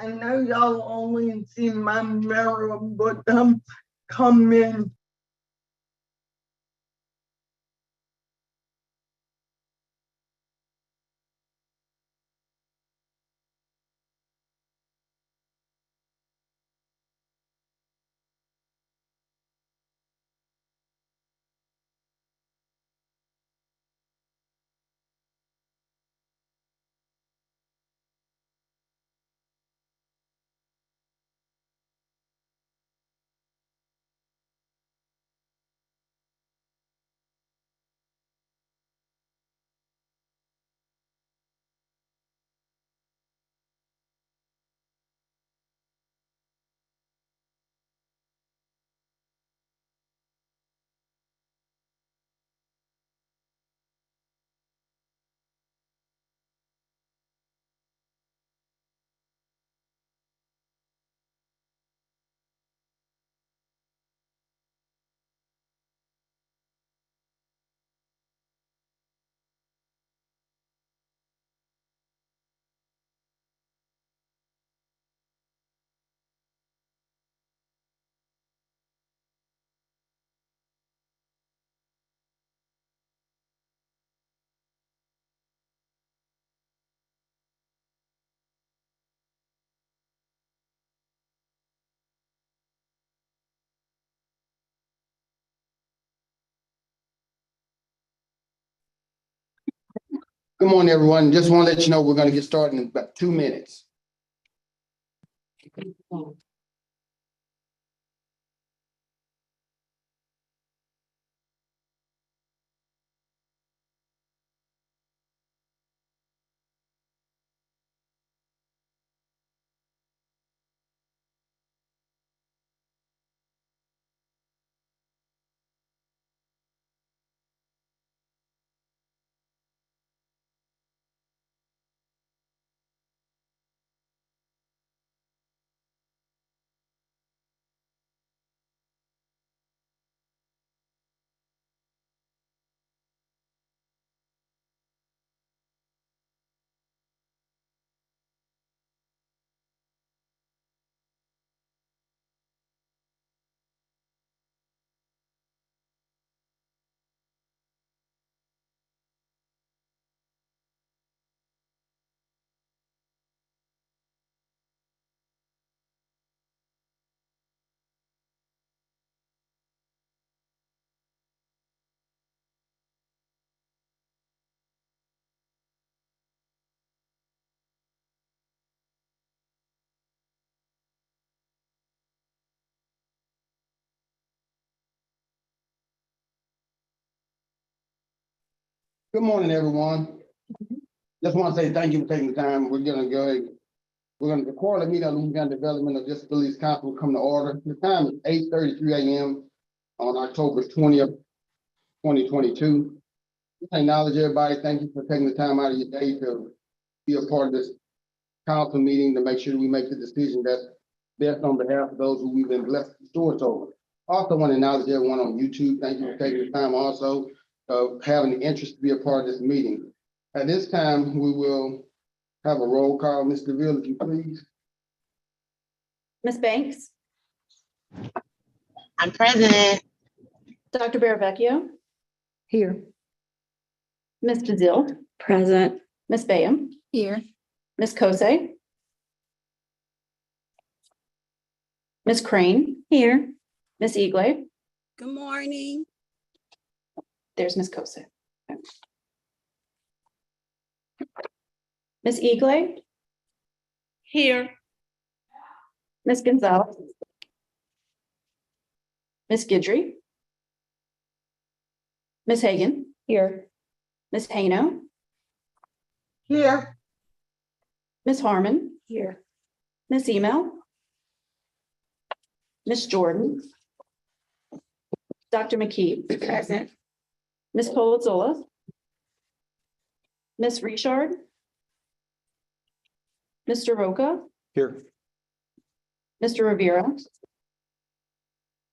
I know y'all only see my mirror, but come in. Good morning, everyone. Just want to let you know we're going to get started in about 2 minutes. Good morning, everyone. Just want to say thank you for taking the time. We're going to the quarterly meeting of the Louisiana Development of Disabilities Council will come to order. The time is 8:33 a.m. on October 20th, 2022. I acknowledge everybody. Thank you for taking the time out of your day to be a part of this council meeting to make sure we make the decision that's best on behalf of those who we've been blessed to steward over. Also want to acknowledge everyone on YouTube. Thank you for taking the time also of having the interest to be a part of this meeting. At this time, we will have a roll call. Ms. DeVille, if you please. Ms. Banks, I'm present. Dr. Baravecchio, Here. Ms. Bazil, Present. Ms. Bayham, Here. Ms. Kosei, Ms. Crane, Here. Ms. Eagley. Good morning. There's Ms. Kosei. Ms. Eagley, Here. Ms. Gonzalez, Ms. Guidry, Ms. Hagan, Here. Ms. Hano, Here, Ms. Harmon, Here. Ms. Email, Ms. Jordan, Dr. McKee, Present. Ms. Polizzola, Ms. Richard, Mr. Roca, Here. Mr. Rivera,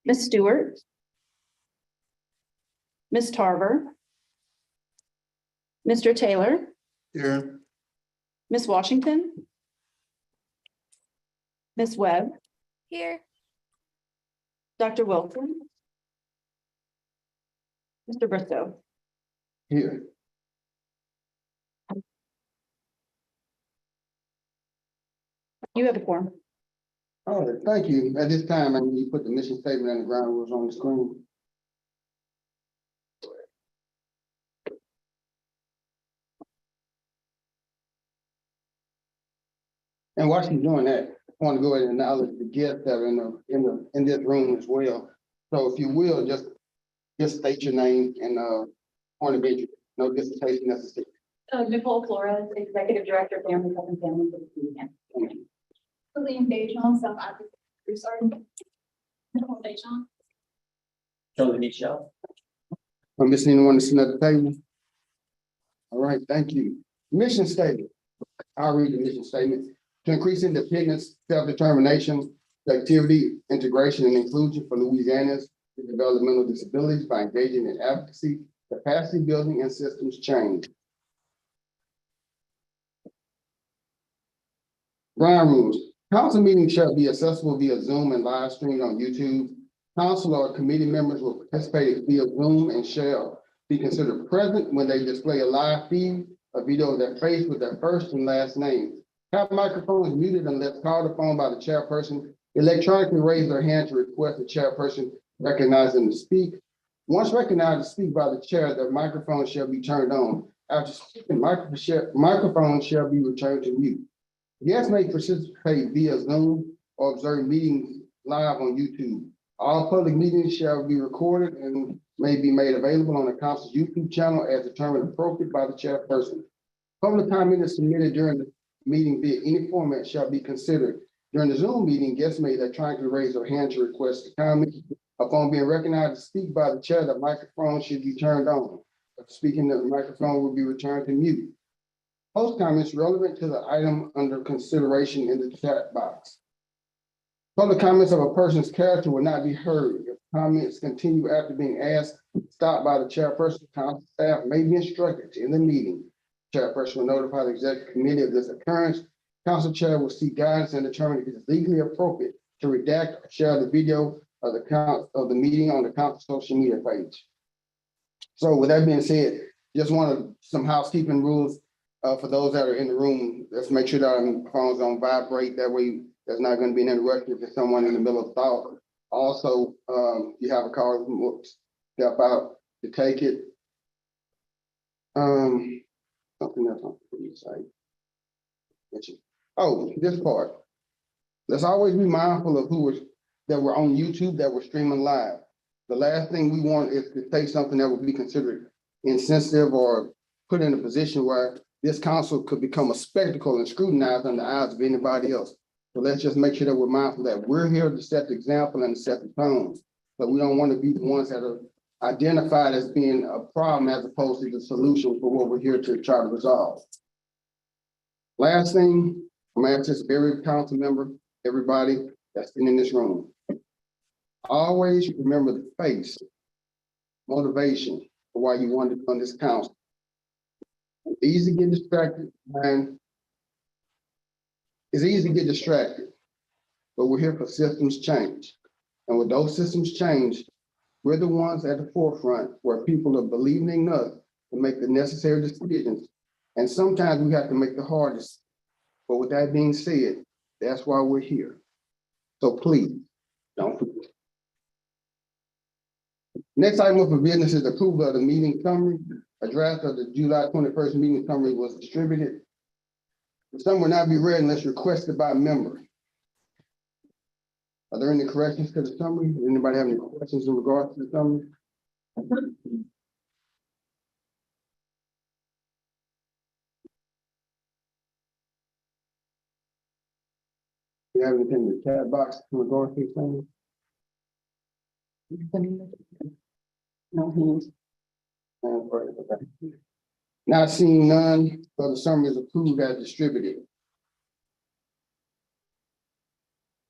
Ms. Stewart, Ms. Tarver, Mr. Taylor, Here. Ms. Washington, Ms. Webb, Here. Dr. Wilson, Mr. Bristow. Here. You have a quorum. All right, thank you. At this time, I need to put the mission statement and the ground rules on the screen. And while she's doing that, I want to go ahead and acknowledge the guests that are in this room as well. So if you will, just state your name and point of entry, no dissertation necessary. Nicole Flores, Executive Director, Family Health and Family Services. Thank you. William Dejan, self-advocate, sorry. Nicole Dejan. Charlie Michelle. I'm missing anyone that's at the table? All right, thank you. Mission statement. I'll read the mission statement. To increase independence, self-determination, activity, integration, and inclusion for Louisiana's with developmental disabilities by engaging in advocacy, capacity building, and systems change. Ground rules. Council meetings shall be accessible via Zoom and live streamed on YouTube. Council or committee members will participate via Zoom and shall be considered present when they display a live feed, a video of their face with their first and last name. Have microphones muted unless called upon by the chairperson. Electronically raise their hand to request the chairperson recognize them to speak. Once recognized to speak by the chair, their microphone shall be turned on. After speaking, microphone shall be returned to mute. Guests may participate via Zoom or observe meetings live on YouTube. All public meetings shall be recorded and may be made available on the council's YouTube channel as determined appropriate by the chairperson. Public comment is submitted during the meeting via any format shall be considered. During the Zoom meeting, guests may electronically raise their hand to request a comment. Upon being recognized to speak by the chair, the microphone should be turned on. After speaking, the microphone will be returned to mute. Post comments relevant to the item under consideration in the chat box. Public comments of a person's character will not be heard. If comments continue after being asked, stopped by the chairperson, council staff may be instructed to end the meeting. Chairperson will notify the executive committee of this occurrence. Council chair will seek guidance and determine if it is legally appropriate to redact or share the video of the meeting on the council social media page. So with that being said, just wanted some housekeeping rules for those that are in the room. Let's make sure that our phones don't vibrate. That way there's not going to be an interruption if there's someone in the middle of thought. Also, you have a call, step out to take it. Something else on the site. Oh, this part. Let's always be mindful of that we're on YouTube, that we're streaming live. The last thing we want is to say something that would be considered insensitive or put in a position where this council could become a spectacle and scrutinized in the eyes of anybody else. So let's just make sure that we're mindful that we're here to set the example and to set the tone. But we don't want to be the ones that are identified as being a problem as opposed to the solution for what we're here to try to resolve. Last thing, I'm gonna ask this of every council member, everybody that's been in this room. Always remember the face, motivation for why you wanted to be on this council. It's easy to get distracted, and it's easy to get distracted, but we're here for systems change. And with those systems change, we're the ones at the forefront where people are believing in us to make the necessary decisions. And sometimes we have to make the hardest. But with that being said, that's why we're here. So please, don't forget. Next item of business is approval of the meeting summary. A draft of the July 21st meeting summary was distributed. The summary will not be read unless requested by a member. Are there any corrections to the summary? Does anybody have any questions in regards to the summary? Do you have anything in the chat box in regards to the summary? No hands. Not seeing none, so the summary is approved as distributed.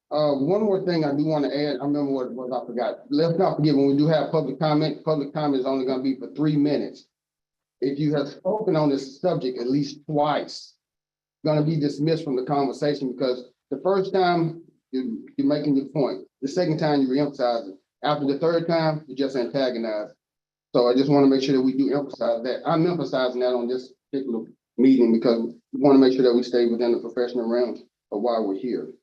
One more thing I do want to add, I remember what I forgot. Let's not forget, when we do have public comment is only going to be for 3 minutes. If you have spoken on this subject at least twice, going to be dismissed from the conversation, because the first time you're making your point. The second time you reemphasize it. After the third time, you just antagonize. So I just want to make sure that we do emphasize that. I'm emphasizing that on this particular meeting because we want to make sure that we stay within the professional realms of why we're here.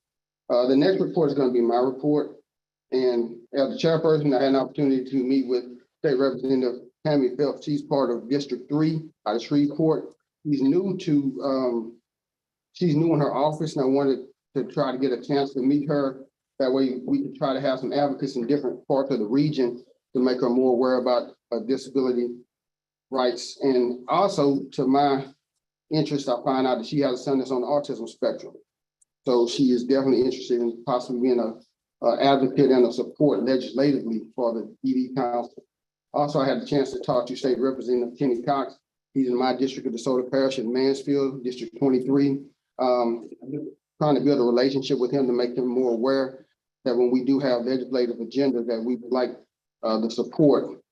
The next report is going to be my report. And as the chairperson, I had an opportunity to meet with State Representative Tammy Phelps. She's part of District 3 out of Shreveport. She's new in her office, and I wanted to try to get a chance to meet her. That way we can try to have some advocates in different parts of the region to make her more aware about disability rights. And also, to my interest, I find out that she has a son that's on the autism spectrum. So she is definitely interested in possibly being a advocate and a support legislatively for the ED Council. Also, I had the chance to talk to State Representative Kenny Cox. He's in my district of DeSoto Parish in Mansfield, District 23. Trying to build a relationship with him to make him more aware that when we do have legislative agendas, that we would like the support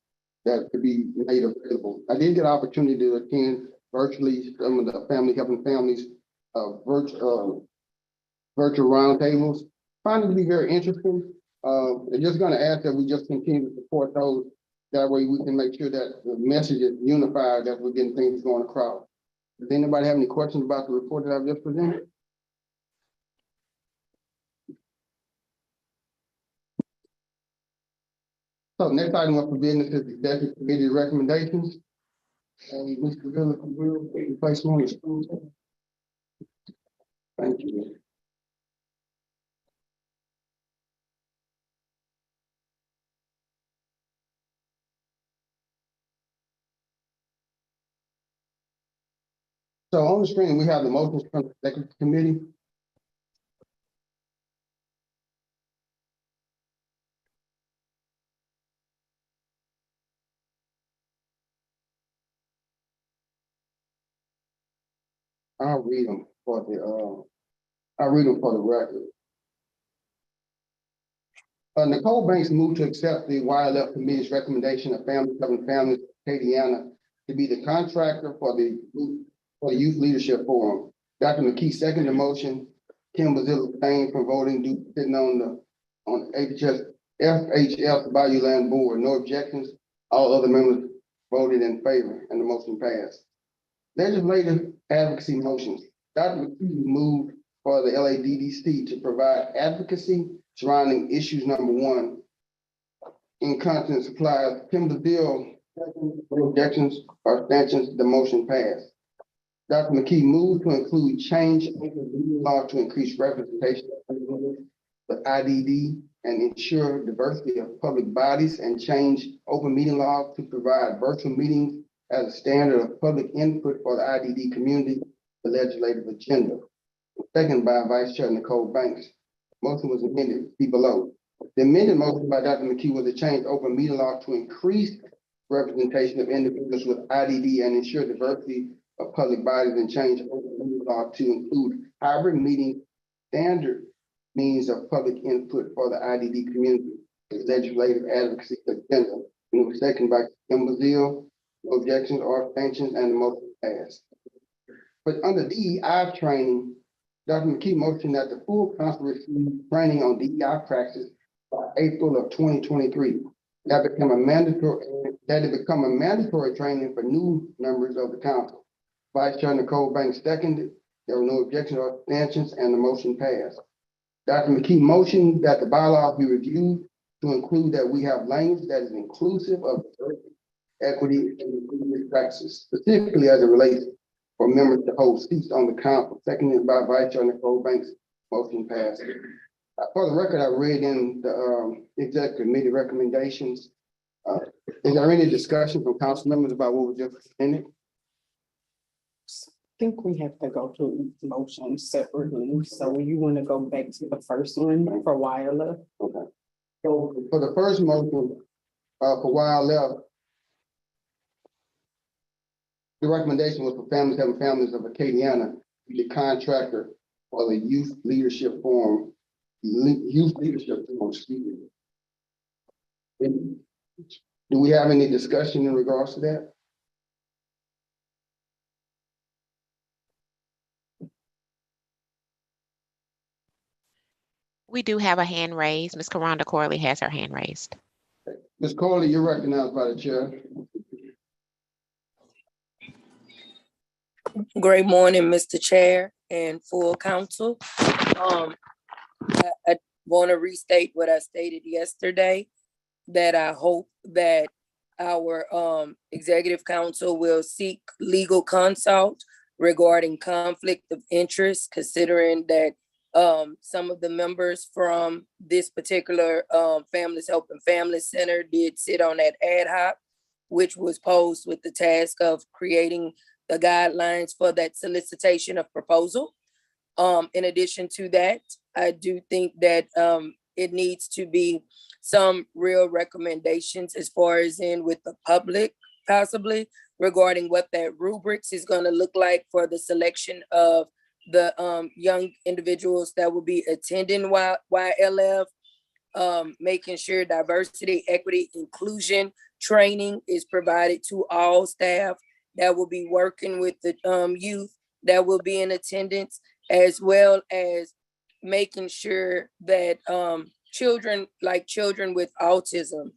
that could be made available. I did get an opportunity to attend virtually some of the Family Helping Families virtual roundtables. Find it to be very interesting. I'm just going to ask that we just continue to support those. That way we can make sure that the message is unified, that we're getting things going across. Does anybody have any questions about the report that I've just presented? So next item up for business is the executive committee recommendations. And Mr. Villa, will you place one on the screen? Thank you. So on the screen, we have the motions from the executive committee. I'll read them for the record. Nicole Banks moved to accept the YLF Committee's recommendation of Family Helping Families of Acadiana to be the contractor for the Youth Leadership Forum. Dr. McKee seconded the motion. Kim Bazilla abstained from voting due to sitting on FHS Bayou Land Board. No objections. All other members voted in favor, and the motion passed. Legislative advocacy motions. Dr. McKee moved for the LADDC to provide advocacy surrounding issues number 1, incontinence supplies. Kim Bazilla, no objections or abstentions, the motion passed. Dr. McKee moved to include change law to increase representation of IDD and ensure diversity of public bodies, and change open meeting law to provide virtual meetings as a standard of public input for the IDD community, the legislative agenda. Second by Vice Chair Nicole Banks. Motion was amended, see below. The amended motion by Dr. McKee was to change open meeting law to increase representation of individuals with IDD and ensure diversity of public bodies, and change open meeting law to include hybrid meeting standard means of public input for the IDD community, the legislative advocacy agenda. And it was seconded by Kim Bazille. No objections or abstentions, and the motion passed. But under DEI training, Dr. McKee motioned that the full council receive training on DEI practice by April of 2023. That become a mandatory training for new members of the council. Vice Chair Nicole Banks seconded. There were no objections or abstentions, and the motion passed. Dr. McKee motioned that the bylaws be reviewed to include that we have language that is inclusive of equity and inclusive practices, specifically as it relates for members to hold seats on the council. Seconded by Vice Chair Nicole Banks. Motion passed. For the record, I read in the executive committee recommendations. Is there any discussion from council members about what was just presented? I think we have to go through each motion separately. So you want to go back to the first one for wireless? Okay. So for the first motion, for YLF, the recommendation was for Family Helping Families of Acadiana, the contractor for the Youth Leadership Forum. Excuse me. Do we have any discussion in regards to that? We do have a hand raised. Ms. Karonda Corley has her hand raised. Ms. Corley, you're recognized by the chair. Great morning, Mr. Chair and full council. I want to restate what I stated yesterday, that I hope that our executive council will seek legal consult regarding conflict of interest, considering that some of the members from this particular Families Help and Family Center did sit on that ad hoc, which was posed with the task of creating the guidelines for that solicitation of proposal. In addition to that, I do think that it needs to be some real recommendations as far as in with the public, possibly regarding what that rubrics is going to look like for the selection of the young individuals that will be attending YLF, making sure diversity, equity, inclusion training is provided to all staff that will be working with the youth that will be in attendance, as well as making sure that children with autism,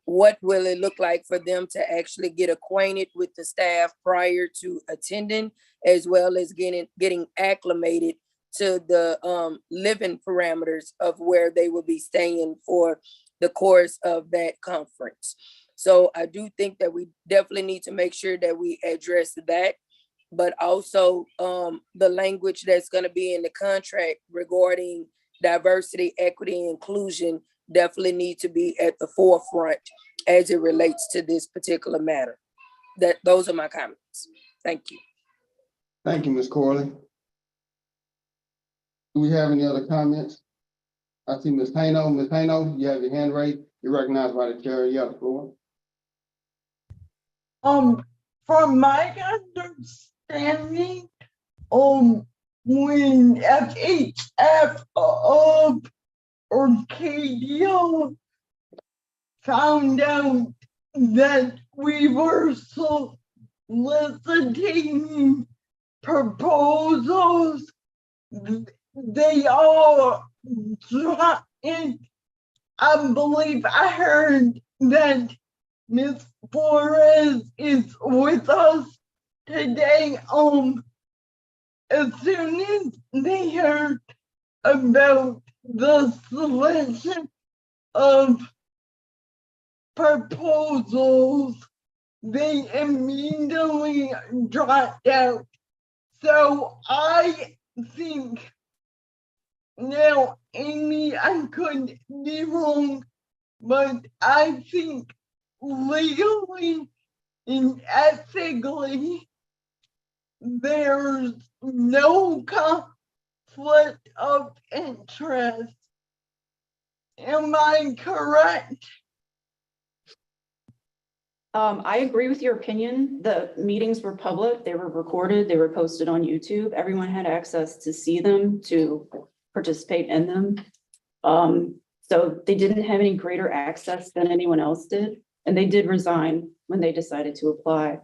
what will it look like for them to actually get acquainted with the staff prior to attending, as well as getting acclimated to the living parameters of where they will be staying for the course of that conference. So I do think that we definitely need to make sure that we address that, but also the language that's going to be in the contract regarding diversity, equity, and inclusion definitely need to be at the forefront as it relates to this particular matter. Those are my comments. Thank you. Thank you, Ms. Corley. Do we have any other comments? I see Ms. Hayno. Ms. Hayno, you have your hand raised. You're recognized by the chair. You have the floor. From my understanding, when FHF of Arcadia found out that we were soliciting proposals, they all dropped in. I believe I heard that Ms. Flores is with us today. As soon as they heard about the selection of proposals, they immediately dropped out. So I think now, Amy, I could be wrong, but I think legally and ethically, there's no conflict of interest. Am I correct? I agree with your opinion. The meetings were public, they were recorded, they were posted on YouTube. Everyone had access to see them, to participate in them. So they didn't have any greater access than anyone else did. And they did resign when they decided to apply.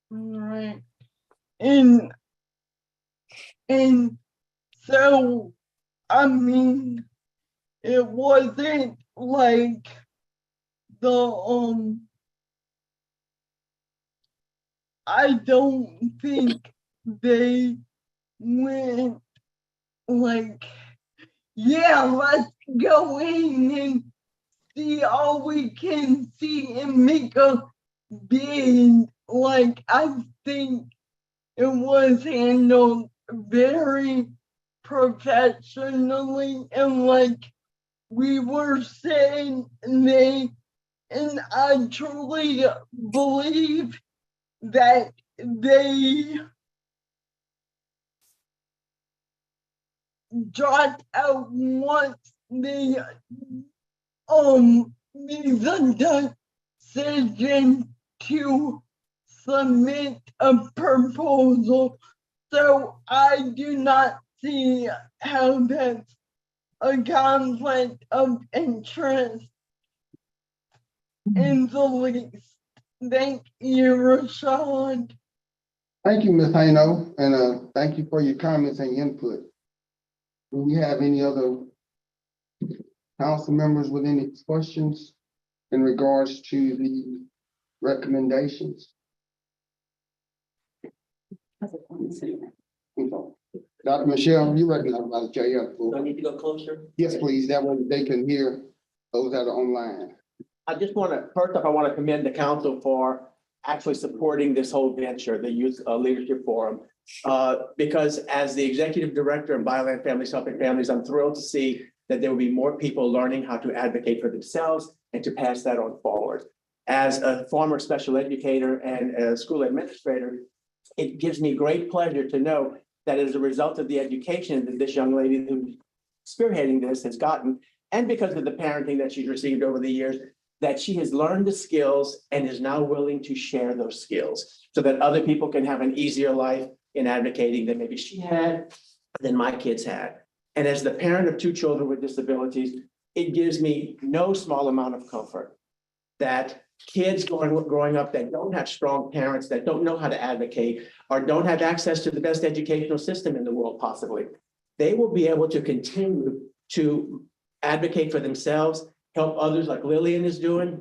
Right. And so, I mean, it wasn't like the, I don't think they went like, yeah, let's go in and see all we can see and make a bid. Like, I think it was handled very professionally, and like we were saying, and I truly believe that they dropped out once they made the decision to submit a proposal. So I do not see how that's a conflict of interest in the least. Thank you, Rashad. Thank you, Ms. Hayno, and thank you for your comments and input. Do we have any other council members with any questions in regards to the recommendations? Dr. Michelle, you recognize by the chair. You have the Do I floor. need to go closer? Yes, please. That way they can hear those that are online. I just want to, first off, I want to commend the council for actually supporting this whole venture, the Youth Leadership Forum. Because as the executive director of Bioland Families Helping Families, I'm thrilled to see that there will be more people learning how to advocate for themselves and to pass that on forward. As a former special educator and a school administrator, it gives me great pleasure to know that as a result of the education that this young lady who's spearheading this has gotten, and because of the parenting that she's received over the years, that she has learned the skills and is now willing to share those skills so that other people can have an easier life in advocating than maybe she had, than my kids had. And as the parent of 2 children with disabilities, it gives me no small amount of comfort that kids growing up that don't have strong parents, that don't know how to advocate, or don't have access to the best educational system in the world possibly, they will be able to continue to advocate for themselves, help others like Lillian is doing,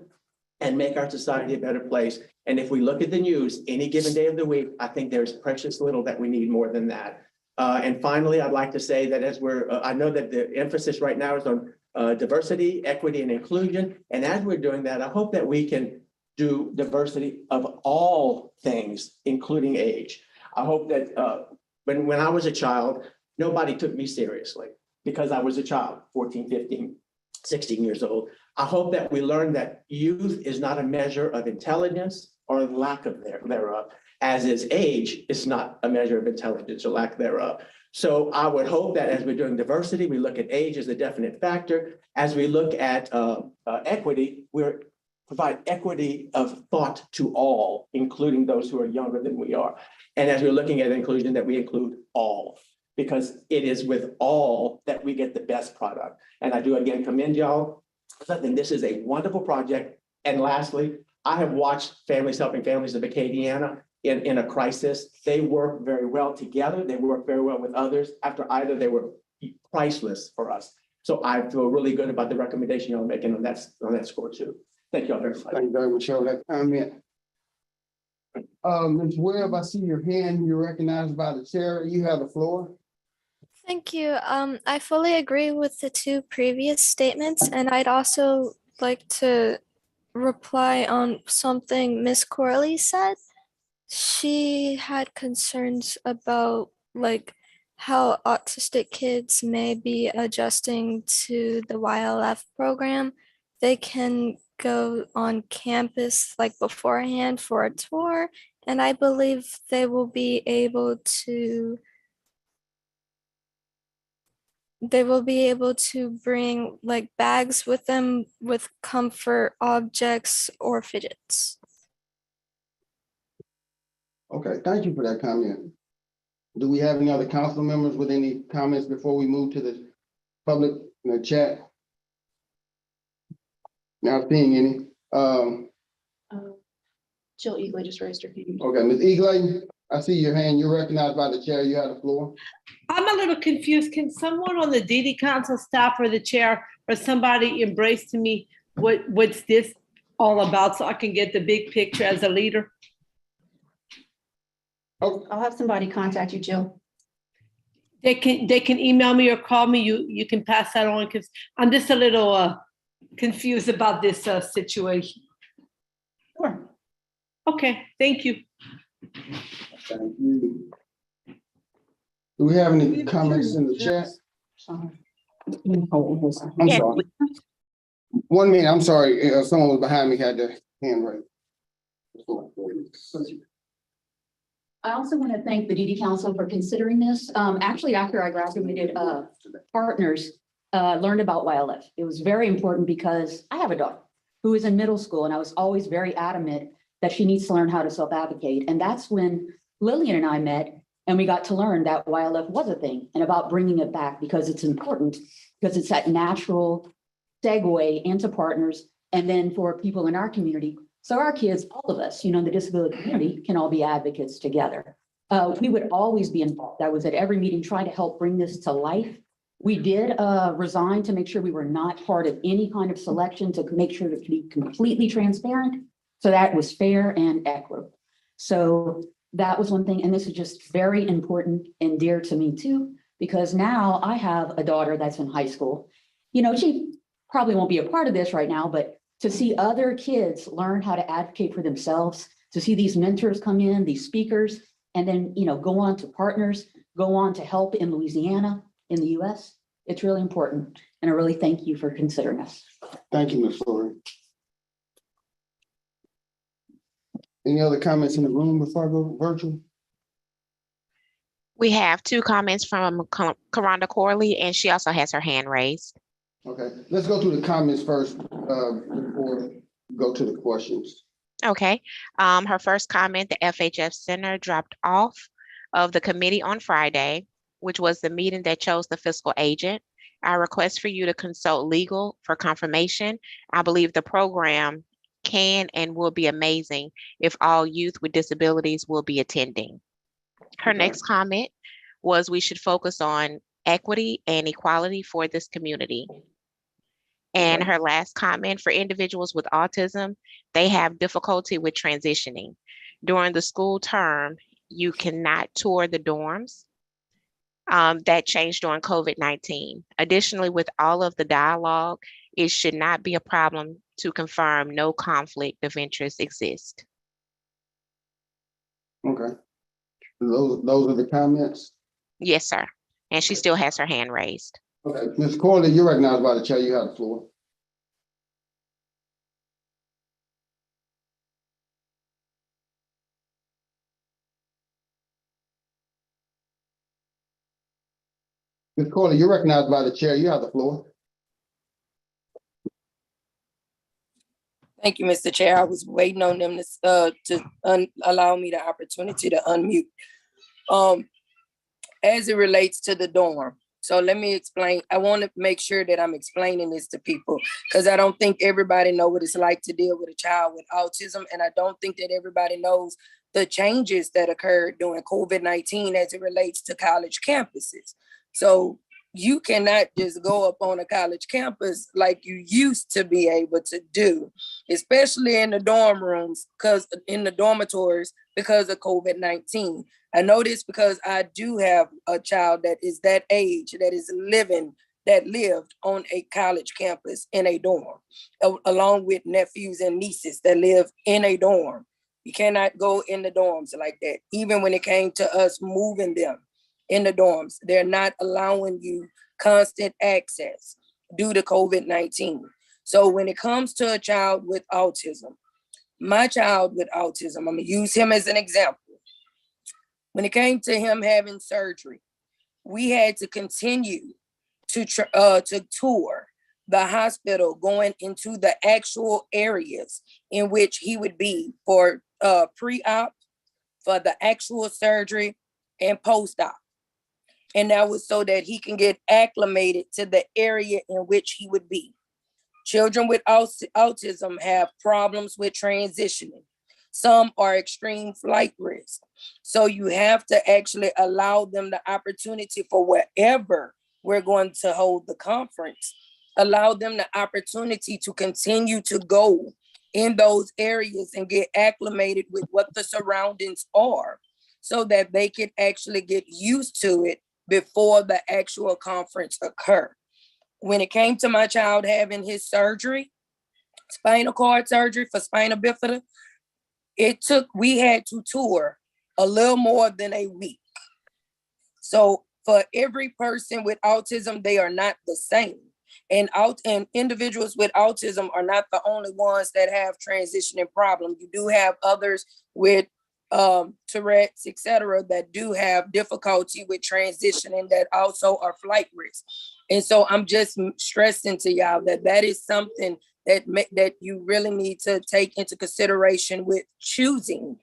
and make our society a better place. And if we look at the news any given day of the week, I think there's precious little that we need more than that. And finally, I'd like to say that as I know that the emphasis right now is on diversity, equity, and inclusion. And as we're doing that, I hope that we can do diversity of all things, including age. I hope that when I was a child, nobody took me seriously because I was a child, 14, 15, 16 years old. I hope that we learn that youth is not a measure of intelligence or lack of thereof, as is age is not a measure of intelligence or lack thereof. So I would hope that as we're doing diversity, we look at age as a definite factor. As we look at equity, we're provide equity of thought to all, including those who are younger than we are. And as we're looking at inclusion, that we include all, because it is with all that we get the best product. And I do again commend y'all. I think this is a wonderful project. And lastly, I have watched Families Helping Families of Acadiana in a crisis. They work very well together. They work very well with others. After Ida, they were priceless for us. So I feel really good about the recommendation y'all making on that score too. Thank you all very much. Thank you very much for that comment. Ms. Webb, I see your hand. You're recognized by the chair. You have the floor. Thank you. I fully agree with the 2 previous statements, and I'd also like to reply on something Miss Corley said. She had concerns about how autistic kids may be adjusting to the YLF program. They can go on campus beforehand for a tour, and I believe they will be able to bring bags with them with comfort objects or fidgets. Okay, thank you for that comment. Do we have any other council members with any comments before we move to the public in the chat? Not seeing any. Jill Eagley just raised her hand. Okay, Ms. Eagley, I see your hand. You're recognized by the chair. You have the floor. I'm a little confused. Can someone on the DD Council staff or the chair or somebody embrace to me what's this all about so I can get the big picture as a leader? Oh, I'll have somebody contact you, Jill. They can email me or call me. You can pass that on because I'm just a little confused about this situation. Sure. Okay, thank you. thank you. Do we have any comments in the chat? I'm Yes, sorry. 1 minute, I'm sorry. Someone was behind me, had their hand raised. I also want to thank the DD Council for considering this. Actually, after I graduated, partners learned about YLF. It was very important because I have a daughter who is in middle school, and I was always very adamant that she needs to learn how to self-advocate. And that's when Lillian and I met, and we got to learn that YLF was a thing and about bringing it back because it's important, because it's that natural segue into partners and then for people in our community. So our kids, all of us, the disability community can all be advocates together. We would always be involved. I was at every meeting trying to help bring this to life We did resign to make sure we were not part of any kind of selection, to make sure to be completely transparent. So that was fair and equitable. So that was one thing, and this is just very important and dear to me too, because now I have a daughter that's in high school. You know, she probably won't be a part of this right now, but to see other kids learn how to advocate for themselves, to see these mentors come in, these speakers, and then, you know, go on to partners, go on to help in Louisiana, in the US, it's really important. And I really thank you for considering us. Thank you, Ms. Flory. Any other comments in the room before I go virtual? We have 2 comments from Karonda Corley, and she also has her hand raised. Okay, let's go through the comments first, before we go to the questions. Okay. Her first comment, the FHF Center dropped off of the committee on Friday, which was the meeting that chose the fiscal agent. I request for you to consult legal for confirmation. I believe the program can and will be amazing if all youth with disabilities will be attending. Her next comment was we should focus on equity and equality for this community. And her last comment, for individuals with autism, they have difficulty with transitioning. During the school term, you cannot tour the dorms. That changed during COVID-19. Additionally, with all of the dialogue, it should not be a problem to confirm no conflict of interest exists. Okay. Those are the comments? Yes, sir. And she still has her hand raised. Okay, Ms. Corley, you're recognized by the chair. You have the floor. Ms. Corley, you're recognized by the chair. You have the floor. Thank you, Mr. Chair. I was waiting on them to allow me the opportunity to unmute. As it relates to the dorm, so let me explain. I want to make sure that I'm explaining this to people, because I don't think everybody knows what it's like to deal with a child with autism, and I don't think that everybody knows the changes that occurred during COVID-19 as it relates to college campuses. So you cannot just go up on a college campus like you used to be able to do, especially in the dorm rooms, because in the dormitories, because of COVID-19. I know this because I do have a child that is that age, that lived on a college campus in a dorm, along with nephews and nieces that live in a dorm. You cannot go in the dorms like that. Even when it came to us moving them in the dorms, they're not allowing you constant access due to COVID-19. So when it comes to a child with autism, my child with autism, I'm gonna use him as an example. When it came to him having surgery, we had to continue to tour the hospital, going into the actual areas in which he would be for pre-op, for the actual surgery, and post-op. And that was so that he can get acclimated to the area in which he would be. Children with autism have problems with transitioning. Some are extreme flight risk. So you have to actually allow them the opportunity for wherever we're going to hold the conference, allow them the opportunity to continue to go in those areas and get acclimated with what the surroundings are, so that they can actually get used to it before the actual conference occur. When it came to my child having his surgery, spinal cord surgery for spina bifida, we had to tour a little more than a week. So for every person with autism, they are not the same. And individuals with autism are not the only ones that have transitioning problems. You do have others with Tourette's, etc., that do have difficulty with transitioning, that also are flight risk. And so I'm just stressing to y'all that is something that you really need to take into consideration with choosing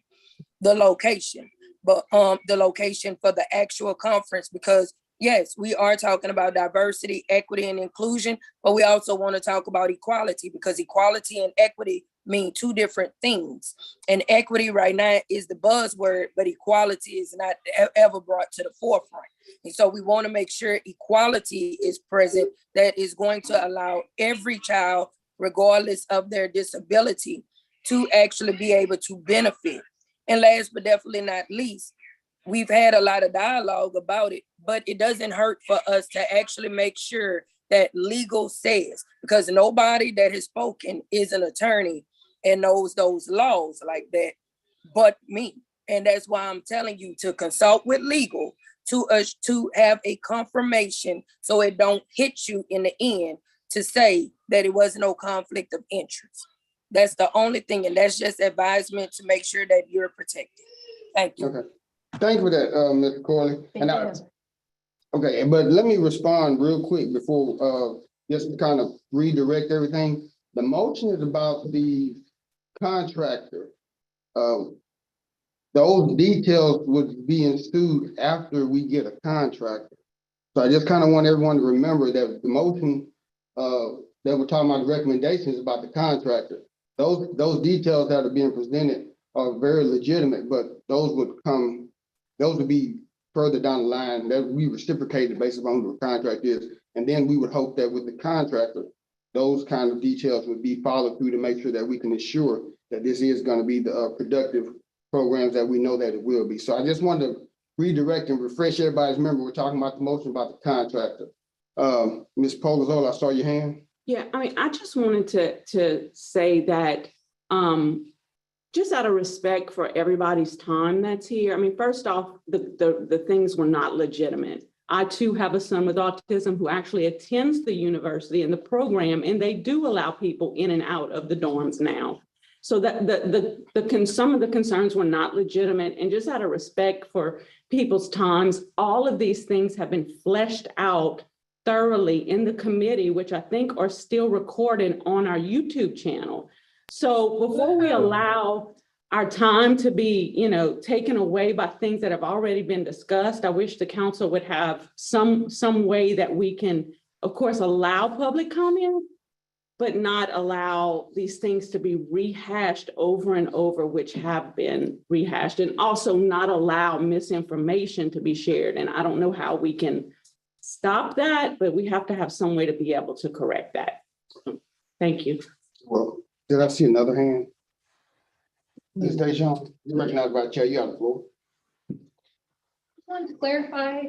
the location, but the location for the actual conference, because yes, we are talking about diversity, equity, and inclusion, but we also want to talk about equality, because equality and equity mean two different things. And equity right now is the buzzword, but equality is not ever brought to the forefront. And so we want to make sure equality is present, that is going to allow every child, regardless of their disability, to actually be able to benefit. And last but definitely not least, we've had a lot of dialogue about it, but it doesn't hurt for us to actually make sure that legal says, because nobody that has spoken is an attorney and knows those laws like that but me. And that's why I'm telling you to consult with legal to have a confirmation, so it don't hit you in the end to say that it was no conflict of interest. That's the only thing, and that's just advisement to make sure that you're protected. Thank you. Okay, thank you for that, Mr. Corley. Okay, but let me respond real quick before, just to kind of redirect everything. The motion is about the contractor. Those details would be ensued after we get a contractor. So I just kind of want everyone to remember that the motion, that we're talking about, the recommendations about the contractor. Those details that are being presented are very legitimate, but those would be further down the line, that we reciprocated based upon who the contract is. And then we would hope that with the contractor, those kind of details would be followed through to make sure that we can ensure that this is going to be the productive programs that we know that it will be. So I just wanted to redirect and refresh everybody's memory. We're talking about the motion about the contractor. Ms. Polazola, I saw your hand. Yeah, I mean, I just wanted to say that just out of respect for everybody's time that's here. I mean, first off, the things were not legitimate. I too have a son with autism who actually attends the university and the program, and they do allow people in and out of the dorms now. So that some of the concerns were not legitimate, and just out of respect for people's times, all of these things have been fleshed out thoroughly in the committee, which I think are still recorded on our YouTube channel. So before we allow our time to be, taken away by things that have already been discussed, I wish the council would have some way that we can, of course, allow public comment, but not allow these things to be rehashed over and over, which have been rehashed, and also not allow misinformation to be shared. And I don't know how we can stop that, but we have to have some way to be able to correct that. Thank you. Well, did I see another hand? Ms. Dejean, you recognize by the chair, you have the floor. I wanted to clarify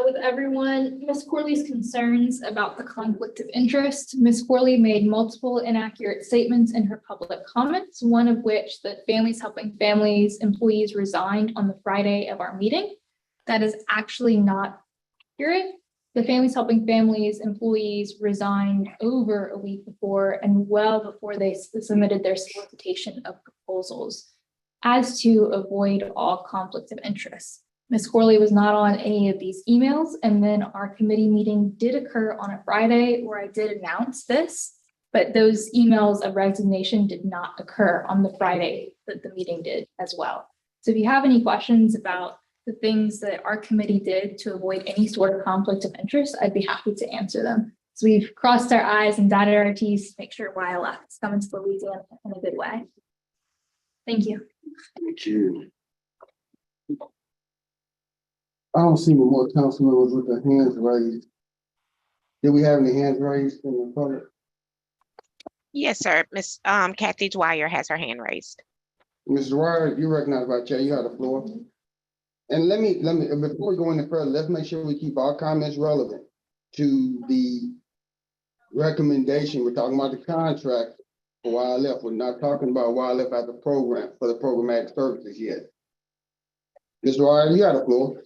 with everyone, Ms. Corley's concerns about the conflict of interest. Ms. Corley made multiple inaccurate statements in her public comments, one of which that Families Helping Families employees resigned on the Friday of our meeting. That is actually not accurate. The Families Helping Families employees resigned over a week before and well before they submitted their solicitation of proposals as to avoid all conflict of interest. Ms. Corley was not on any of these emails, and then our committee meeting did occur on a Friday where I did announce this, but those emails of resignation did not occur on the Friday that the meeting did as well. So if you have any questions about the things that our committee did to avoid any sort of conflict of interest, I'd be happy to answer them. So we've crossed our I's and dotted our T's to make sure YLF is coming to Louisiana in a good way. Thank you. Thank you. I don't see any more council members with their hands raised. Did we have any hands raised in the public? Yes, sir. Miss Kathy Dwyer has her hand raised. Mr. Dwyer, you recognize by chair, you have the floor. And let me, before we go any further, let's make sure we keep our comments relevant to the recommendation. We're talking about the contract for YLF. We're not talking about YLF as a program for the programmatic services yet. Mr. Dwyer, you have the floor.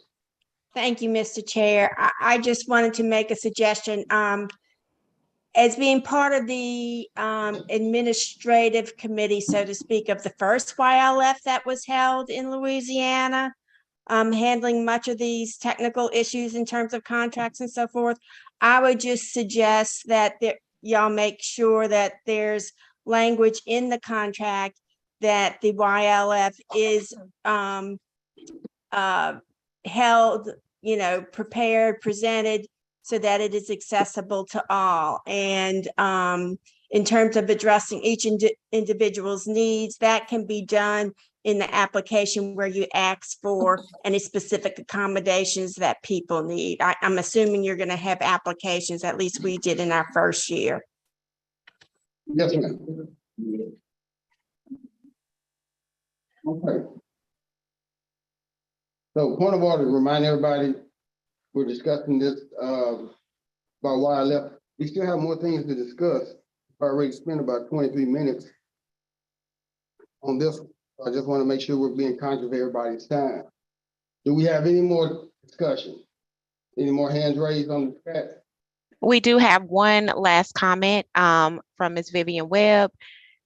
Thank you, Mr. Chair. I just wanted to make a suggestion. As being part of the administrative committee, so to speak, of the first YLF that was held in Louisiana, handling much of these technical issues in terms of contracts and so forth, I would just suggest that y'all make sure that there's language in the contract that the YLF is held, prepared, presented so that it is accessible to all. And in terms of addressing each individual's needs. That can be done in the application where you ask for any specific accommodations that people need. I'm assuming you're going to have applications, at least we did in our first year. Yes, ma'am. Okay. So point of order, remind everybody, we're discussing this, about why I left. We still have more things to discuss. I already spent about 23 minutes on this. I just want to make sure we're being conscious of everybody's time. Do we have any more discussion? Any more hands raised on the chat? We do have one last comment from Ms. Vivian Webb.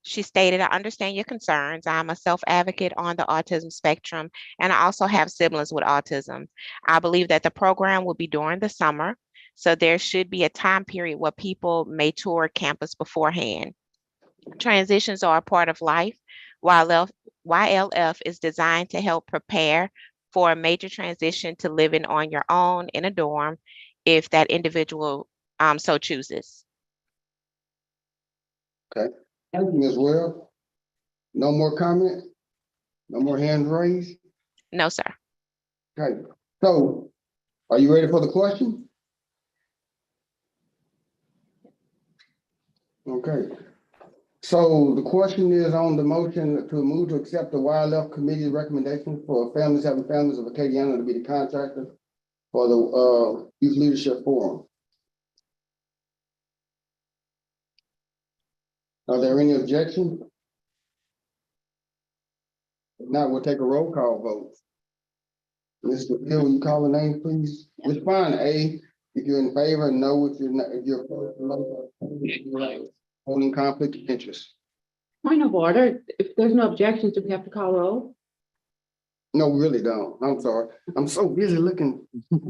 She stated, I understand your concerns. I'm a self-advocate on the autism spectrum, and I also have siblings with autism. I believe that the program will be during the summer, so there should be a time period where people may tour campus beforehand. Transitions are a part of life. YLF is designed to help prepare for a major transition to living on your own in a dorm if that individual so chooses. Okay, thank you, Ms. Webb. No more comment? No more hands raised? No, sir. Okay, so are you ready for the question? Okay, so the question is on the motion to move to accept the YLF committee recommendation for Families Having Families of Acadiana to be the contractor for the Youth Leadership Forum. Are there any objections? If not, we'll take a roll call vote. Mr. Bill, will you call the name, please? Respond A if you're in favor, and no if you're not, if you're holding conflict of interest. Point of order, if there's no objections, do we have to call roll? No, we really don't. I'm sorry. I'm so busy looking. You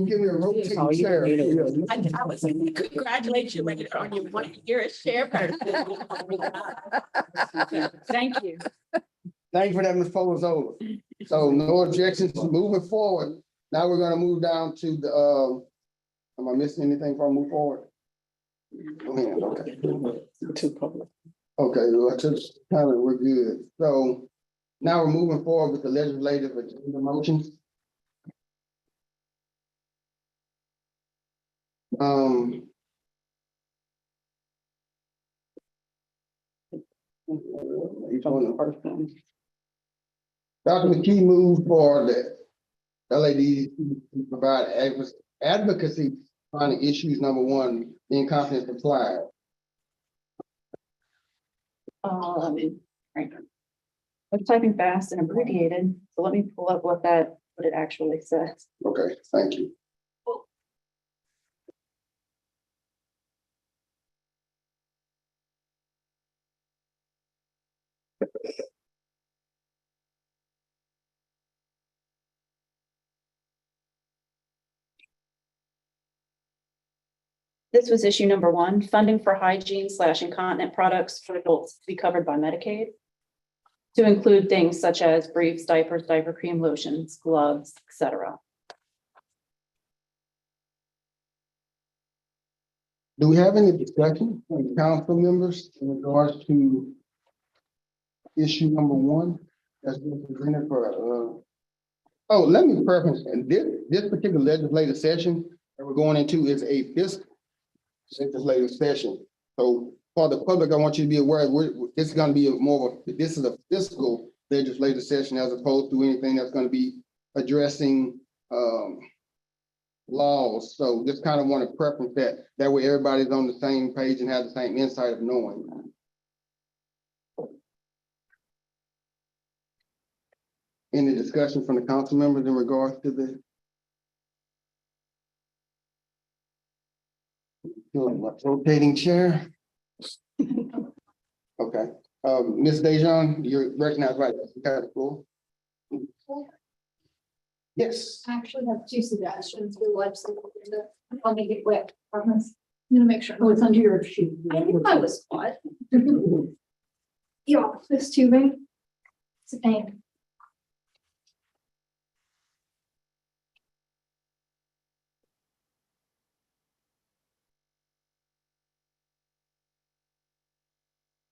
give me a rotating chair. I was saying, congratulations on your 1 year as chairperson. Thank you. Thank you for that, Ms. Folzola. So no objections, moving forward. Now we're gonna move down to the, am I missing anything before I move forward? Go ahead, okay. Okay, well, just kind of, we're good. So now we're moving forward with the legislative agenda motions. Each one of the first one. Dr. McKee moved for the LAD to provide advocacy on issues number one, incompetent supply. I'm typing fast and abbreviated, so let me pull up what it actually says. Okay, thank you. This was issue number one, funding for hygiene/incontinent products for adults to be covered by Medicaid. To include things such as briefs, diapers, diaper cream, lotions, gloves, etc. Do we have any discussion from council members in regards to issue number one that's been presented for, oh, let me preface, and this particular legislative session that we're going into is a fiscal legislative session. So for the public, I want you to be aware, it's gonna be this is a fiscal legislative session as opposed to anything that's gonna be addressing laws. So just kind of want to preference that way everybody's on the same page and have the same insight of knowing. Any discussion from the council members in regards to the rotating chair? Okay, Ms. Dejan, you're recognized right at the floor. Yes. I actually have two suggestions for the legislative agenda. I'll make it quick, promise. I'm gonna make sure. Oh, it's under your sheet. I knew I was caught. Yeah, this tubing. It's a pain.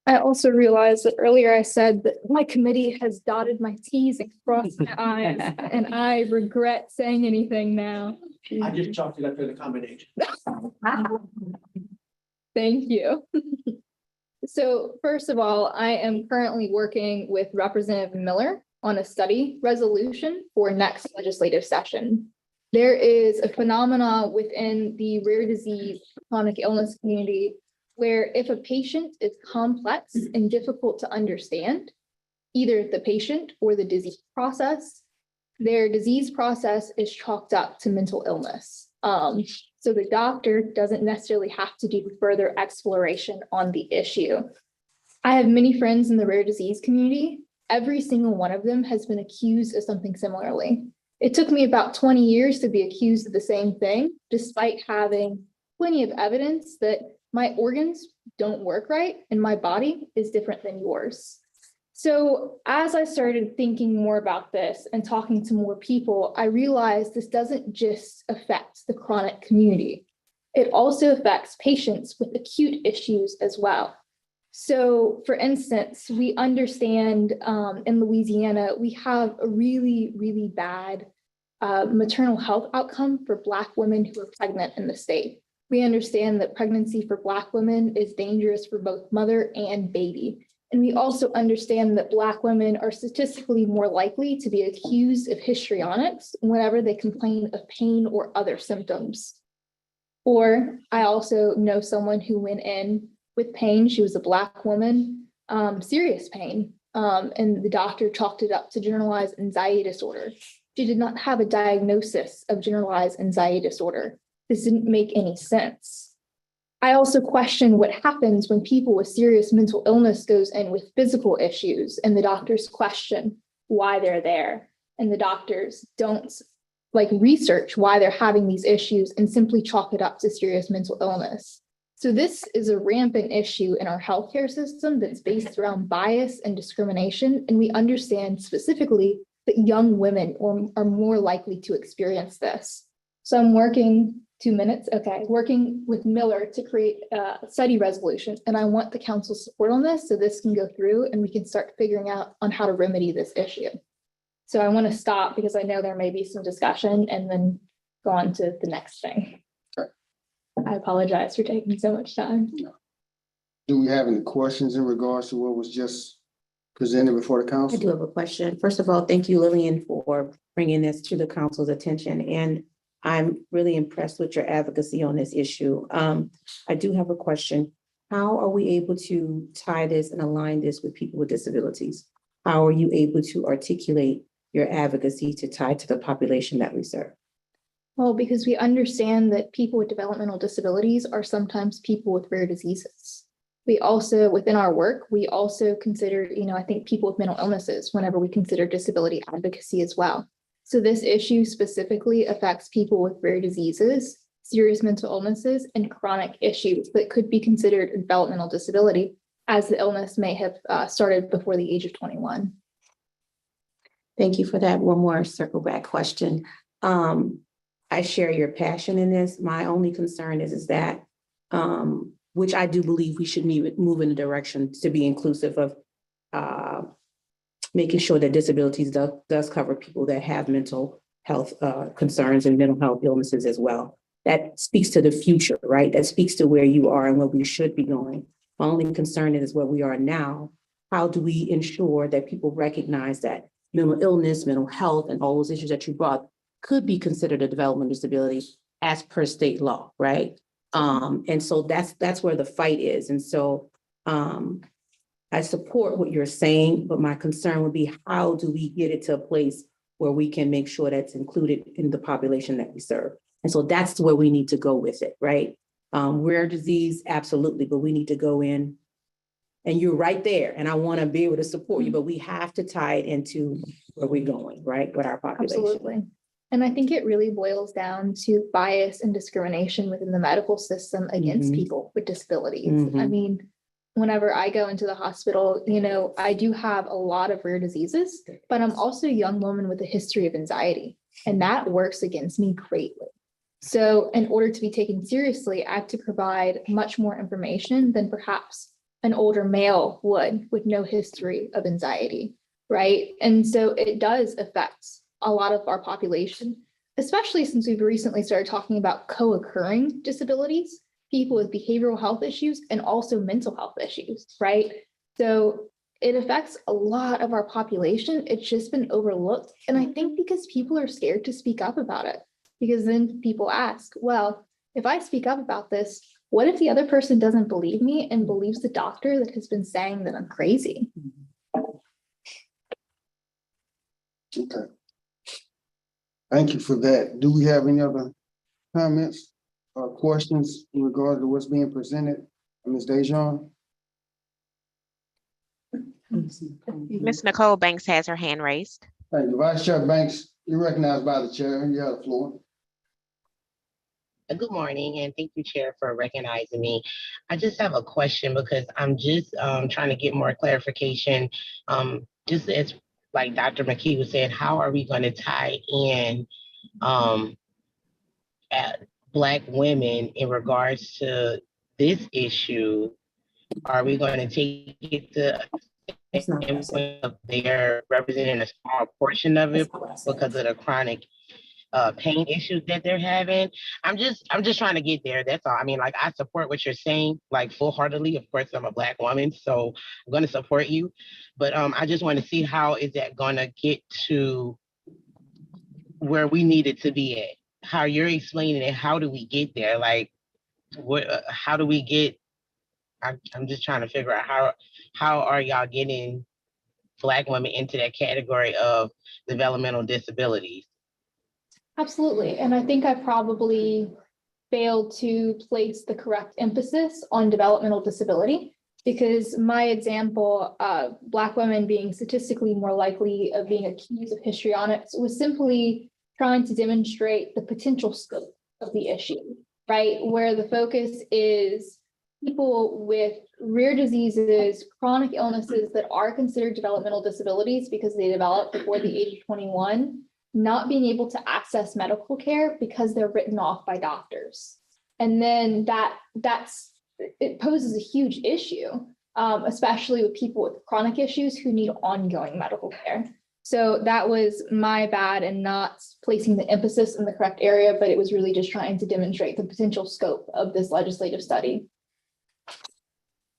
I also realized that earlier I said that my committee has dotted my Ts and crossed my Is, and I regret saying anything now. I just chalked it up to the combination. Thank you. So first of all, I am currently working with Representative Miller on a study resolution for next legislative session. There is a phenomena within the rare disease chronic illness community where if a patient is complex and difficult to understand, either the patient or the disease process, their disease process is chalked up to mental illness. So the doctor doesn't necessarily have to do further exploration on the issue. I have many friends in the rare disease community. Every single one of them has been accused of something similarly. It took me about 20 years to be accused of the same thing, despite having plenty of evidence that my organs don't work right and my body is different than yours. So as I started thinking more about this and talking to more people, I realized this doesn't just affect the chronic community. It also affects patients with acute issues as well. So for instance, we understand in Louisiana, we have a really, really bad maternal health outcome for Black women who are pregnant in the state. We understand that pregnancy for Black women is dangerous for both mother and baby. And we also understand that Black women are statistically more likely to be accused of histrionics whenever they complain of pain or other symptoms. Or I also know someone who went in with pain. She was a Black woman, serious pain. And the doctor chalked it up to generalized anxiety disorder. She did not have a diagnosis of generalized anxiety disorder. This didn't make any sense. I also question what happens when people with serious mental illness goes in with physical issues and the doctors question why they're there. And the doctors don't research why they're having these issues and simply chalk it up to serious mental illness. So this is a rampant issue in our healthcare system that's based around bias and discrimination. And we understand specifically that young women are more likely to experience this. So I'm working 2 minutes. Okay. Working with Miller to create a study resolution. And I want the council's support on this so this can go through and we can start figuring out on how to remedy this issue. So I want to stop because I know there may be some discussion and then go on to the next thing. I apologize for taking so much time. Do we have any questions in regards to what was just presented before the I council? do have a question. First of all, thank you, Lillian, for bringing this to the council's attention. And I'm really impressed with your advocacy on this issue. I do have a question. How are we able to tie this and align this with people with disabilities? How are you able to articulate your advocacy to tie to the population that we serve? Well, because we understand that people with developmental disabilities are sometimes people with rare diseases. We also, within our work, we also consider, I think people with mental illnesses whenever we consider disability advocacy as well. So this issue specifically affects people with rare diseases, serious mental illnesses, and chronic issues that could be considered a developmental disability, as the illness may have started before the age of 21. Thank you for that. One more circle back question. I share your passion in this. My only concern is that, which I do believe we should move in a direction to be inclusive of making sure that disabilities does cover people that have mental health concerns and mental health illnesses as well. That speaks to the future, right? That speaks to where you are and where we should be going. My only concern is where we are now. How do we ensure that people recognize that mental illness, mental health, and all those issues that you brought could be considered a developmental disability as per state law, right? And so that's where the fight is. And so I support what you're saying, but my concern would be how do we get it to a place where we can make sure that's included in the population that we serve? And so that's where we need to go with it, right? Rare disease, absolutely, but we need to go in and you're right there. And I want to be able to support you, but we have to tie it into where we're going, right? With our population. Absolutely. And I think it really boils down to bias and discrimination within the medical system against people with disabilities. I mean, whenever I go into the hospital, I do have a lot of rare diseases, but I'm also a young woman with a history of anxiety, and that works against me greatly. So in order to be taken seriously, I have to provide much more information than perhaps an older male would with no history of anxiety, right? And so it does affect a lot of our population, especially since we've recently started talking about co-occurring disabilities, people with behavioral health issues and also mental health issues, right? So it affects a lot of our population. It's just been overlooked. And I think because people are scared to speak up about it, because then people ask, well, if I speak up about this, what if the other person doesn't believe me and believes the doctor that has been saying that I'm crazy? Okay. Thank you for that. Do we have any other comments or questions in regard to what's being presented? Ms. Dejon? Ms. Nicole Banks has her hand raised. Thank you. Vice Chair Banks, you're recognized by the chair. You have the floor. Good morning, and thank you, Chair, for recognizing me. I just have a question because I'm just trying to get more clarification. Just as like Dr. McKee was saying, how are we going to tie in at Black women in regards to this issue? Are we going to take it to they're representing a small portion of it because of the chronic pain issues that they're having? I'm just trying to get there. That's all. I mean, like, I support what you're saying, like, full-heartedly. Of course, I'm a Black woman, so I'm going to support you. But I just want to see how is that going to get to where we need it to be at. How you're explaining it. How do we get there? Like, what? How do we get? I'm just trying to figure out how are y'all getting Black women into that category of developmental disabilities? Absolutely. And I think I probably failed to place the correct emphasis on developmental disability, because my example, Black women being statistically more likely of being accused of histrionics, was simply trying to demonstrate the potential scope of the issue, right? Where the focus is people with rare diseases, chronic illnesses that are considered developmental disabilities because they develop before the age of 21, not being able to access medical care because they're written off by doctors. And then it poses a huge issue, especially with people with chronic issues who need ongoing medical care. So that was my bad in not placing the emphasis in the correct area, but it was really just trying to demonstrate the potential scope of this legislative study.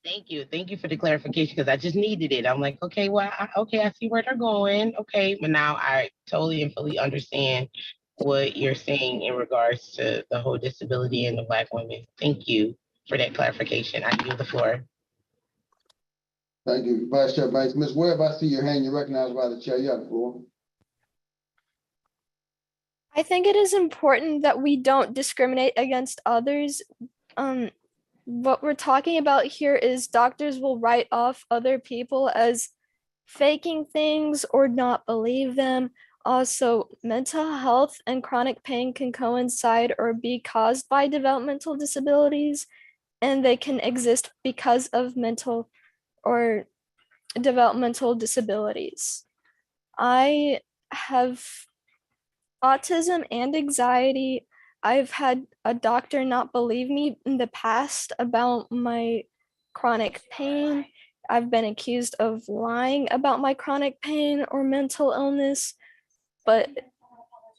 Thank you. Thank you for the clarification, because I just needed it. I'm like, okay, well, I see where they're going. Okay, but now I totally and fully understand what you're saying in regards to the whole disability and the Black women. Thank you for that clarification. I yield the floor. Thank you, Vice Chair Banks. Ms. Webb, I see your hand. You're recognized by the chair. You have the floor. I think it is important that we don't discriminate against others. What we're talking about here is doctors will write off other people as faking things or not believe them. Also, mental health and chronic pain can coincide or be caused by developmental disabilities, and they can exist because of mental or developmental disabilities. I have autism and anxiety. I've had a doctor not believe me in the past about my chronic pain. I've been accused of lying about my chronic pain or mental illness, but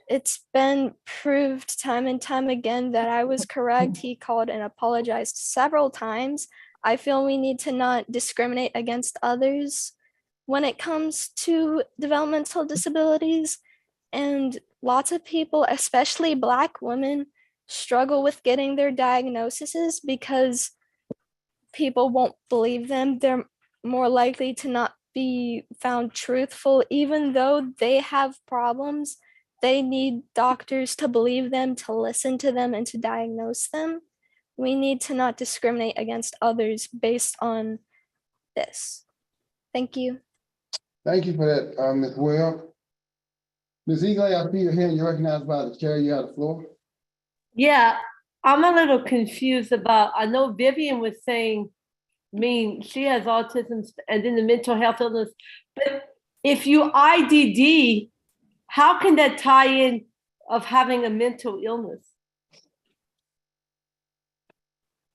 it's been proved time and time again that I was correct. He called and apologized several times. I feel we need to not discriminate against others when it comes to developmental disabilities. And lots of people, especially Black women, struggle with getting their diagnoses because people won't believe them. They're more likely to not be found truthful, even though they have problems. They need doctors to believe them, to listen to them, and to diagnose them. We need to not discriminate against others based on this. Thank you. Thank you for that, Ms. Webb. Ms. Eagle, I see your hand. You're recognized by the chair. You have the floor. Yeah, I'm a little confused about, I know Vivian was saying, she has autism and then the mental health illness, but if you IDD, how can that tie in of having a mental illness?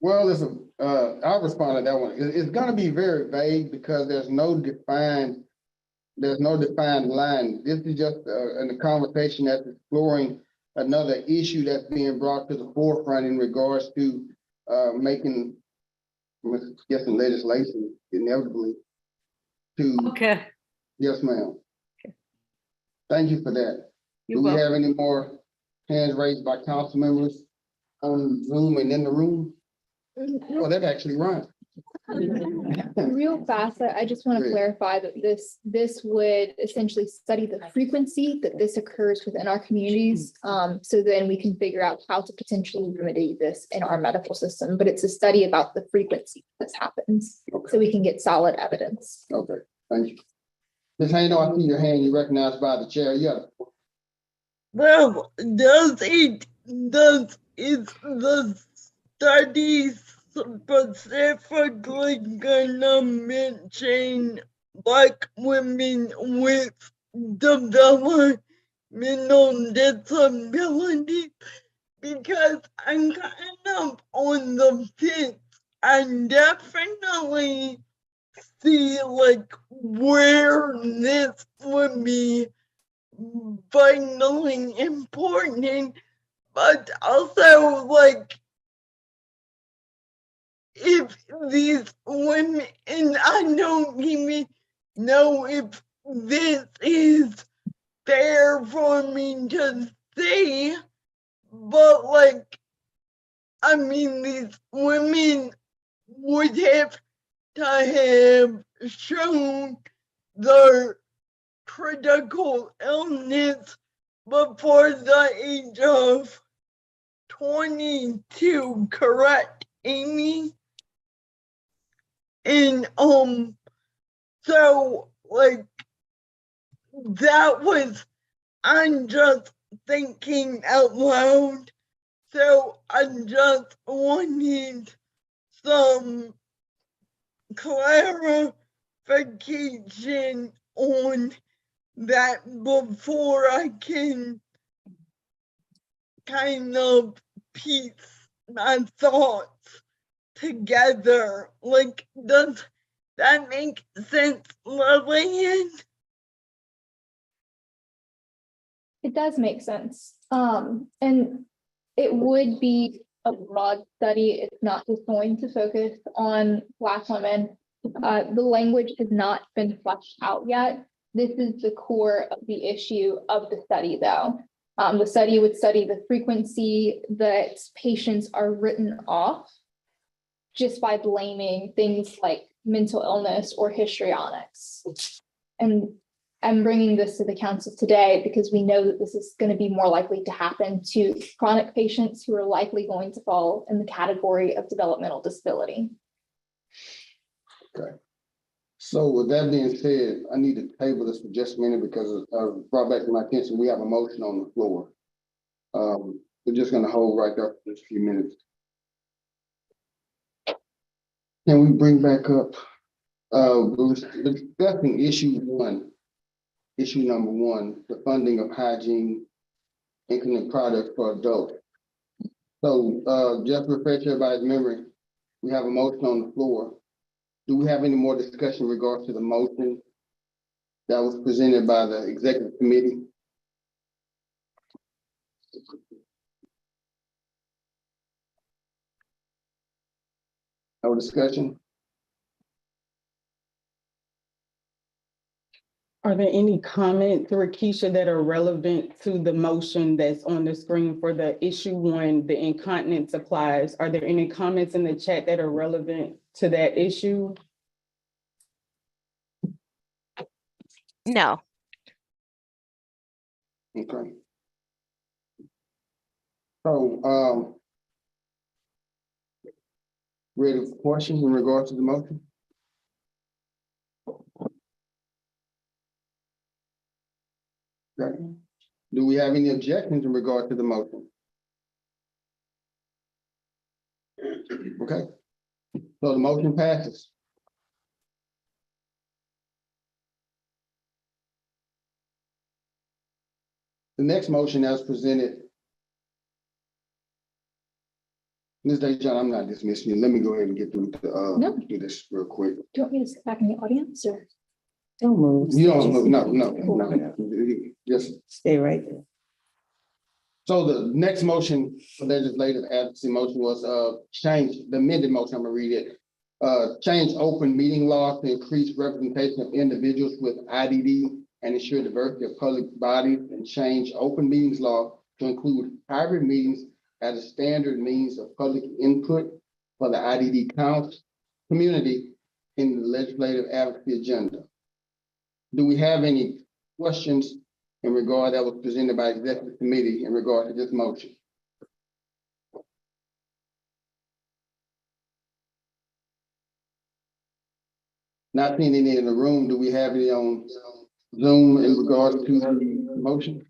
Well, listen, I'll respond to that one. It's gonna be very vague because there's no defined line. This is just in a conversation that's exploring another issue that's being brought to the forefront in regards to making, I'm guessing, legislation inevitably to, Okay. yes, ma'am. Thank you for that. You're Do we welcome. have any more hands raised by council members on Zoom and in the room? Oh, that actually rhymes. Real fast, I just want to Great. clarify that this would essentially study the frequency that this occurs within our communities. So then we can figure out how to potentially remedy this in our medical system, but it's a study about the frequency this happens. So we can get solid evidence. Okay, thank you. Ms. Hayno, I see your hand, you recognized by the chair, yeah. Well, does the study specifically gonna mention Black women with developmental disabilities? Because I'm kind of on the fence. I definitely see like where this would be vitally important, but also like if these women, and I don't even know if this is fair for me to say, but like, I mean, these women would have to have shown their critical illness before the age of 22, correct, Amy? And so like that was, I'm just thinking out loud. So I just wanted some clarification on that before I can kind of piece my thoughts together. Like, does that make sense, Lillian? It does make sense. And it would be a broad study. It's not just going to focus on Black women. The language has not been fleshed out yet. This is the core of the issue of the study, though. The study would study the frequency that patients are written off just by blaming things like mental illness or histrionics. And I'm bringing this to the council today because we know that this is going to be more likely to happen to chronic patients who are likely going to fall in the category of developmental disability. Okay. So with that being said, I need to table this for just a minute because brought back to my attention, we have a motion on the floor. We're just gonna hold right there for just a few minutes. Can we bring back up, we're discussing issue number one, the funding of hygiene increment products for adults. So just refresh everybody's memory, we have a motion on the floor. Do we have any more discussion in regards to the motion that was presented by the executive committee? No discussion? Are there any comments, Rakisha, that are relevant to the motion that's on the screen for the issue one, the incontinence supplies? Are there any comments in the chat that are relevant to that issue? No. Okay. So, ready for questions in regards to the motion? Okay. Do we have any objections in regard to the motion? Okay. So the motion passes. The next motion as presented Ms. Dejan, I'm not dismissing you. Let me go ahead and get through No. do this real quick. Do you want me to sit back in the audience or? Don't move. You don't, no. Yes. Stay right there. So the next motion, for legislative advocacy motion was, change, the amended motion, I'm gonna read it. Change open meeting law to increase representation of individuals with IDD and ensure diversity of public bodies, and change open meetings law to include hybrid meetings as a standard means of public input for the IDD community in the legislative advocacy agenda. Do we have any questions in regard that was presented by executive committee in regard to this motion? Not seeing any in the room, do we have any on Zoom in regards to the motion?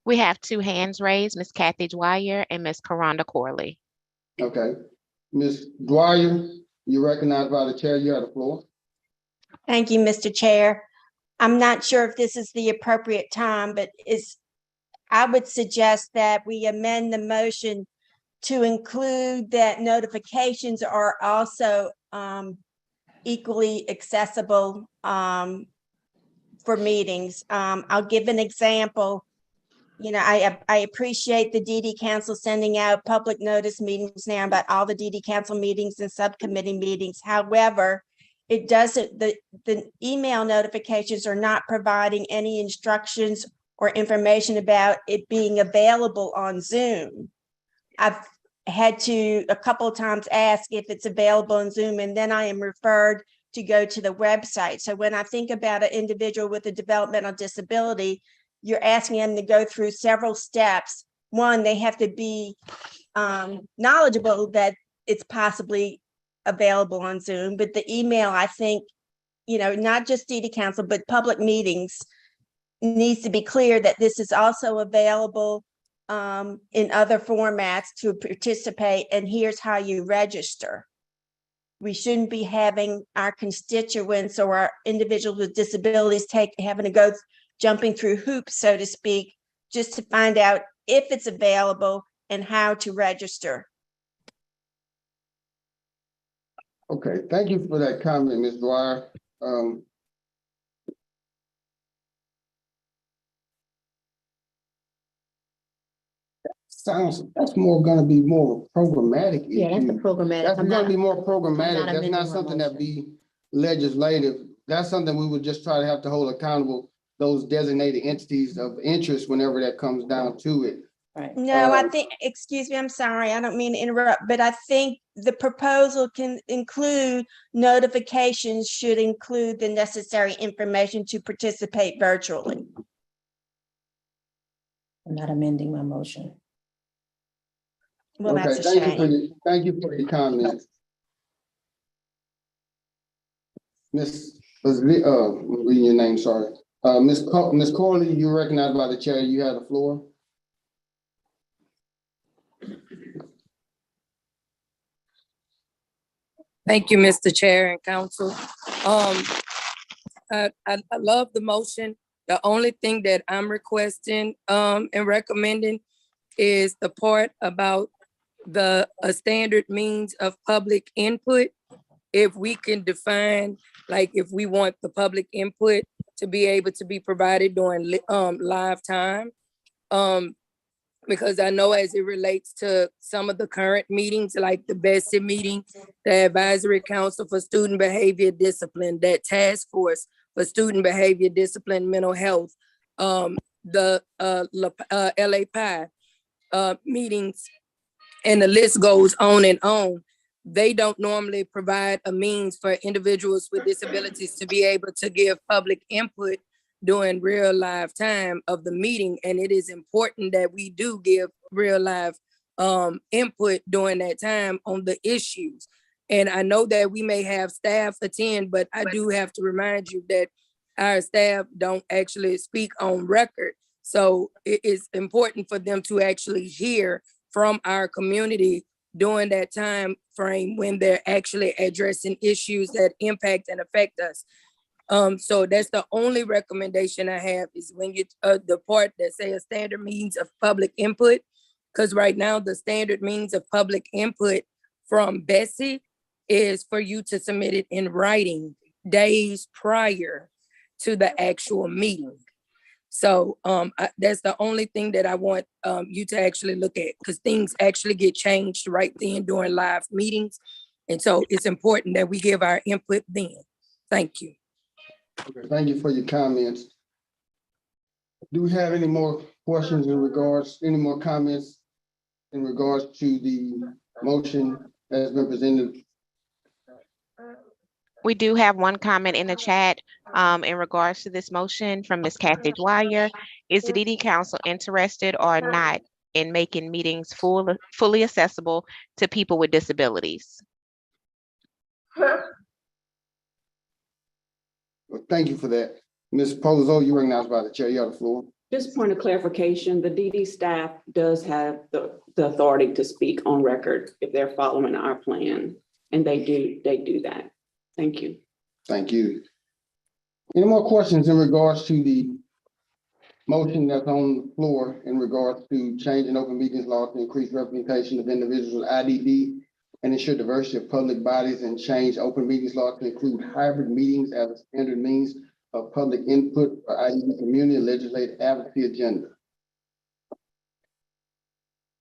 We have two hands raised, Ms. Kathy Dwyer and Ms. Karonda Corley. Okay. Ms. Dwyer, you recognized by the chair, you have the floor. Thank you, Mr. Chair. I'm not sure if this is the appropriate time, but I would suggest that we amend the motion to include that notifications are also equally accessible for meetings. I'll give an example. You know, I appreciate the DD Council sending out public notice meetings now about all the DD Council meetings and subcommittee meetings. However, it doesn't, the email notifications are not providing any instructions or information about it being available on Zoom. I've had to a couple of times ask if it's available on Zoom, and then I am referred to go to the website. So when I think about an individual with a developmental disability, you're asking them to go through several steps. One, they have to be knowledgeable that it's possibly available on Zoom, but the email, I think, you know, not just DD Council, but public meetings needs to be clear that this is also available in other formats to participate, and here's how you register. We shouldn't be having our constituents or our individuals with disabilities having to go jumping through hoops, so to speak, just to find out if it's available and how to register. Okay, thank you for that comment, Ms. Dwyer. That's more gonna be more programmatic issue. Yeah, that's the programmatic. That's I'm gonna not- be more I'm programmatic. not That's amending not my something that motion. be legislative. That's something we would just try to have to hold accountable those designated entities of interest whenever that comes down to it. Right. No, I think, excuse me, I'm sorry, I don't mean to interrupt, but I think the proposal can include notifications should include the necessary information to participate virtually. I'm not amending my motion. Well, that's a Thank you shame. thank you for your comment. Ms. I'm reading your name, sorry. Ms. Corley, you recognized by the chair, you have the floor. Thank you, Mr. Chair and Council. I love the motion. The only thing that I'm requesting and recommending is the part about a standard means of public input. If we can define, like if we want the public input to be able to be provided during live time. Because I know as it relates to some of the current meetings, like the BEST meeting, the Advisory Council for Student Behavior Discipline, that task force for student behavior discipline, mental health, the LA PI meetings, and the list goes on and on. They don't normally provide a means for individuals with disabilities to be able to give public input during real live time of the meeting. And it is important that we do give real live input during that time on the issues. And I know that we may have staff attend, but I do have to remind you that our staff don't actually speak on record. So it is important for them to actually hear from our community during that time frame when they're actually addressing issues that impact and affect us. So that's the only recommendation I have is when you, the part that say a standard means of public input, Because right now, the standard means of public input from Bessie is for you to submit it in writing days prior to the actual meeting. So that's the only thing that I want you to actually look at, because things actually get changed right then during live meetings. And so it's important that we give our input then. Thank you. Okay, thank you for your comments. Do we have any more questions in regards, any more comments in regards to the motion that has been presented? We do have one comment in the chat in regards to this motion from Ms. Kathy Dwyer. Is the DD Council interested or not in making meetings fully accessible to people with disabilities? Well, thank you for that. Ms. Pozo, you were announced by the chair. You have the floor. Just point of clarification, the DD staff does have the authority to speak on record if they're following our plan, and they do that. Thank you. Thank you. Any more questions in regards to the motion that's on the floor in regards to changing open meetings law to increase representation of individuals with IDD and ensure diversity of public bodies, and change open meetings law to include hybrid meetings as a standard means of public input for IDD community and legislative advocacy agenda?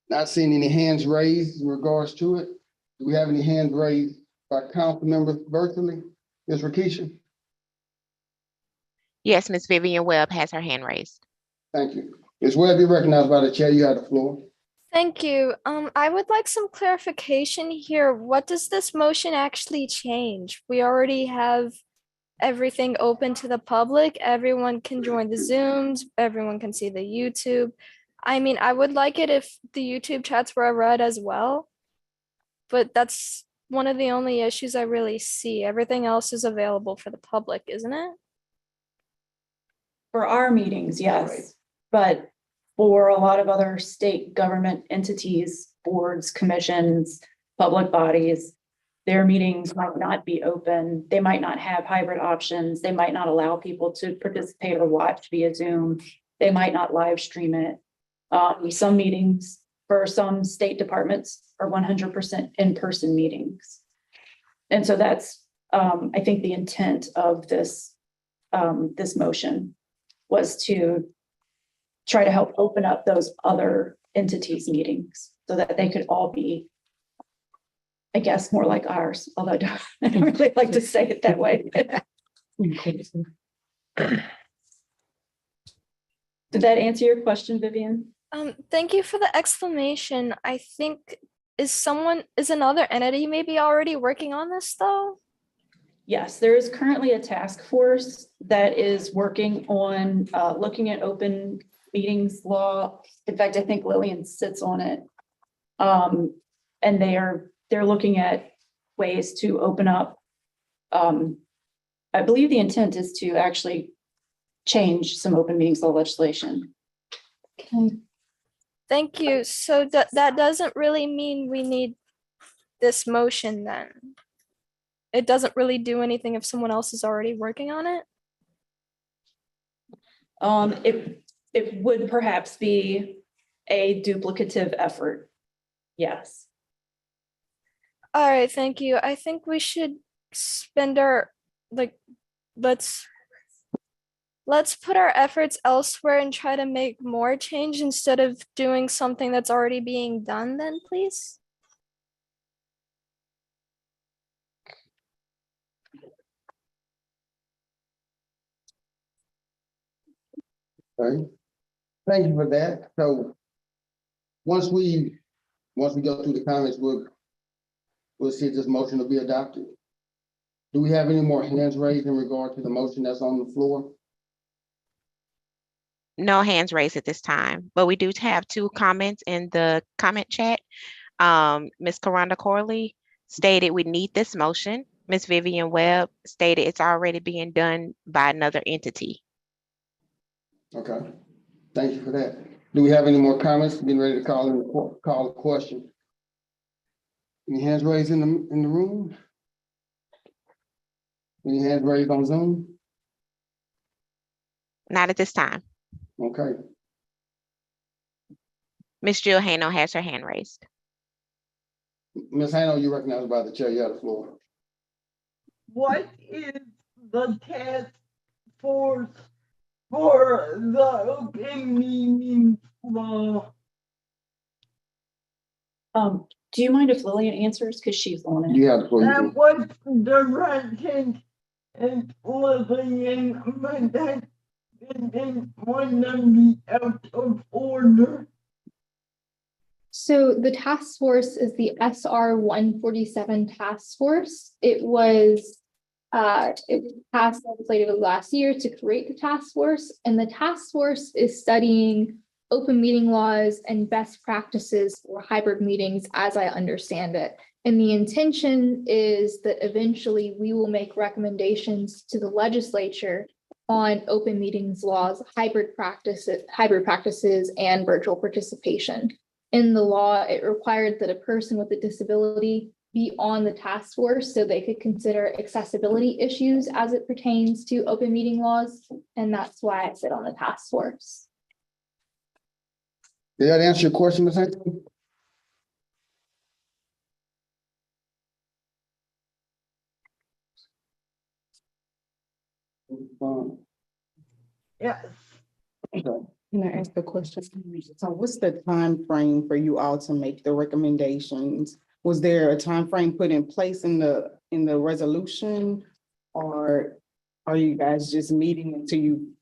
Not seeing any hands raised in regards to it. Do we have any hands raised by council members virtually? Ms. Rakisha? Yes, Ms. Vivian Webb has her hand raised. Thank you. Ms. Webb, you're recognized by the chair. You have the floor. Thank you. I would like some clarification here. What does this motion actually change? We already have everything open to the public. Everyone can join the Zooms. Everyone can see the YouTube. I mean, I would like it if the YouTube chats were read as well, but that's one of the only issues I really see. Everything else is available for the public, isn't it? For our meetings, yes, but for a lot of other state government entities, boards, commissions, public bodies, their meetings might not be open. They might not have hybrid options. They might not allow people to participate or watch via Zoom. They might not live stream it. Some meetings for some state departments are 100% in-person meetings. And so that's, I think, the intent of this motion was to try to help open up those other entities' meetings so that they could all be, I guess, more like ours, although I don't really like to say it that way. Did that answer your question, Vivian? Thank you for the explanation. I think, is another entity maybe already working on this though? Yes, there is currently a task force that is working on looking at open meetings law. In fact, I think Lillian sits on it. And they're looking at ways to open up. I believe the intent is to actually change some open meetings law legislation. Okay. Thank you. So that doesn't really mean we need this motion then. It doesn't really do anything if someone else is already working on it. It would perhaps be a duplicative effort. Yes. All right, thank you. I think we should spend our, let's put our efforts elsewhere and try to make more change instead of doing something that's already being done then, please. Okay. Thank you for that. So once we go through the comments, we'll see if this motion will be adopted. Do we have any more hands raised in regard to the motion that's on the floor? No hands raised at this time, but we do have two comments in the comment chat. Ms. Karanda Corley stated we need this motion. Ms. Vivian Webb stated it's already being done by another entity. Okay, thank you for that. Do we have any more comments? Getting ready to call a question. Any hands raised in the room? Any hands raised on Zoom? Not at this time. Okay. Ms. Jill Hano has her hand raised. Ms. Hano, you recognized by the chair. You have the floor. What is the task force for the open meetings law? Do you mind if Lillian answers? Because she's on it. You have the floor. And what direction is Lillian, but that didn't want to be out of order? So the task force is the SR 147 task force. It was passed legislatively last year to create the task force, and the task force is studying open meeting laws and best practices for hybrid meetings, as I understand it. And the intention is that eventually we will make recommendations to the legislature on open meetings laws, hybrid practices, and virtual participation. In the law, it required that a person with a disability be on the task force so they could consider accessibility issues as it pertains to open meeting laws. And that's why I sit on the task force. Did that answer your question, Ms. Hano? Yes. Can I ask a question? So what's the time frame for you all to make the recommendations? Was there a time frame put in place in the resolution? Or are you guys just meeting until you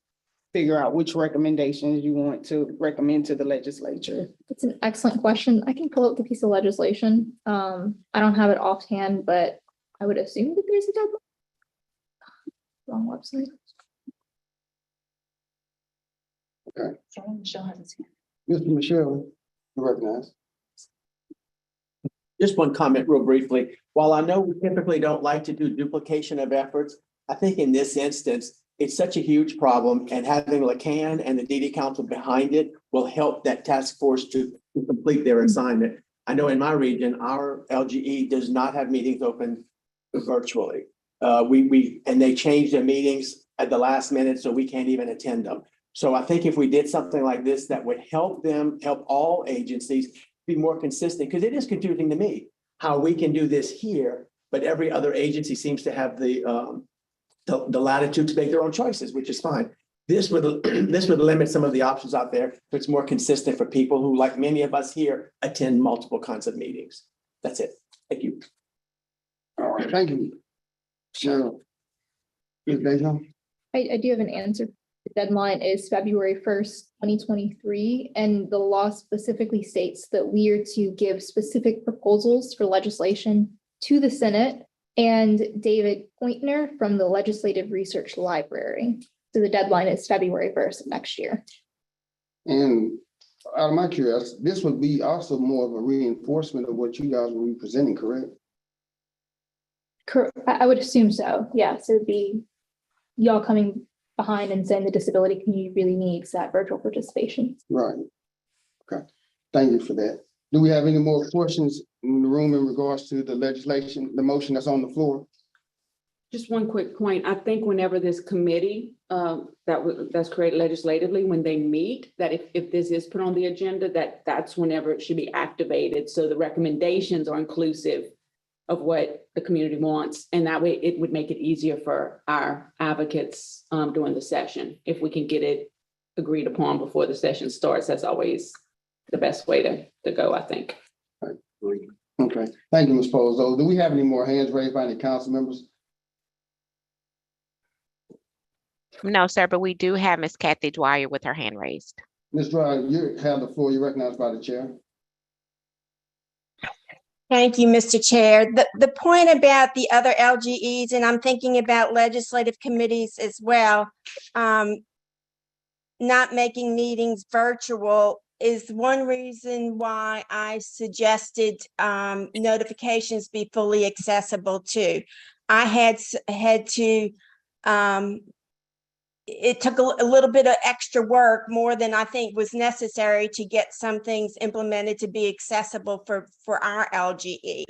figure out which recommendations you want to recommend to the legislature? It's an excellent question. I can pull up the piece of legislation. I don't have it offhand, but I would assume that there's a deadline. Wrong website. Okay. Michelle has his hand. Mr. Michelle, you recognize. Just one comment real briefly. While I know we typically don't like to do duplication of efforts, I think in this instance, it's such a huge problem, and having LaCan and the DD Council behind it will help that task force to complete their assignment. I know in my region, our LGE does not have meetings open virtually. And they changed their meetings at the last minute, so we can't even attend them. So I think if we did something like this, that would help them, help all agencies be more consistent, because it is confusing to me how we can do this here, but every other agency seems to have the latitude to make their own choices, which is fine. This would limit some of the options out there, so it's more consistent for people who, like many of us here, attend multiple kinds of meetings. That's it. Thank you. All right, thank you. Sure. Ms. Deja? I do have an answer. The deadline is February 1st, 2023, and the law specifically states that we are to give specific proposals for legislation to the Senate and David Pointner from the Legislative Research Library. So the deadline is February 1st of next year. And out of my curiosity, this would be also more of a reinforcement of what you guys will be presenting, correct? I would assume so. Yes, it would be y'all coming behind and saying the disability community really needs that virtual participation. Right. Okay. Thank you for that. Do we have any more questions in the room in regards to the legislation, the motion that's on the floor? Just one quick point. I think whenever this committee that's created legislatively, when they meet, that if this is put on the agenda, that's whenever it should be activated. So the recommendations are inclusive of what the community wants. And that way it would make it easier for our advocates during the session. If we can get it agreed upon before the session starts, that's always the best way to go, I think. Okay. Thank you, Ms. Pozo. Do we have any more hands raised by any council members? No, sir, but we do have Ms. Kathy Dwyer with her hand raised. Ms. Dwyer, you have the floor. You're recognized by the chair. Thank you, Mr. Chair. The point about the other LGEs, and I'm thinking about legislative committees as well, not making meetings virtual is one reason why I suggested notifications be fully accessible too. I had to, it took a little bit of extra work, more than I think was necessary, to get some things implemented to be accessible for our LGE.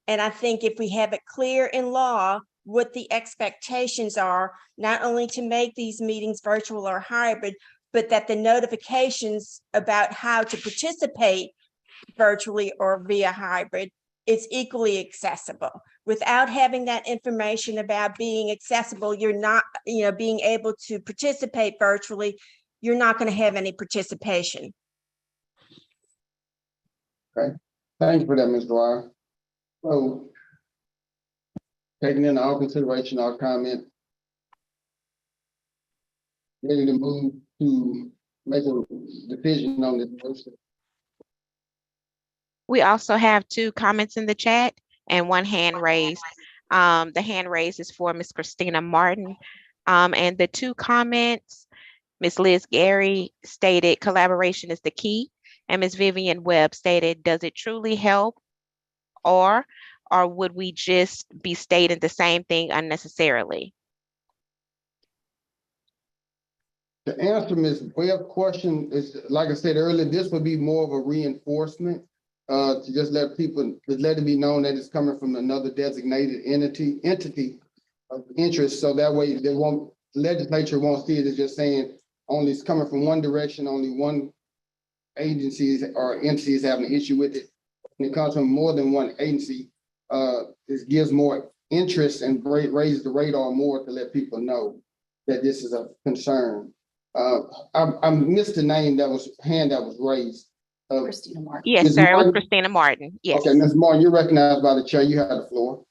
And I think if we have it clear in law what the expectations are, not only to make these meetings virtual or hybrid, but that the notifications about how to participate virtually or via hybrid is equally accessible. Without having that information about being accessible, you're not, being able to participate virtually, you're not going to have any participation. Okay, thank you for that, Ms. Dwyer. So, taking into all consideration, our comment, ready to move to make a decision on this motion. We also have 2 comments in the chat and 1 hand raised. The hand raised is for Ms. Christina Martin. And the 2 comments, Ms. Liz Gary stated collaboration is the key. And Ms. Vivian Webb stated, does it truly help? Or would we just be stating the same thing unnecessarily? To answer Ms. Webb's question is, like I said earlier, this would be more of a reinforcement to just let it be known that it's coming from another designated entity of interest. So that way legislature won't see it as just saying only it's coming from one direction, only one agency or entity is having an issue with it. When it comes from more than one agency, this gives more interest and raises the radar more to let people know that this is a concern. I missed the name that was raised. Christina Martin. Yes, Ms. sir. It was Martin? Christina Martin. Yes. Okay, Ms. Martin, you're recognized by the chair. You have the floor.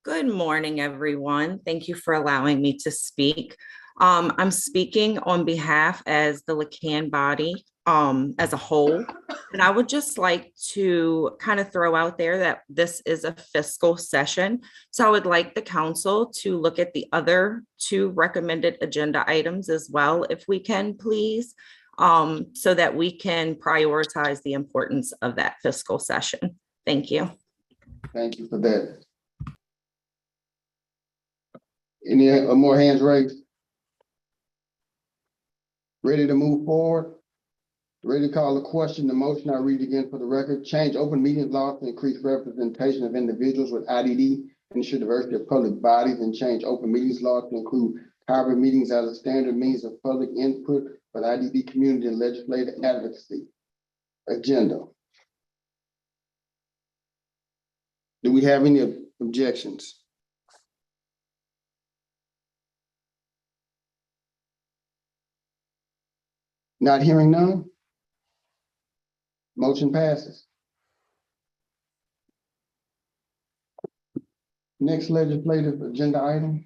Good morning, everyone. Thank you for allowing me to speak. I'm speaking on behalf as the LaCan body as a whole. And I would just like to kind of throw out there that this is a fiscal session. So I would like the council to look at the other 2 recommended agenda items as well, if we can, please, so that we can prioritize the importance of that fiscal session. Thank you. Thank you for that. Any more hands raised? Ready to move forward? Ready to call a question? The motion I read again for the record. Change open meetings law to increase representation of individuals with IDD and ensure diversity of public bodies, and change open meetings law to include hybrid meetings as a standard means of public input for the IDD community and legislative advocacy. Agenda. Do we have any objections? Not hearing none? Motion passes. Next legislative agenda item.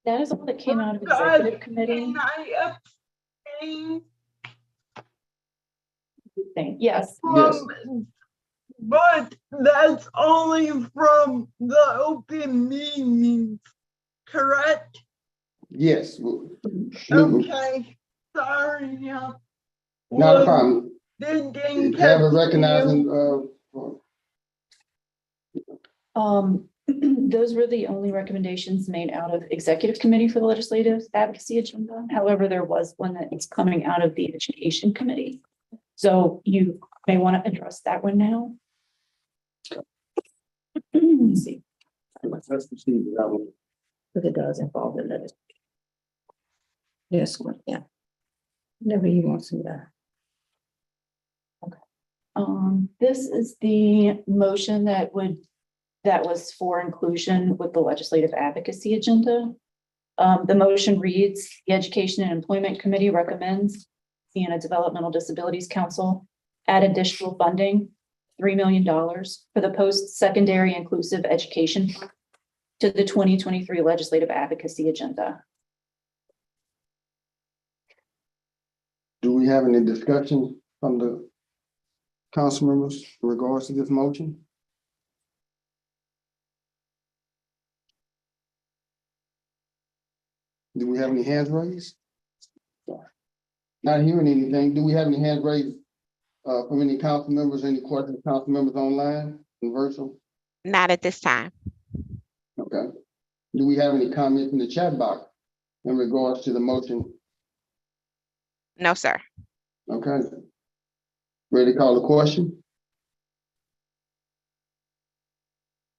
That is all that came out of executive committee. Can I abstain? Yes. But that's only from the open meetings, correct? Yes. Okay, sorry. Not a problem. Have a recognizing. Those were the only recommendations made out of executive committee for the legislative advocacy agenda. However, there was one that is coming out of the education committee. So you may want to address that one now. Let's see. Let's proceed with that one. Because it does involve the legislature. Yes, yeah. Whatever you want to do. This is the motion that was for inclusion with the legislative advocacy agenda. The motion reads, the Education and Employment Committee recommends Siena Developmental Disabilities Council add additional funding, $3 million for the post-secondary inclusive education to the 2023 legislative advocacy agenda. Do we have any discussion from the council members in regards to this motion? Do we have any hands raised? Not hearing anything. Do we have any hands raised from any council members, any questions, council members online and virtual? Not at this time. Okay. Do we have any comments in the chat box in regards to the motion? No, sir. Okay. Ready to call the question?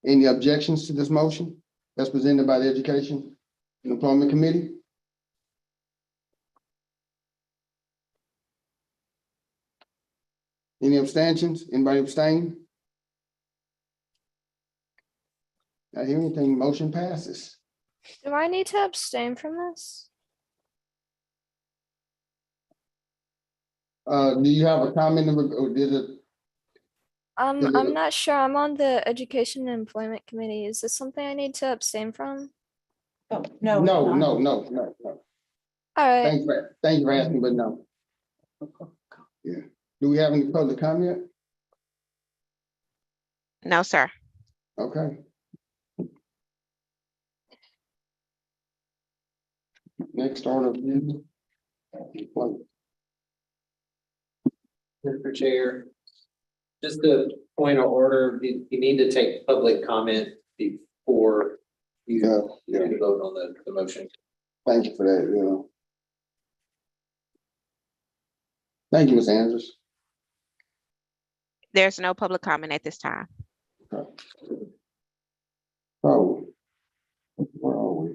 Any objections to this motion that's presented by the Education and Employment Committee? Any abstentions? Anybody abstain? Not hear anything, motion passes. Do I need to abstain from this? Do you have a comment or did it? I'm not sure. I'm on the Education and Employment Committee. Is this something I need to abstain from? Oh, No, no, no, no, no. All right. Thank you for asking, but no. Yeah. Do we have any public comment? No, sir. Okay. Next order of business. Mr. Chair, just a point of order, you need to take public comment before you vote on the motion. Thank you for that, Thank you, Ms. Andrews. There's no public comment at this time. Okay. So, where are we?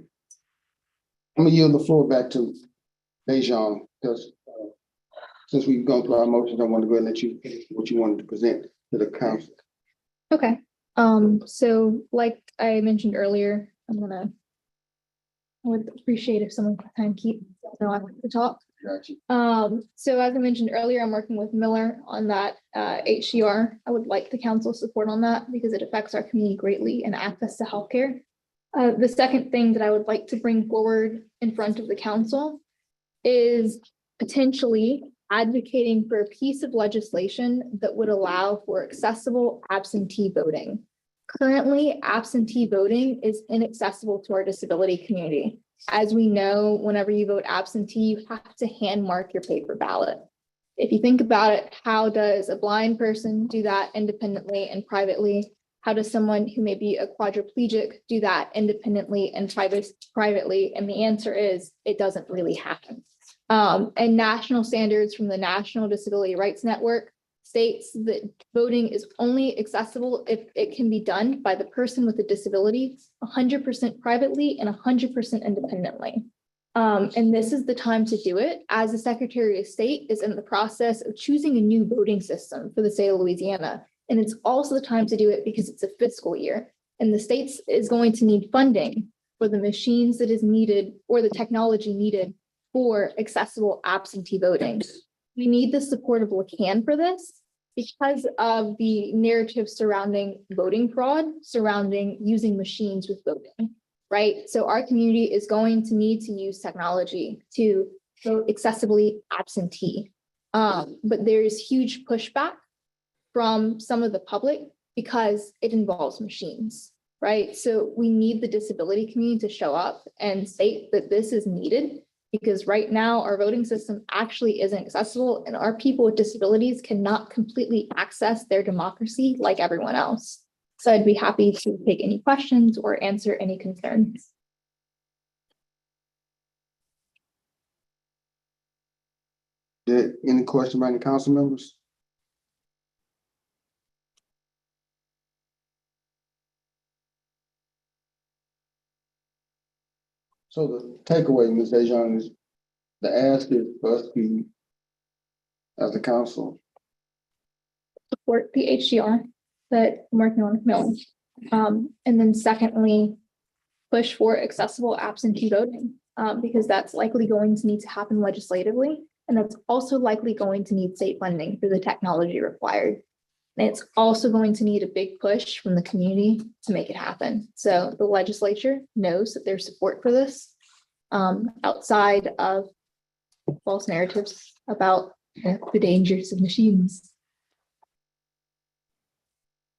I'm gonna yield the floor back to Dejan, because since we've gone through our motions, I want to go ahead and let you finish what you wanted to present to the council. Okay, so like I mentioned earlier, I would appreciate if someone could kind of keep, I want to talk. Got you. So as I mentioned earlier, I'm working with Miller on that HCR. I would like the council support on that because it affects our community greatly and access to healthcare. The second thing that I would like to bring forward in front of the council is potentially advocating for a piece of legislation that would allow for accessible absentee voting. Currently, absentee voting is inaccessible to our disability community. As we know, whenever you vote absentee, you have to hand mark your paper ballot. If you think about it, how does a blind person do that independently and privately? How does someone who may be a quadriplegic do that independently and privately? And the answer is, it doesn't really happen. And national standards from the National Disability Rights Network states that voting is only accessible if it can be done by the person with a disability 100% privately and 100% independently. And this is the time to do it, as the Secretary of State is in the process of choosing a new voting system for the state of Louisiana. And it's also the time to do it because it's a fiscal year, and the states is going to need funding for the machines that is needed or the technology needed for accessible absentee voting. We need the support of LACAN for this because of the narrative surrounding voting fraud, surrounding using machines with voting, right? So our community is going to need to use technology to vote accessibly absentee. But there's huge pushback from some of the public because it involves machines, right? So we need the disability community to show up and state that this is needed, because right now our voting system actually isn't accessible and our people with disabilities cannot completely access their democracy like everyone else. So I'd be happy to take any questions or answer any concerns. Any question by the council members? So the takeaway, Ms. Dejan, is the ask is for us to be, as a council, Support the HCR that I'm working on with Mill. And then secondly, push for accessible absentee voting, because that's likely going to need to happen legislatively. And that's also likely going to need state funding for the technology required. And it's also going to need a big push from the community to make it happen. So the legislature knows that there's support for this, outside of false narratives about the dangers of machines.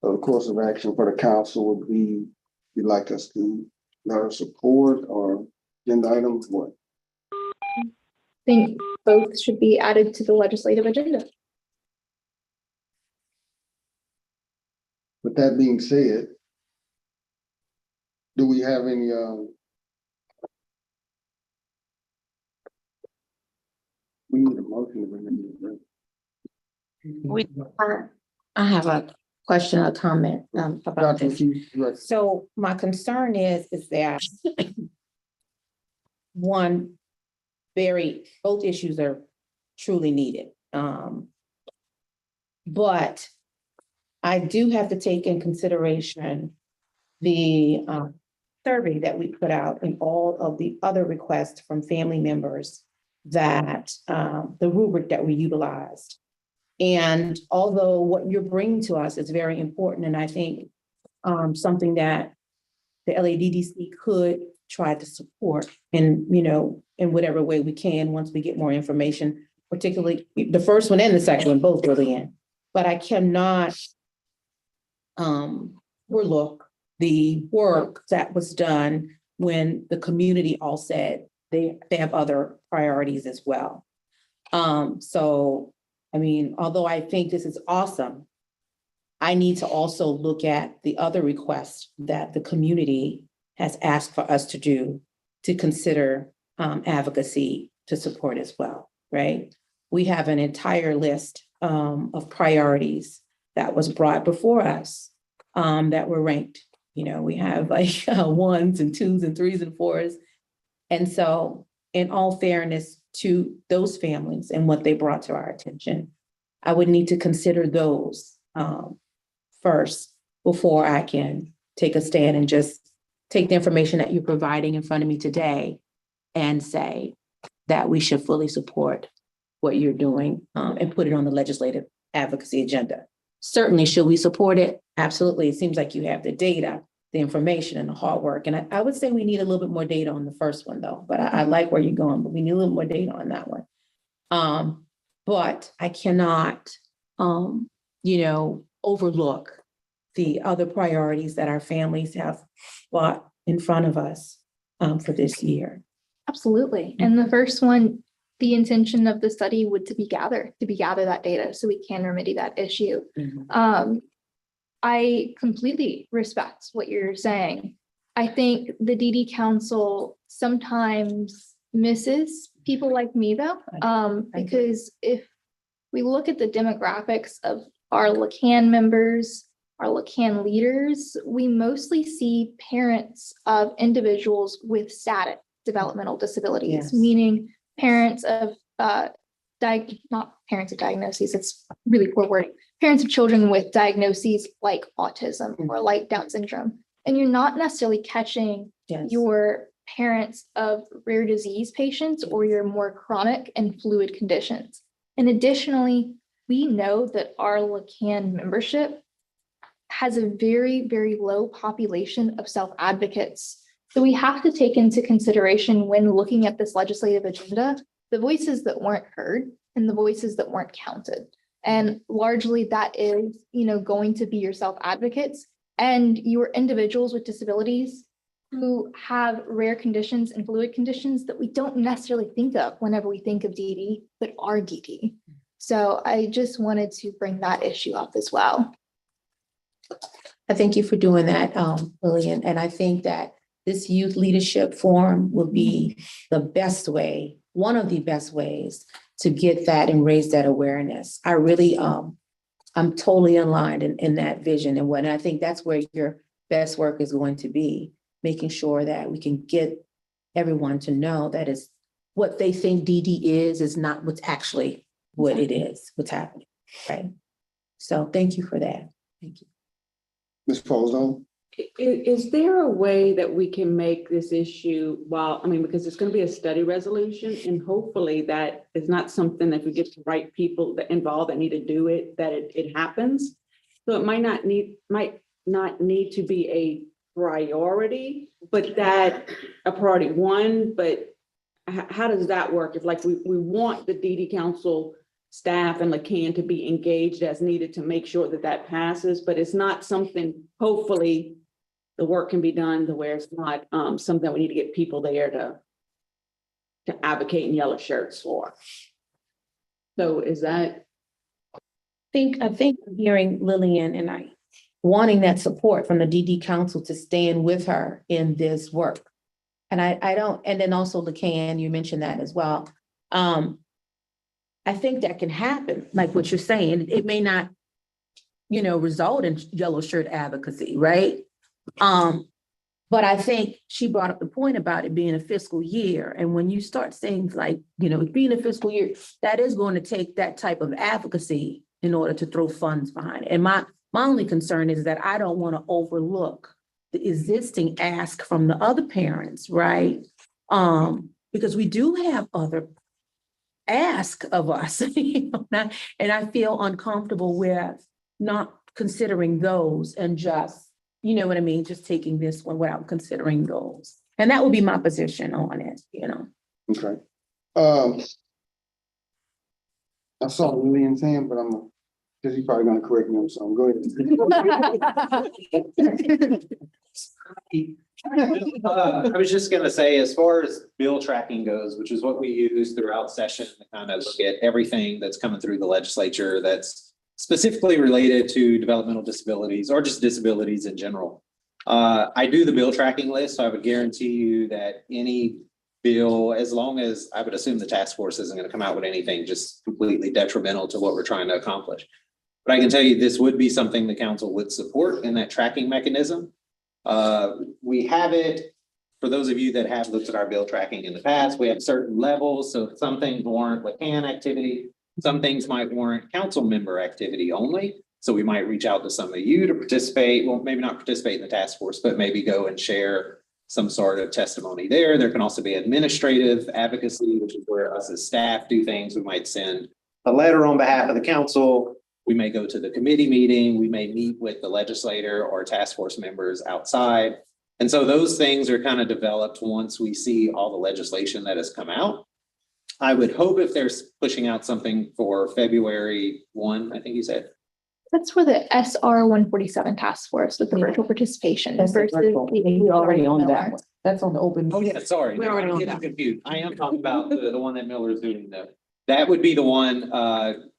so the course of action for the council would be, you'd like us to letter support or agenda items, what? I think both should be added to the legislative agenda. With that being said, do we have any, we need a motion to bring it in. We I have a question or comment about Dr. this. Chief, right. So my concern is that one, both issues are truly needed. But I do have to take in consideration the survey that we put out and all of the other requests from family members that the rubric that we utilized. And although what you're bringing to us is very important, and I think something that the LADDC could try to support in, in whatever way we can, once we get more information, particularly the first one and the second one, both really in. But I cannot overlook the work that was done when the community all said they have other priorities as well. So, I mean, although I think this is awesome, I need to also look at the other requests that the community has asked for us to do to consider advocacy to support as well, right? We have an entire list of priorities that was brought before us that were ranked. We have like 1s and 2s and 3s and 4s. And so in all fairness to those families and what they brought to our attention, I would need to consider those first before I can take a stand and just take the information that you're providing in front of me today and say that we should fully support what you're doing and put it on the legislative advocacy agenda. Certainly, should we support it? Absolutely. It seems like you have the data, the information, and the hard work. And I would say we need a little bit more data on the first one, though. But I like where you're going, but we need a little more data on that one. But I cannot, overlook the other priorities that our families have brought in front of us for this year. Absolutely. And the first one, the intention of the study would to be gather that data so we can remedy that issue. I completely respect what you're saying. I think the DD Council sometimes misses people like me though, because if we look at the demographics of our LACAN members, our LACAN leaders, we mostly see parents of individuals with static developmental disabilities, Yes. meaning parents of not parents of diagnoses, it's really poor wording, parents of children with diagnoses like autism or like Down syndrome. And you're not necessarily catching your parents of rare disease patients or your more chronic and fluid conditions. And additionally, we know that our LACAN membership has a very, very low population of self-advocates. So we have to take into consideration when looking at this legislative agenda, the voices that weren't heard and the voices that weren't counted. And largely that is, going to be your self-advocates and your individuals with disabilities who have rare conditions and fluid conditions that we don't necessarily think of whenever we think of DD, but are DD. So I just wanted to bring that issue up as well. I thank you for doing that, Lillian. And I think that this youth leadership forum will be the best way, one of the best ways to get that and raise that awareness. I really, I'm totally aligned in that vision and I think that's where your best work is going to be, making sure that we can get everyone to know that is what they think DD is not what's actually what it is, what's happening, right? So thank you for that. Thank you. Ms. Falzone? Is there a way that we can make this issue because it's going to be a study resolution and hopefully that is not something that we get the right people that involved that need to do it, that it happens. So it might not need to be a priority, but that a priority one, but how does that work? If like we want the DD Council staff and LACAN to be engaged as needed to make sure that passes, but it's not something, hopefully the work can be done to where it's not something that we need to get people there to advocate in yellow shirts for. So is that? I think hearing Lillian and I wanting that support from the DD Council to stand with her in this work. And and then also LACAN, you mentioned that as well. I think that can happen, like what you're saying. It may not result in yellow shirt advocacy, right? But I think she brought up the point about it being a fiscal year. And when you start saying like, being a fiscal year, that is going to take that type of advocacy in order to throw funds behind it. And my only concern is that I don't want to overlook the existing ask from the other parents, right? Because we do have other ask of us, and I feel uncomfortable with not considering those and just, what I mean, just taking this one without considering those. And that would be my position on it, Okay. I saw Lillian's hand, but because he's probably gonna correct me on something. Go ahead. I was just gonna say, as far as bill tracking goes, which is what we use throughout session to kind of look at everything that's coming through the legislature that's specifically related to developmental disabilities or just disabilities in general. I do the bill tracking list, so I would guarantee you that any bill, as long as I would assume the task force isn't going to come out with anything just completely detrimental to what we're trying to accomplish. But I can tell you this would be something the council would support in that tracking mechanism. We have it, for those of you that have looked at our bill tracking in the past, we have certain levels. So some things warrant LACAN activity, some things might warrant council member activity only. So we might reach out to some of you to participate, well, maybe not participate in the task force, but maybe go and share some sort of testimony there. There can also be administrative advocacy, which is where us as staff do things. We might send a letter on behalf of the council. We may go to the committee meeting. We may meet with the legislator or task force members outside. And so those things are kind of developed once we see all the legislation that has come out. I would hope if they're pushing out something for February 1, I think you said. That's for the SR 147 task force with the virtual participation versus We already on that one. That's on the open. Oh, yeah, sorry. We're already I'm on getting that. confused. I am talking about the one that Miller's doing though. That would be the one,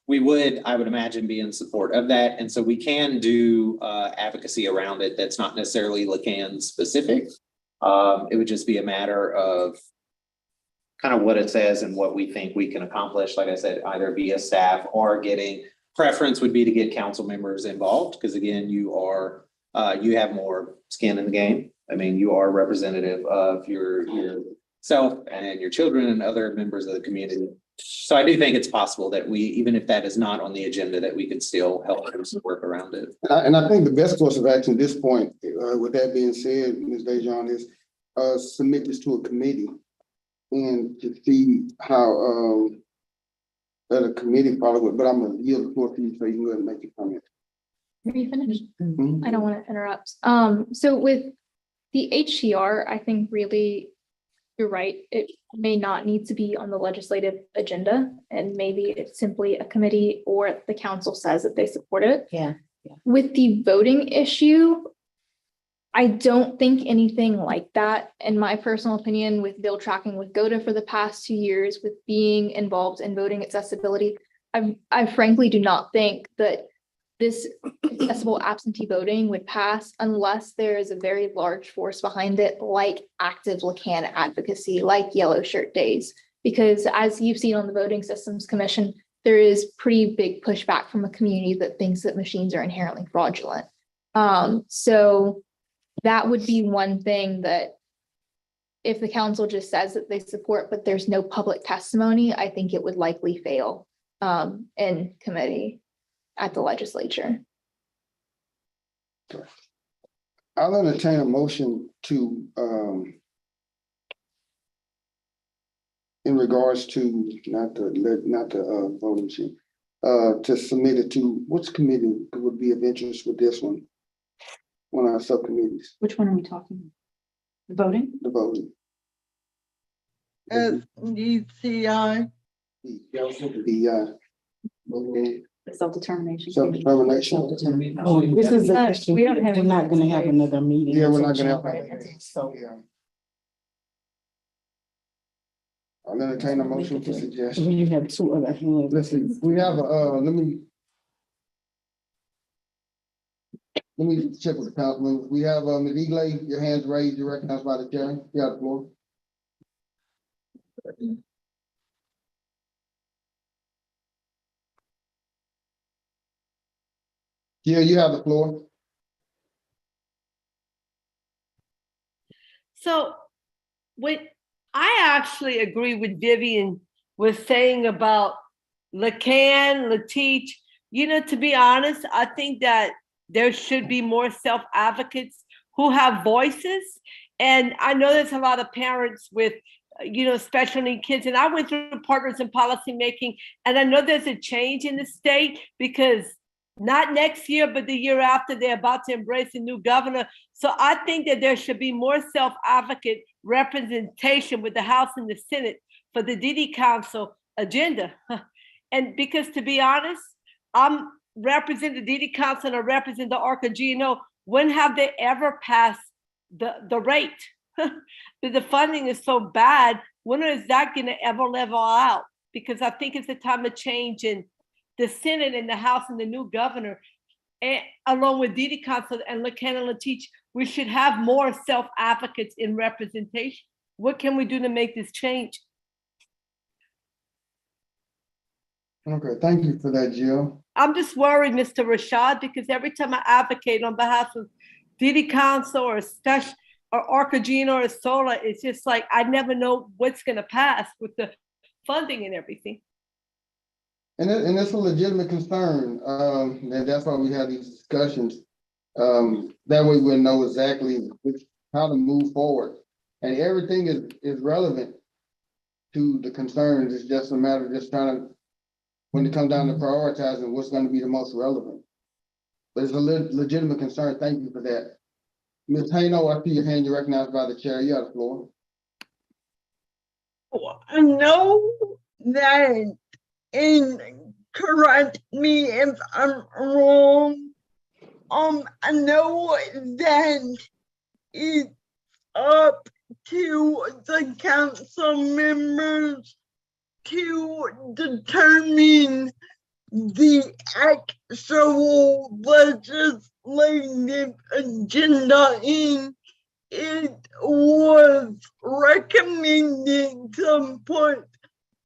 we would, I would imagine, be in support of that. And so we can do advocacy around it that's not necessarily LACAN specific. It would just be a matter of kind of what it says and what we think we can accomplish. Like I said, either via staff or getting, preference would be to get council members involved. Because again, you have more skin in the game. I mean, you are representative of yourself and your children and other members of the community. So I do think it's possible that we, even if that is not on the agenda, that we could still help work around it. And I think the best course of action at this point, with that being said, Ms. Dejan, is submit this to a committee and to see how that a committee follow it. But I'm gonna yield the floor to you so you can go ahead and make your comment. Are you finished? I don't want to interrupt. So with the HCR, I think really you're right. It may not need to be on the legislative agenda, and maybe it's simply a committee or the council says that they support it. Yeah. With the voting issue, I don't think anything like that, in my personal opinion, with bill tracking with GOTA for the past 2 years, with being involved in voting accessibility. I frankly do not think that this accessible absentee voting would pass unless there is a very large force behind it, like active LACAN advocacy, like Yellow Shirt Days. Because as you've seen on the Voting Systems Commission, there is pretty big pushback from a community that thinks that machines are inherently fraudulent. So that would be one thing that if the council just says that they support, but there's no public testimony, I think it would likely fail in committee at the legislature. I'll entertain a motion to, in regards to, not the voting sheet, to submit it to, which committee would be of interest with this one? One of our subcommittees, Which one are we talking? The voting? the voting. SDCI. Self-determination. Self-determination. Oh, this is a We issue. don't have- We're not gonna have another meeting. Yeah, we're not gonna have. Right. So. Yeah. I'll entertain a motion for suggestion. You have two other hands. Listen, we have, let me check with the council. We have, Ms. Eagley, your hands raised, you're recognized by the chair. You have the floor. Jill, you have the floor. So I actually agree with Vivian was saying about LaCan, Lateach. You know, to be honest, I think that there should be more self-advocates who have voices. And I know there's a lot of parents with, special need kids. And I went through Partners in Policymaking, and I know there's a change in the state because not next year, but the year after, they're about to embrace a new governor. So I think that there should be more self-advocate representation with the House and the Senate for the DD Council agenda. And because, to be honest, I'm represent the DD Council and I represent the ARC-GNO. When have they ever passed the rate? The funding is so bad. When is that going to ever level out? Because I think it's a time of change in the Senate and the House and the new governor, and along with DD Council and LaCan and Lateach, we should have more self-advocates in representation. What can we do to make this change? Okay, thank you for that, Jill. I'm just worried, Mr. Rashad, because every time I advocate on behalf of DD Council or special or ARC-GNO or SOLA, it's just like I never know what's going to pass with the funding and everything. And it's a legitimate concern, and that's why we have these discussions. That way we'll know exactly how to move forward. And everything is relevant to the concerns. It's just a matter of just trying to, when it comes down to prioritizing what's going to be the most relevant. But it's a legitimate concern. Thank you for that. Ms. Hayno, I see your hand, you're recognized by the chair. You have the floor. I know that, and correct me if I'm wrong, I know that it's up to the council members to determine the actual legislative agenda, and it was recommended to put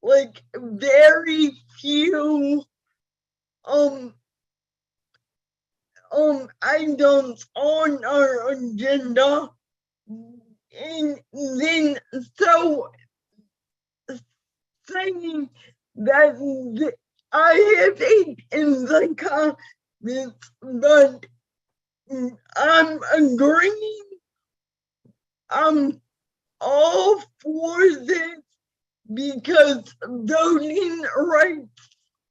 like very few items on our agenda, and then so saying that I have it in the comments, but I'm agreeing. I'm all for this because voting rights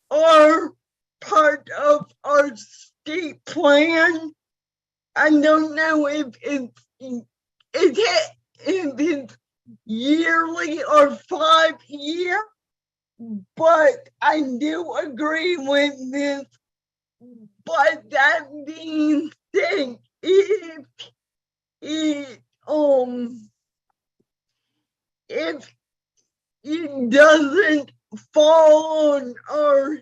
are part of our state plan. I don't know if it's yearly or 5 year, but I do agree with this. But that being said, if it doesn't fall on our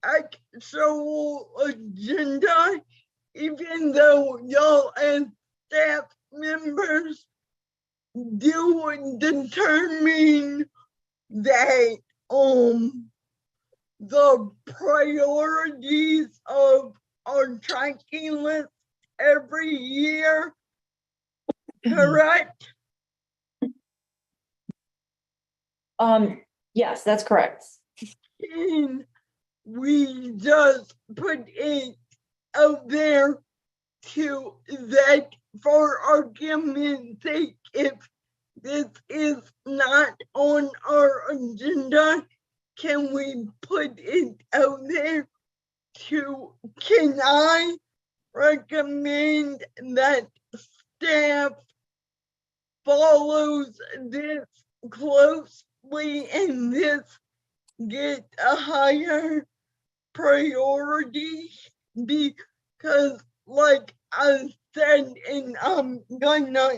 actual agenda, even though y'all as staff members do determine that the priorities of our tracking list every year, correct? Yes, that's correct. And we just put it out there to that, for argument's sake, if this is not on our agenda, can we put it out there to, can I recommend that staff follows this closely and this get a higher priority? Because like I said, and I'm gonna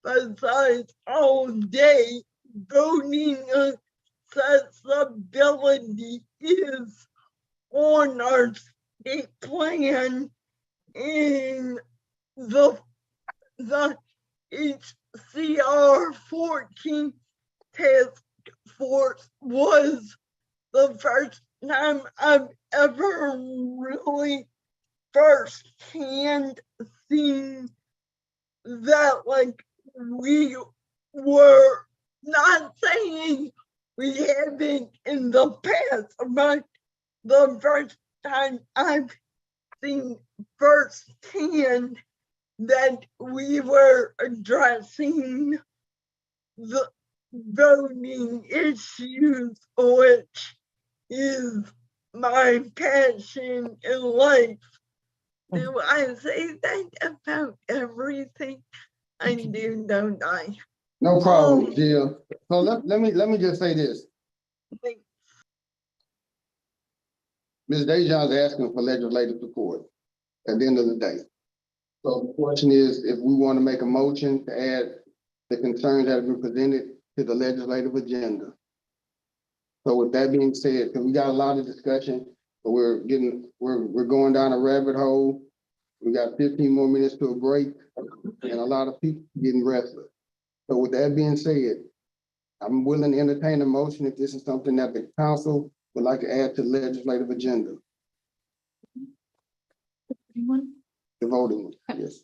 emphasize all day, voting accessibility is on our state plan, and the HCR 14 task force was the first time I've ever really firsthand seen that like we were not saying we haven't in the past, but the first time I've seen firsthand that we were addressing the voting issues, which is my passion in life. Do I say that about everything I do, don't I? No problem, Jill. So let me just say this. Ms. Dejan's asking for legislative support at the end of the day. So the question is, if we want to make a motion to add the concerns that have been presented to the legislative agenda. So with that being said, because we got a lot of discussion, but we're going down a rabbit hole. We got 15 more minutes to a break and a lot of people getting restless. So with that being said, I'm willing to entertain a motion if this is something that the council would like to add to the legislative agenda. The voting, yes.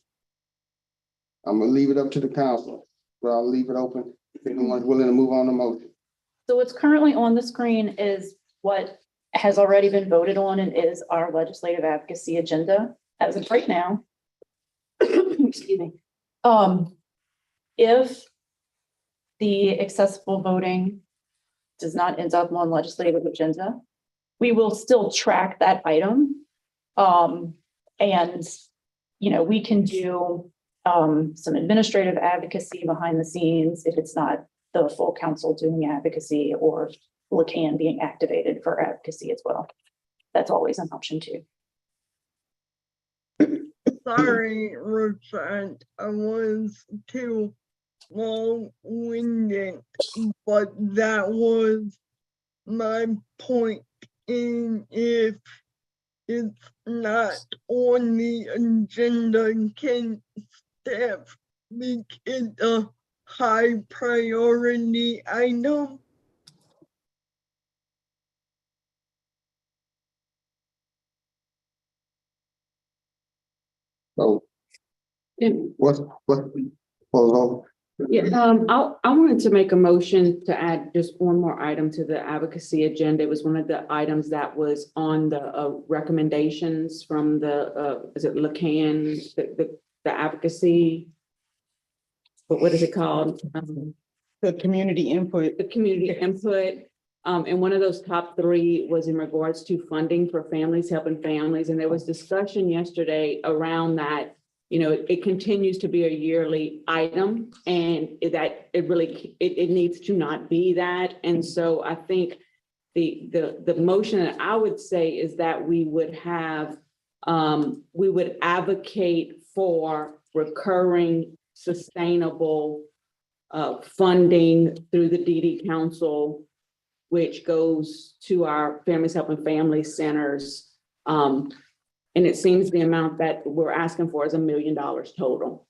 I'm gonna leave it up to the council, but I'll leave it open if anyone's willing to move on the motion. So what's currently on the screen is what has already been voted on and is our legislative advocacy agenda as of right now. Excuse me. If the accessible voting does not end up on legislative agenda, we will still track that item. And, you know, we can do some administrative advocacy behind the scenes if it's not the full council doing advocacy or LACAN being activated for advocacy as well. That's always an option too. Sorry, Richard, I was too long-winded, but that was my point. And if it's not on the agenda, can staff make it a high priority item? So what's Yeah, I wanted to make a motion to add just one more item to the advocacy agenda. It was one of the items that was on the recommendations from the, is it LACAN, the advocacy? But what is it called? The community input. The community input. And one of those top three was in regards to funding for families, helping families. And there was discussion yesterday around that. You know, it continues to be a yearly item and that it really, it needs to not be that. And so I think the motion that I would say is that we would have, we would advocate for recurring sustainable funding through the DD Council, which goes to our Families Helping Families centers. And it seems the amount that we're asking for is $1 million total.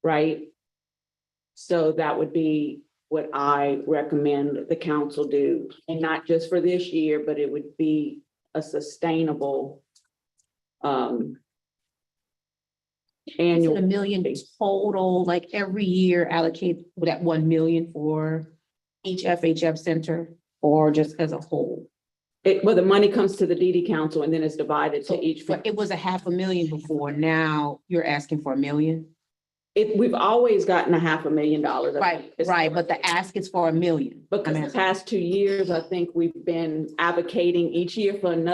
Right? So that would be what I recommend the council do, and not just for this year, but it would be a sustainable annual. $1 million total, like every year allocate that 1 million for each FHF center, or just as a whole? Well, the money comes to the DD Council and then it's divided to each. But it was a $500,000 before. Now you're asking for $1 million? We've always gotten $500,000. Right, but the ask is for $1 million. Because the past 2 years, I think we've been advocating each year for an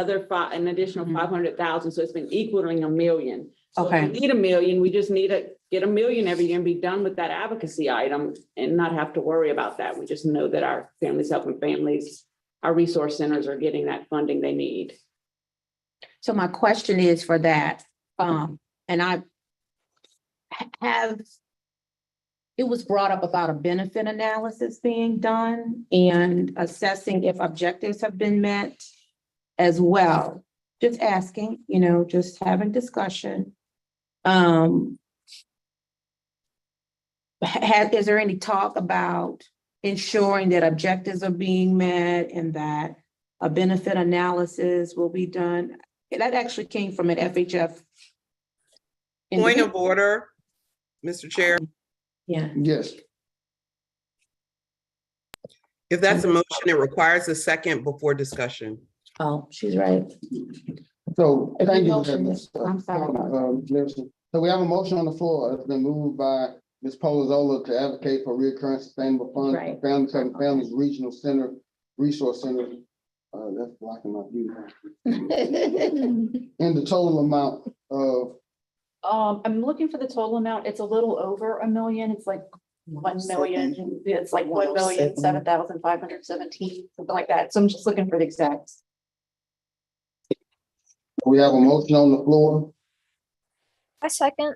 additional 500,000. So it's been equaling $1 million. So if we need $1 million, we just need to get $1 million every year and be done with that advocacy item and not have to worry about that. We just know that our Families Helping Families, our resource centers are getting that funding they need. So my question is for that, and I have, it was brought up about a benefit analysis being done and assessing if objectives have been met as well. Just asking, you know, just having discussion. Is there any talk about ensuring that objectives are being met and that a benefit analysis will be done? That actually came from an FHF. Point of order, Mr. Chair. Yeah. Yes. If that's a motion, it requires a second before discussion. Oh, she's right. So If thank you you. motion for this, that, I'm sorry. Listen. So we have a motion on the floor. It's been moved by Ms. Polozola to advocate for recurrent sustainable funds Right. for Family Serving Families Regional Center, Resource Center. That's blocking my view. And the total amount of, I'm looking for the total amount. It's a little over $1 million. It's like 1,000,000. It's like 1,007,517, something like that. So I'm just looking for the exacts. we have a motion on the floor. I second.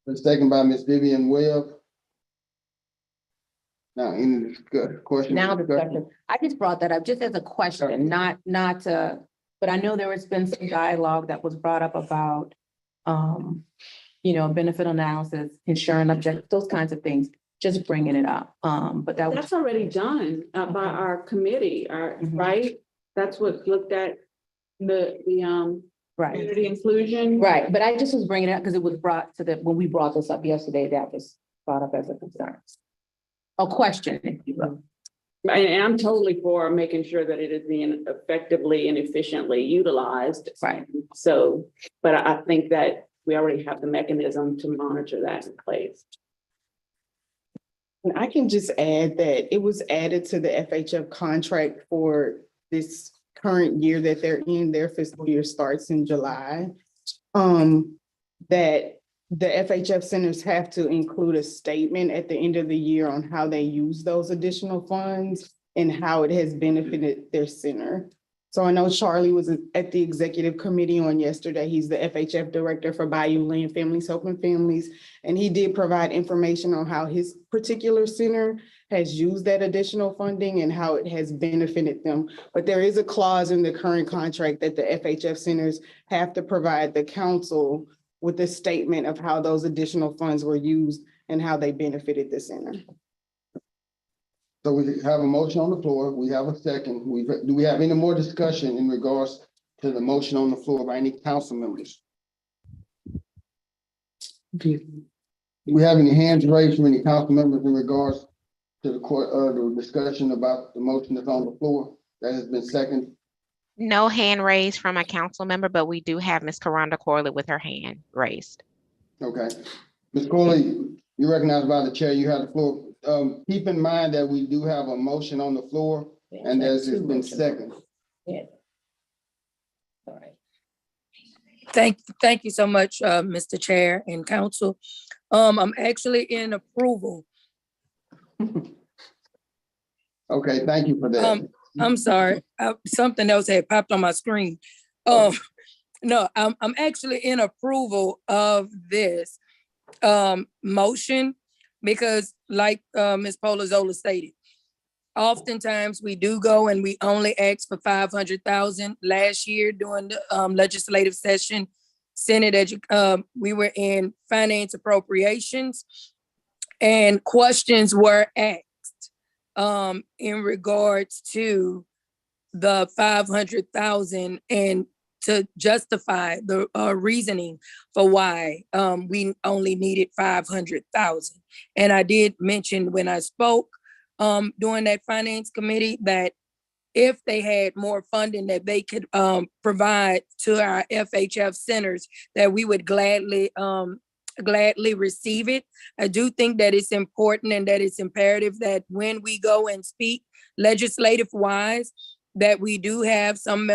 It's taken by Ms. Vivian Webb. Now, any question? Now discussion. I just brought that up just as a question, not, but I know there has been some dialogue that was brought up about, benefit analysis, insurance objectives, those kinds of things, just bringing it up. But that was. That's already done by our committee, right? That's what looked at the Right. community inclusion. Right, but I just was bringing it up because it was brought to when we brought this up yesterday, that was brought up as a concern. A question, if you will. And I'm totally for making sure that it is being effectively and efficiently utilized. Right. So, but I think that we already have the mechanism to monitor that in place. And I can just add that it was added to the FHF contract for this current year that they're in. Their fiscal year starts in July. That the FHF centers have to include a statement at the end of the year on how they use those additional funds and how it has benefited their center. So I know Charlie was at the executive committee on yesterday. He's the FHF director for Bayou Land Families Helping Families. And he did provide information on how his particular center has used that additional funding and how it has benefited them. But there is a clause in the current contract that the FHF centers have to provide the council with a statement of how those additional funds were used and how they benefited the center. so we have a motion on the floor. We have a second. Do we have any more discussion in regards to the motion on the floor by any council members? Do we have any hands raised from any council members in regards to the discussion about the motion that's on the floor that has been seconded? No hand raised from a council member, but we do have Ms. Karanda Corley with her hand raised. Okay. Ms. Corley, you're recognized by the chair. You have the floor. Keep in mind that we do have a motion on the floor and there's been second. Yeah. All right. Thank you so much, Mr. Chair and Council. I'm actually in approval. Okay, thank you for that. I'm sorry, something else had popped on my screen. No, I'm actually in approval of this motion because like Ms. Polozola stated, oftentimes we do go and we only ask for 500,000. Last year during the legislative session, we were in finance appropriations and questions were asked in regards to the 500,000 and to justify the reasoning for why we only needed 500,000. And I did mention when I spoke during that finance committee that if they had more funding that they could provide to our FHF centers, that we would gladly receive it. I do think that it's important and that it's imperative that when we go and speak legislative wise, that we do have some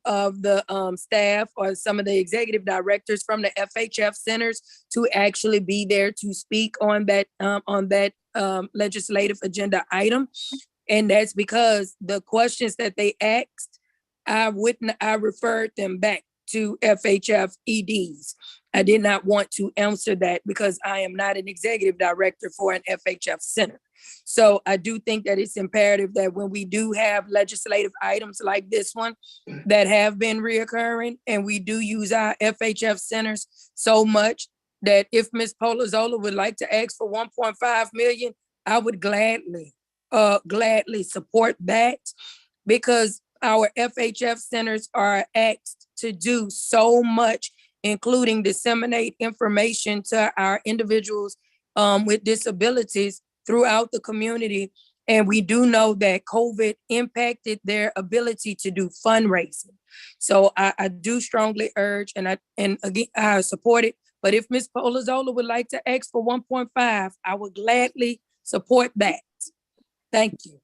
of the staff or some of the executive directors from the FHF centers to actually be there to speak on that legislative agenda item. And that's because the questions that they asked, I referred them back to FHF EDs. I did not want to answer that because I am not an executive director for an FHF center. So I do think that it's imperative that when we do have legislative items like this one that have been reoccurring, and we do use our FHF centers so much that if Ms. Polozola would like to ask for 1.5 million, I would gladly support that, because our FHF centers are asked to do so much, including disseminate information to our individuals with disabilities throughout the community. And we do know that COVID impacted their ability to do fundraising. So I do strongly urge, and again, I support it. But if Ms. Polazola would like to ask for 1.5, I would gladly support that. Thank you.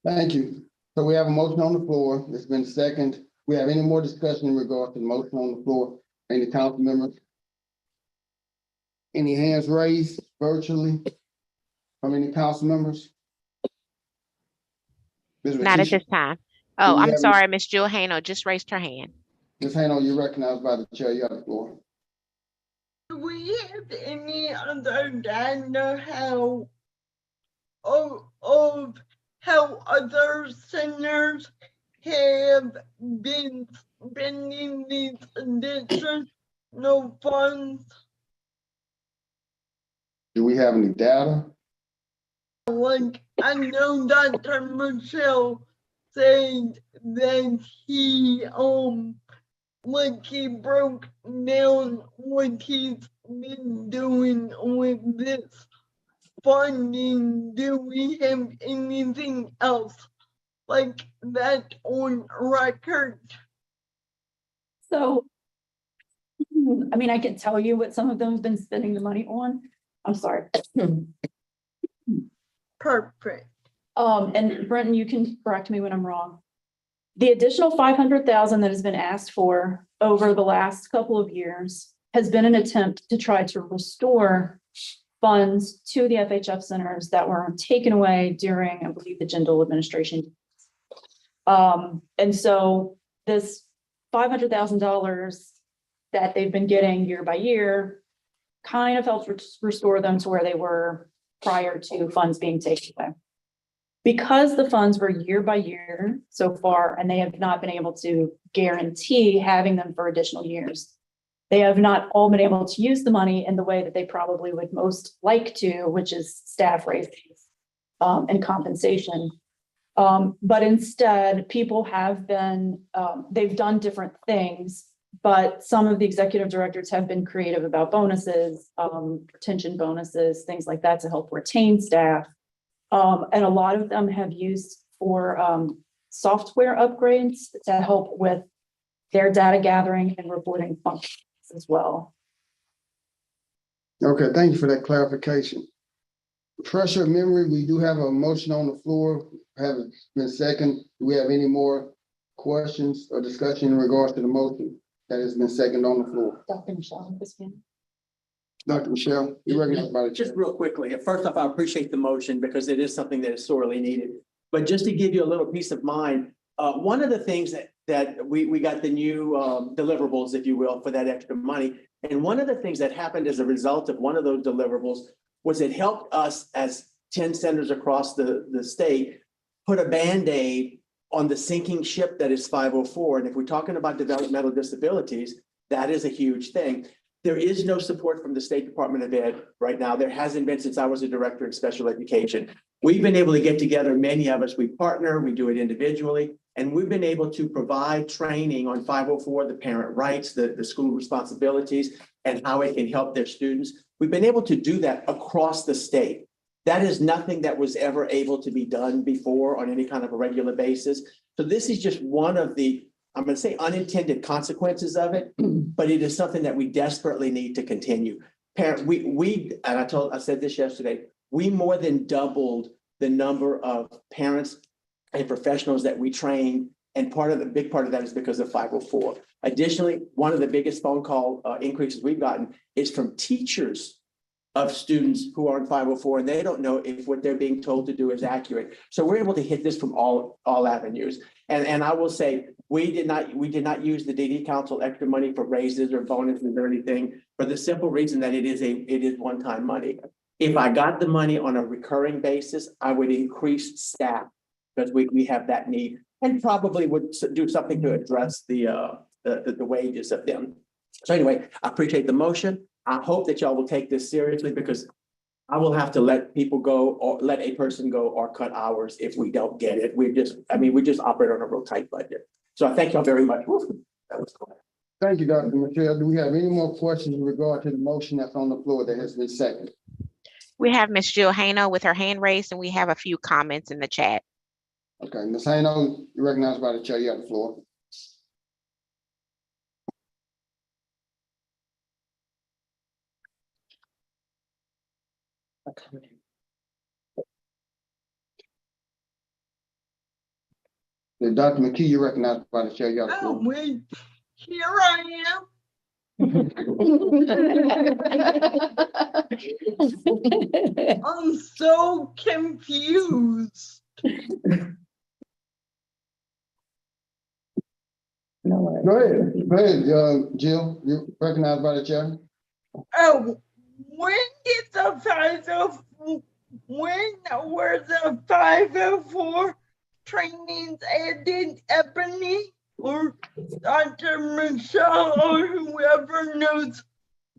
Thank you. So we have a motion on the floor. It's been second. We have any more discussion in regards to the motion on the floor? Any council members? Any hands raised virtually from any council members? Ms. Not at Rakeisha, this time. do Oh, we I'm have- sorry, Miss Jewel Hano just raised her hand. Ms. Hano, you're recognized by the chair. You have the floor. Do we have any other data of how other centers have been spending these additional funds? Do we have any data? Like, I know Dr. Michelle said that he broke down what he's been doing with this funding. Do we have anything else like that on record? So, I mean, I can tell you what some of them have been spending the money on. I'm sorry. Perfect. And Brenton, you can correct me when I'm wrong. The additional 500,000 that has been asked for over the last couple of years has been an attempt to try to restore funds to the FHF centers that were taken away during, I believe, the Jindal administration. And so this $500,000 that they've been getting year by year kind of helps restore them to where they were prior to funds being taken away. Because the funds were year by year so far, and they have not been able to guarantee having them for additional years, they have not all been able to use the money in the way that they probably would most like to, which is staff raises and compensation. But instead, people have been, they've done different things, but some of the executive directors have been creative about bonuses, retention bonuses, things like that to help retain staff. And a lot of them have used for software upgrades to help with their data gathering and reporting functions as well. Okay, thank you for that clarification. Refresh your memory, we do have a motion on the floor, haven't been second. Do we have any more questions or discussion in regards to the motion that has been second on the floor? Dr. Michelle, this one. Dr. Michelle, you recognized by the chair. Just real quickly, first off, I appreciate the motion because it is something that is sorely needed. But just to give you a little peace of mind, one of the things that we got the new deliverables, if you will, for that extra money. And one of the things that happened as a result of one of those deliverables was it helped us as 10 centers across the state put a Band-Aid on the sinking ship that is 504. And if we're talking about developmental disabilities, that is a huge thing. There is no support from the State Department of Ed right now. There hasn't been since I was a director in special education. We've been able to get together, many of us, we partner, we do it individually, and we've been able to provide training on 504, the parent rights, the school responsibilities, and how it can help their students. We've been able to do that across the state. That is nothing that was ever able to be done before on any kind of a regular basis. So this is just one of the, I'm going to say, unintended consequences of it, but it is something that we desperately need to continue. And I said this yesterday, we more than doubled the number of parents and professionals that we train. And big part of that is because of 504. Additionally, one of the biggest phone call increases we've gotten is from teachers of students who are on 504, and they don't know if what they're being told to do is accurate. So we're able to hit this from all avenues. And I will say, we did not use the DD Council extra money for raises or bonuses or anything, for the simple reason that it is one-time money. If I got the money on a recurring basis, I would increase staff because we have that need, and probably would do something to address the wages of them. So anyway, I appreciate the motion. I hope that y'all will take this seriously because I will have to let people go or let a person go or cut hours if we don't get it. We just operate on a real tight budget. So I thank y'all very much. That was cool. Thank you, Dr. Michelle. Do we have any more questions in regard to the motion that's on the floor that has been seconded? We have Ms. Jill Hano with her hand raised, and we have a few comments in the chat. Okay, Ms. Hano, you're recognized by the chair. You have the floor. Dr. McKee, you're recognized by the chair. You have the Oh, floor. wait, here I am. I'm so confused. Go ahead, Jill, you're recognized by the chair. Oh, when did the 504, when were the 504 trainings ended, Ebony or Dr. Michelle or whoever knows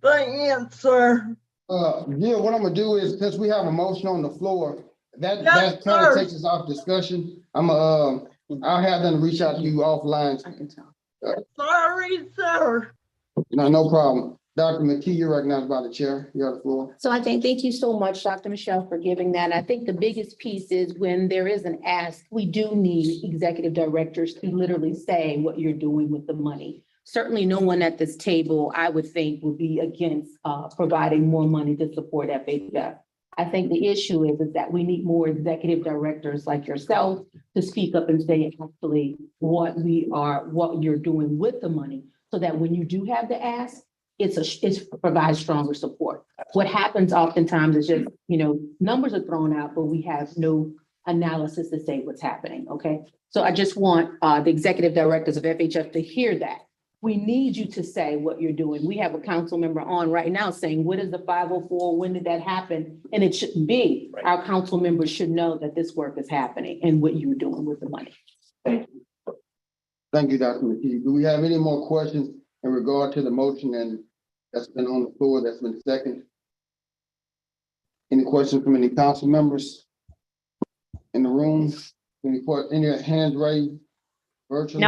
the answer? Jill, what I'm gonna do is, since we have a motion on the floor, that Yes, kind of sir. takes us off discussion. I'll have them reach out to you offline. Sorry, sir. No problem. Dr. McKee, you're recognized by the chair. You have the floor. So I think, thank you so much, Dr. Michelle, for giving that. I think the biggest piece is when there is an ask, we do need executive directors to literally say what you're doing with the money. Certainly no one at this table, I would think, would be against providing more money to support FHF. I think the issue is that we need more executive directors like yourself to speak up and say actually what you're doing with the money, so that when you do have the ask, it provides stronger support. What happens oftentimes is just, numbers are thrown out, but we have no analysis to say what's happening, okay? So I just want the executive directors of FHF to hear that. We need you to say what you're doing. We have a council member on right now saying, what is the 504? When did that happen? And it shouldn't be. Right. Our council members should know that this work is happening and what you're doing with the money. Thank you, Dr. McKee. Do we have any more questions in regard to the motion and that's been on the floor, that's been seconded? Any questions from any council members in the room? Any hands raised virtually?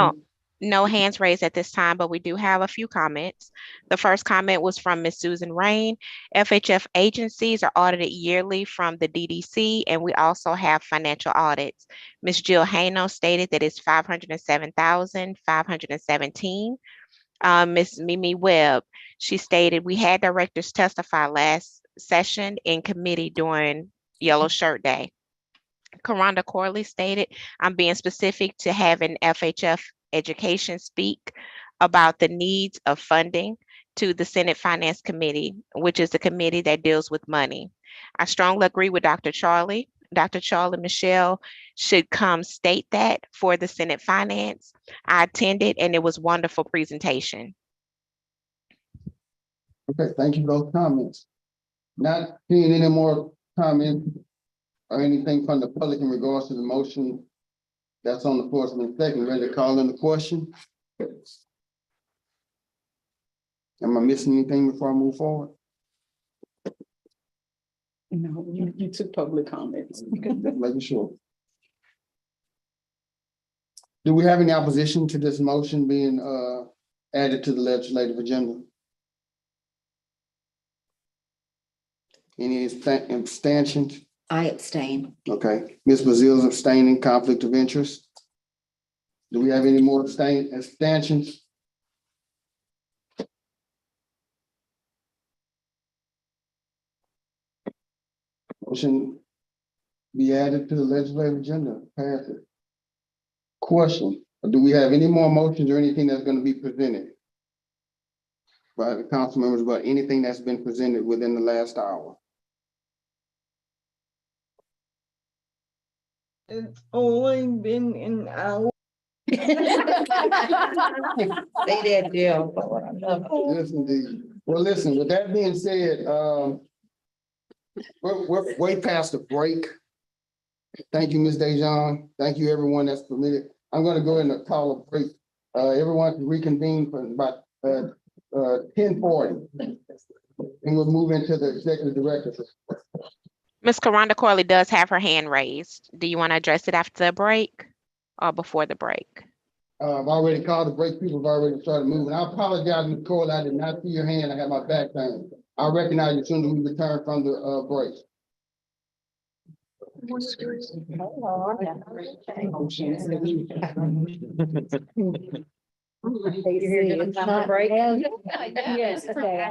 No hands raised at this time, but we do have a few comments. The first comment was from Ms. Susan Rain. FHF agencies are audited yearly from the DDC, and we also have financial audits. Ms. Jill Hano stated that it's $507,517. Ms. Mimi Webb, she stated, we had directors testify last session in committee during Yellow Shirt Day. Karonda Corley stated, I'm being specific to having FHF Education speak about the needs of funding to the Senate Finance Committee, which is the committee that deals with money. I strongly agree with Dr. Charlie. Dr. Charlie Michelle should come state that for the Senate Finance. I attended and it was a wonderful presentation. Okay, thank you for those comments. Not seeing any more comments or anything from the public in regards to the motion that's on the floor. So in a second, ready to call in the question? Am I missing anything before I move forward? No, you took public comments. Making sure. Do we have any opposition to this motion being added to the legislative agenda? Any abstentions? I abstain. Okay, Ms. Bazil's abstaining, conflict of interest. Do we have any more abstentions? Motion be added to the legislative agenda, pass it. Question, do we have any more motions or anything that's going to be presented by the council members about anything that's been presented within the last hour? It's only been an hour. Say that, Jill. Yes, indeed. Well, listen, with that being said, we're way past the break. Thank you, Ms. Dejan. Thank you, everyone that's permitted. I'm going to go ahead and call a break. Everyone can reconvene for about 10:40. And we'll move into the executive director. Ms. Karonda Corley does have her hand raised. Do you want to address it after the break or before the break? I've already called the break. People have already started moving. I apologize, Ms. Cole. I did not see your hand. I had my back turned. I'll recognize you as soon as we return from the break. Yes, okay.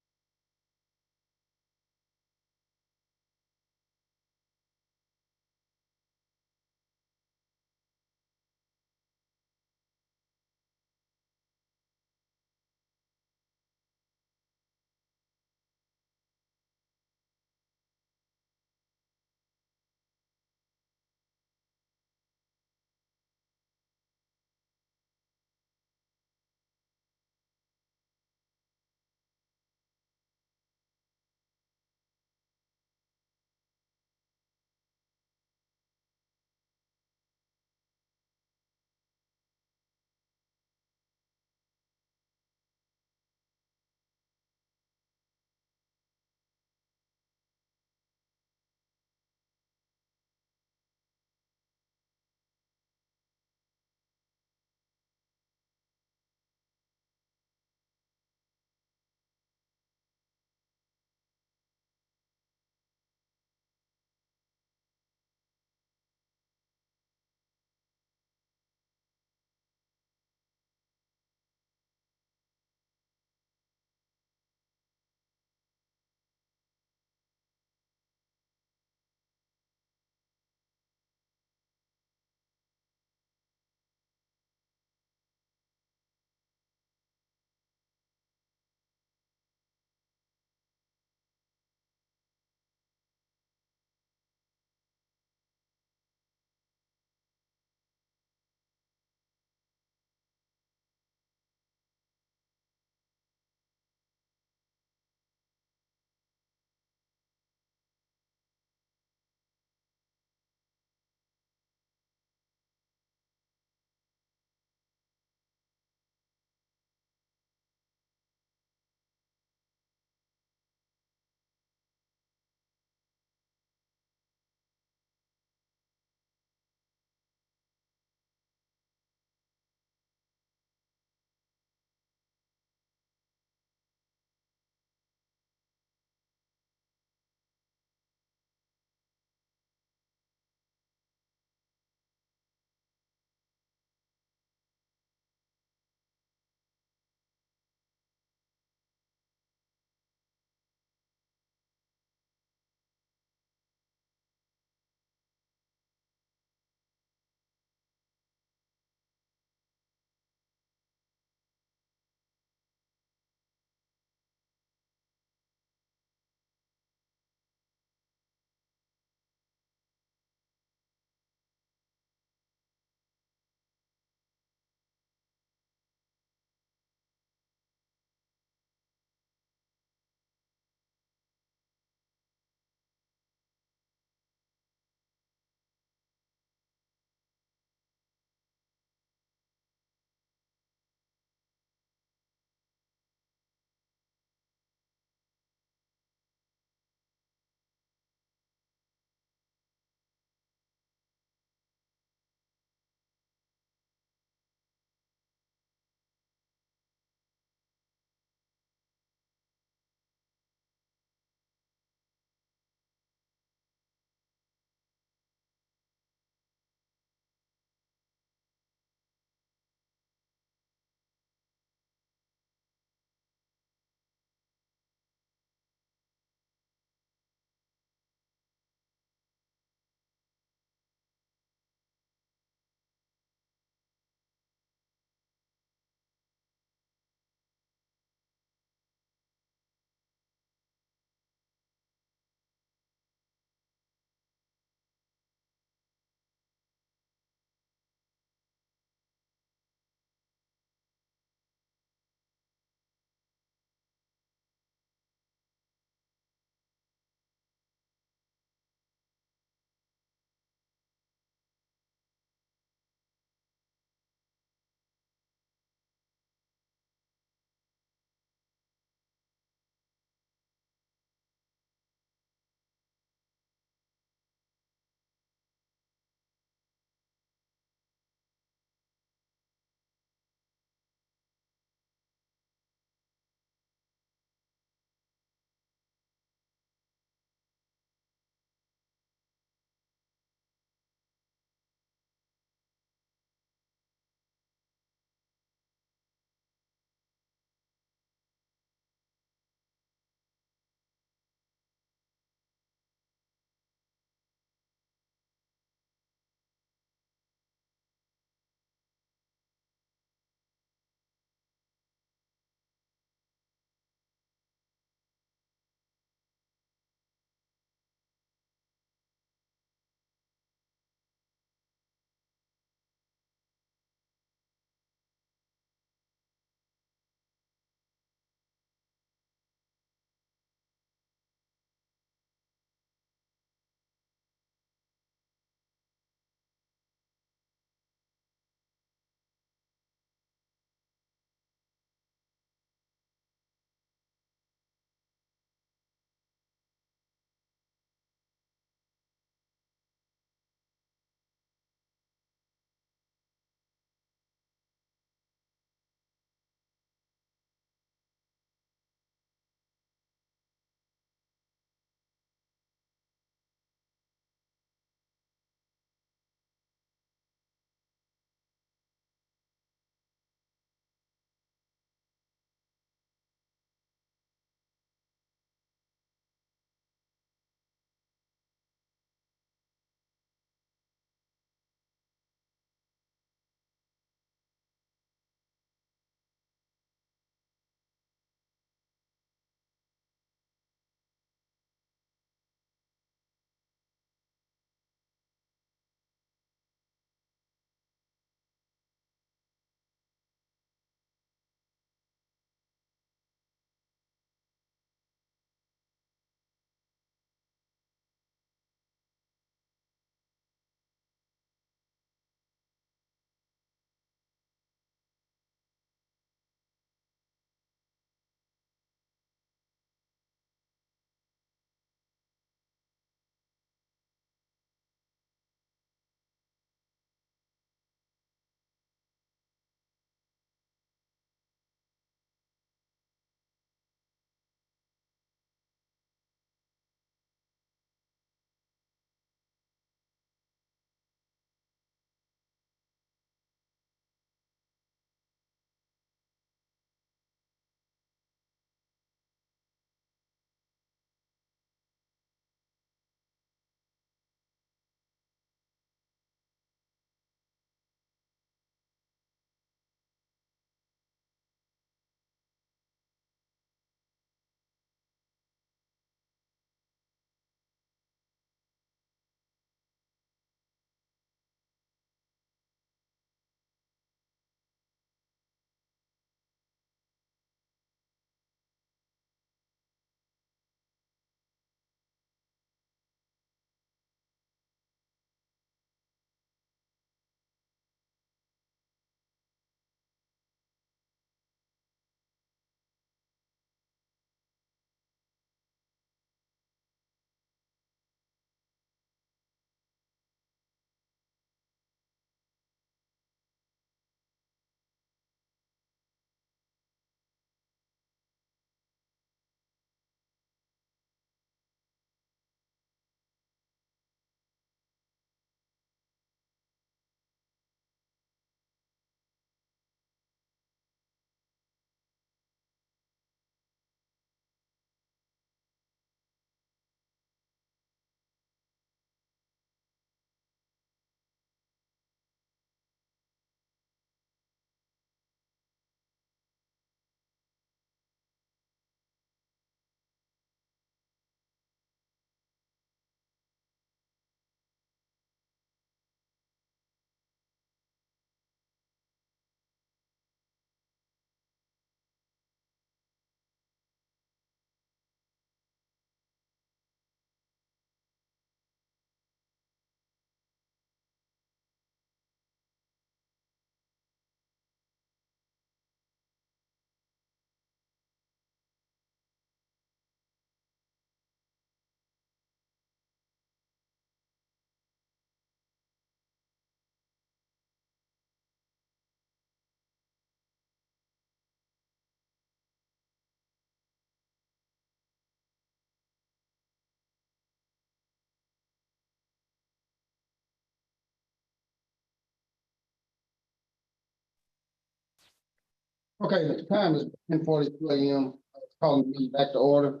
Okay, the time is 10:42 a.m. Calling the meeting back to order.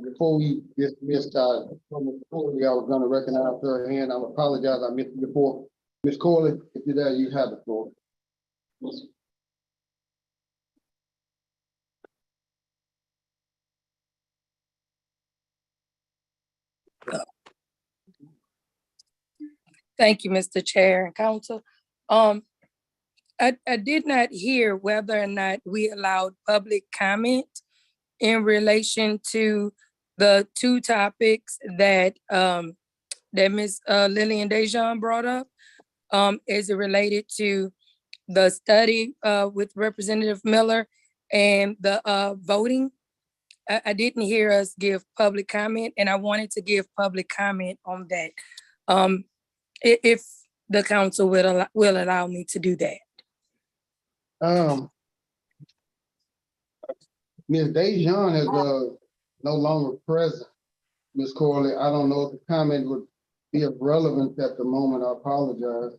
Before we dismissed, from Ms. Corley, I was gonna recognize her hand. I apologize, I missed you before. Ms. Corley, if you're there, you have the floor. Thank you, Mr. Chair and Council. I did not hear whether or not we allowed public comment in relation to the two topics that Ms. Lillian Dejan brought up. Is it related to the study with Representative Miller and the voting? I didn't hear us give public comment, and I wanted to give public comment on that. If the council will allow me to do that. Ms. Dejan is no longer present. Ms. Corley, I don't know if the comment would be of relevance at the moment. I apologize.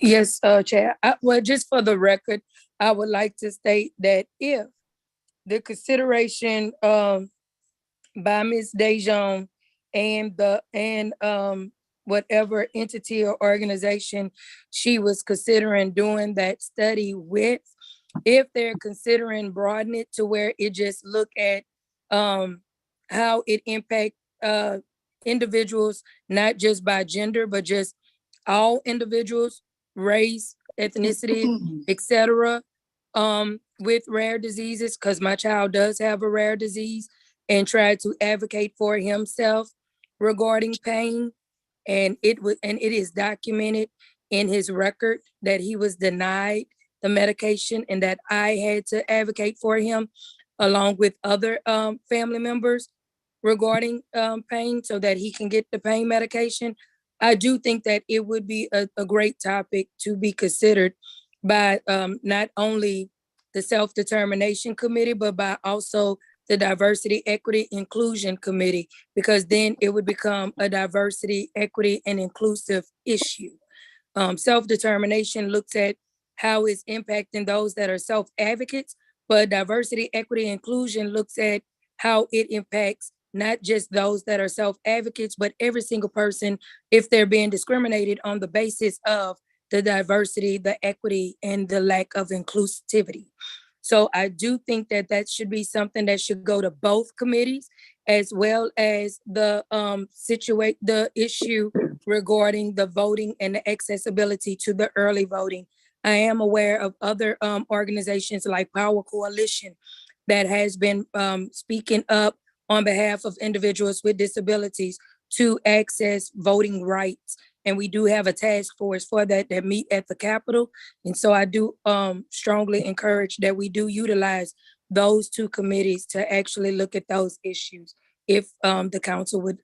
Yes, Chair. Well, just for the record, I would like to state that if the consideration by Ms. Dejan and whatever entity or organization she was considering doing that study with, if they're considering broadening it to where it just look at how it impact individuals, not just by gender, but just all individuals, race, ethnicity, etc., with rare diseases, because my child does have a rare disease, and try to advocate for himself regarding pain. And it is documented in his record that he was denied the medication and that I had to advocate for him along with other family members regarding pain so that he can get the pain medication. I do think that it would be a great topic to be considered by not only the Self-Determination Committee, but by also the Diversity, Equity, Inclusion Committee, because then it would become a diversity, equity, and inclusive issue. Self-determination looks at how it's impacting those that are self-advocates, but diversity, equity, inclusion looks at how it impacts not just those that are self-advocates, but every single person if they're being discriminated on the basis of the diversity, the equity, and the lack of inclusivity. So I do think that that should be something that should go to both committees, as well as the the issue regarding the voting and the accessibility to the early voting. I am aware of other organizations like Power Coalition that has been speaking up on behalf of individuals with disabilities to access voting rights. And we do have a task force for that meet at the Capitol. And so I do strongly encourage that we do utilize those two committees to actually look at those issues if the council would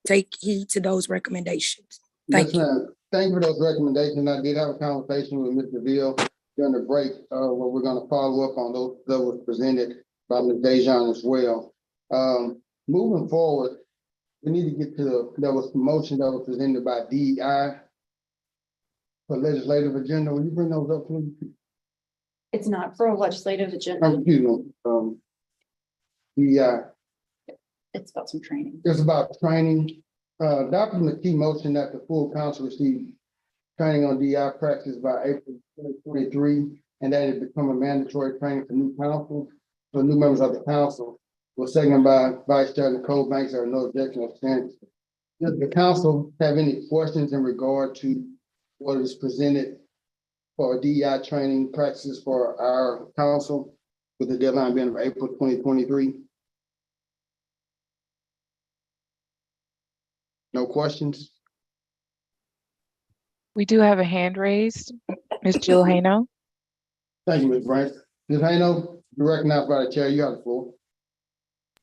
take heed to those recommendations. Thank you. Ma'am. Thank you for those recommendations. I did have a conversation with Mr. Veal during the break where we're going to follow up on those that was presented by Ms. Dejan as well. Moving forward, we need to get to there was a motion that was presented by DEI for legislative agenda. Will you bring those up, please? It's not for a legislative agenda. Excuse me, DEI. It's about some training. It's about training. Dr. McKee motioned that the full council receive training on DEI practice by April 2023, and that it become a mandatory training for new council, for new members of the council. Was seconded by Vice Chair Nicole Banks. There are no objection or abstentions. Does the council have any questions in regard to what is presented for DEI training practices for our council, with the deadline being of April 2023? No questions? We do have a hand raised. Ms. Jill Hano. Thank you, Ms. Branch. Ms. Hano, you're recognized by the chair. You have the floor.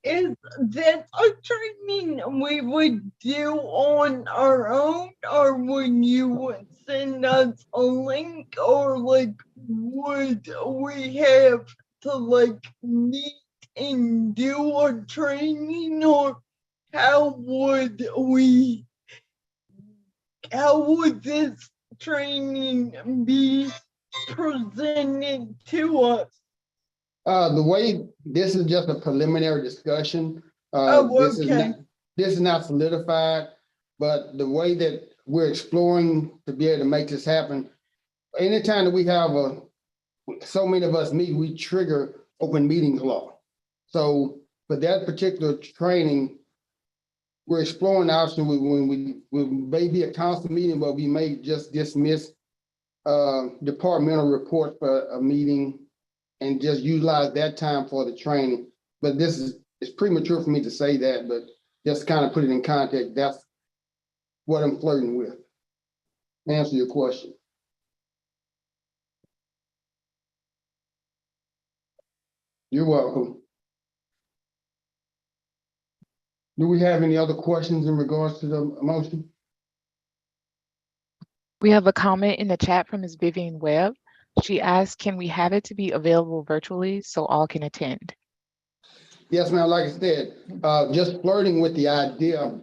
Is that a training we would do on our own, or would you send us a link, or like would we have to like meet and do a training, or how would this training be presented to us? The way, this is just a preliminary discussion. Oh, This is okay. not, this is not solidified, but the way that we're exploring to be able to make this happen, anytime that we have so many of us meet, we trigger open meetings law. So for that particular training, we're exploring the option when we may be a council meeting, but we may just dismiss departmental report for a meeting and just utilize that time for the training. But it's premature for me to say that, but just kind of put it in context. That's what I'm flirting with. Answer your question. You're welcome. Do we have any other questions in regards to the motion? We have a comment in the chat from Ms. Vivian Webb. She asked, can we have it to be available virtually so all can attend? Yes, ma'am. Like I said, just flirting with the idea.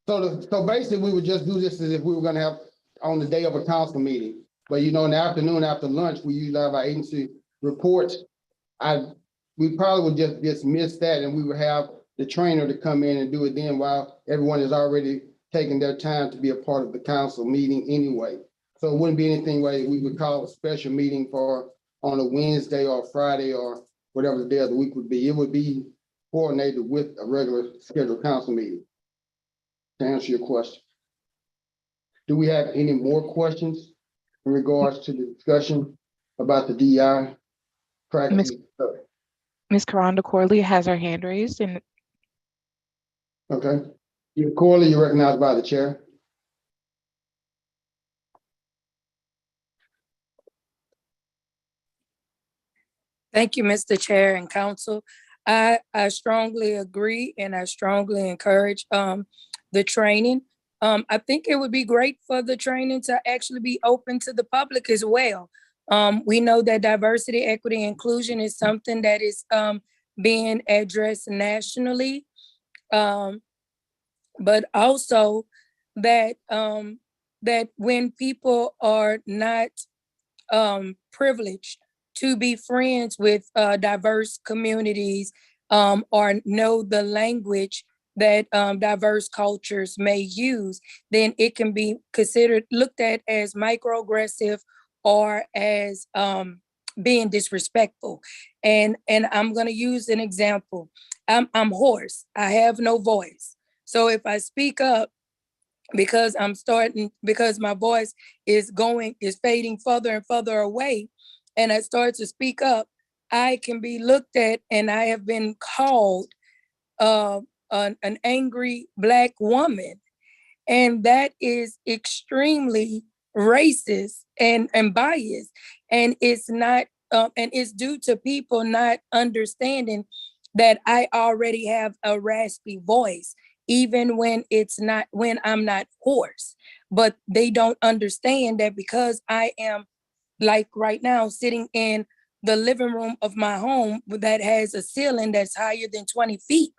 So basically, we would just do this as if we were going to have on the day of a council meeting. But in the afternoon after lunch, we usually have our agency reports. We probably would just dismiss that, and we would have the trainer to come in and do it then while everyone is already taking their time to be a part of the council meeting anyway. So it wouldn't be anything where we would call a special meeting for on a Wednesday or Friday or whatever the day of the week would be. It would be coordinated with a regular scheduled council meeting. To answer your question. Do we have any more questions in regards to the discussion about the DI practice? Ms. Karanda Corley has her hand raised and okay. Corley, you're recognized by the chair. Thank you, Mr. Chair and Council. I strongly agree and I strongly encourage the training. I think it would be great for the training to actually be open to the public as well. We know that diversity, equity, inclusion is something that is being addressed nationally, but also that that when people are not privileged to be friends with diverse communities or know the language that diverse cultures may use, then it can be looked at as microaggressive or as being disrespectful. And I'm gonna use an example. I'm hoarse, I have no voice. So if I speak up, because my voice is fading further and further away, and I start to speak up, I can be looked at, and I have been called an angry Black woman. And that is extremely racist and biased. And it's not, and it's due to people not understanding that I already have a raspy voice, even when I'm not hoarse. But they don't understand that because I am, like right now, sitting in the living room of my home that has a ceiling that's higher than 20 feet,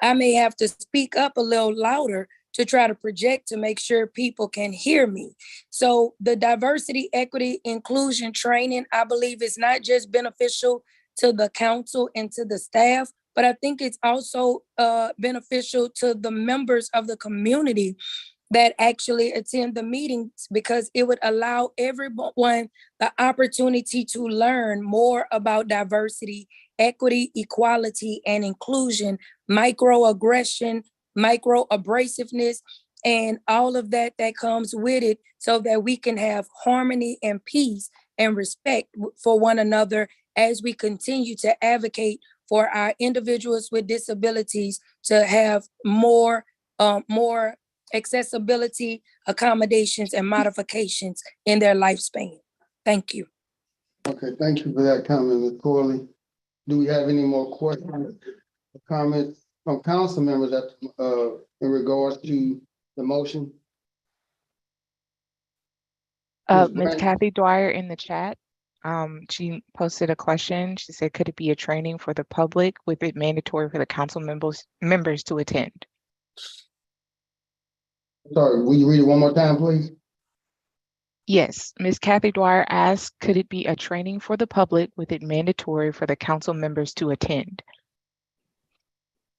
I may have to speak up a little louder to try to project to make sure people can hear me. So the diversity, equity, inclusion training, I believe, is not just beneficial to the council and to the staff, but I think it's also beneficial to the members of the community that actually attend the meetings, because it would allow everyone the opportunity to learn more about diversity, equity, equality, and inclusion, microaggression, microabrasiveness, and all of that comes with it, so that we can have harmony and peace and respect for one another as we continue to advocate for our individuals with disabilities to have more accessibility, accommodations, and modifications in their lifespan. Thank you. Okay, thank you for that comment, Ms. Corley. Do we have any more questions or comments from council members in regards to the motion? Ms. Kathy Dwyer in the chat, she posted a question. She said, could it be a training for the public with it mandatory for the council members to attend? Sorry, will you read it one more time, please? Yes, Ms. Kathy Dwyer asked, could it be a training for the public with it mandatory for the council members to attend?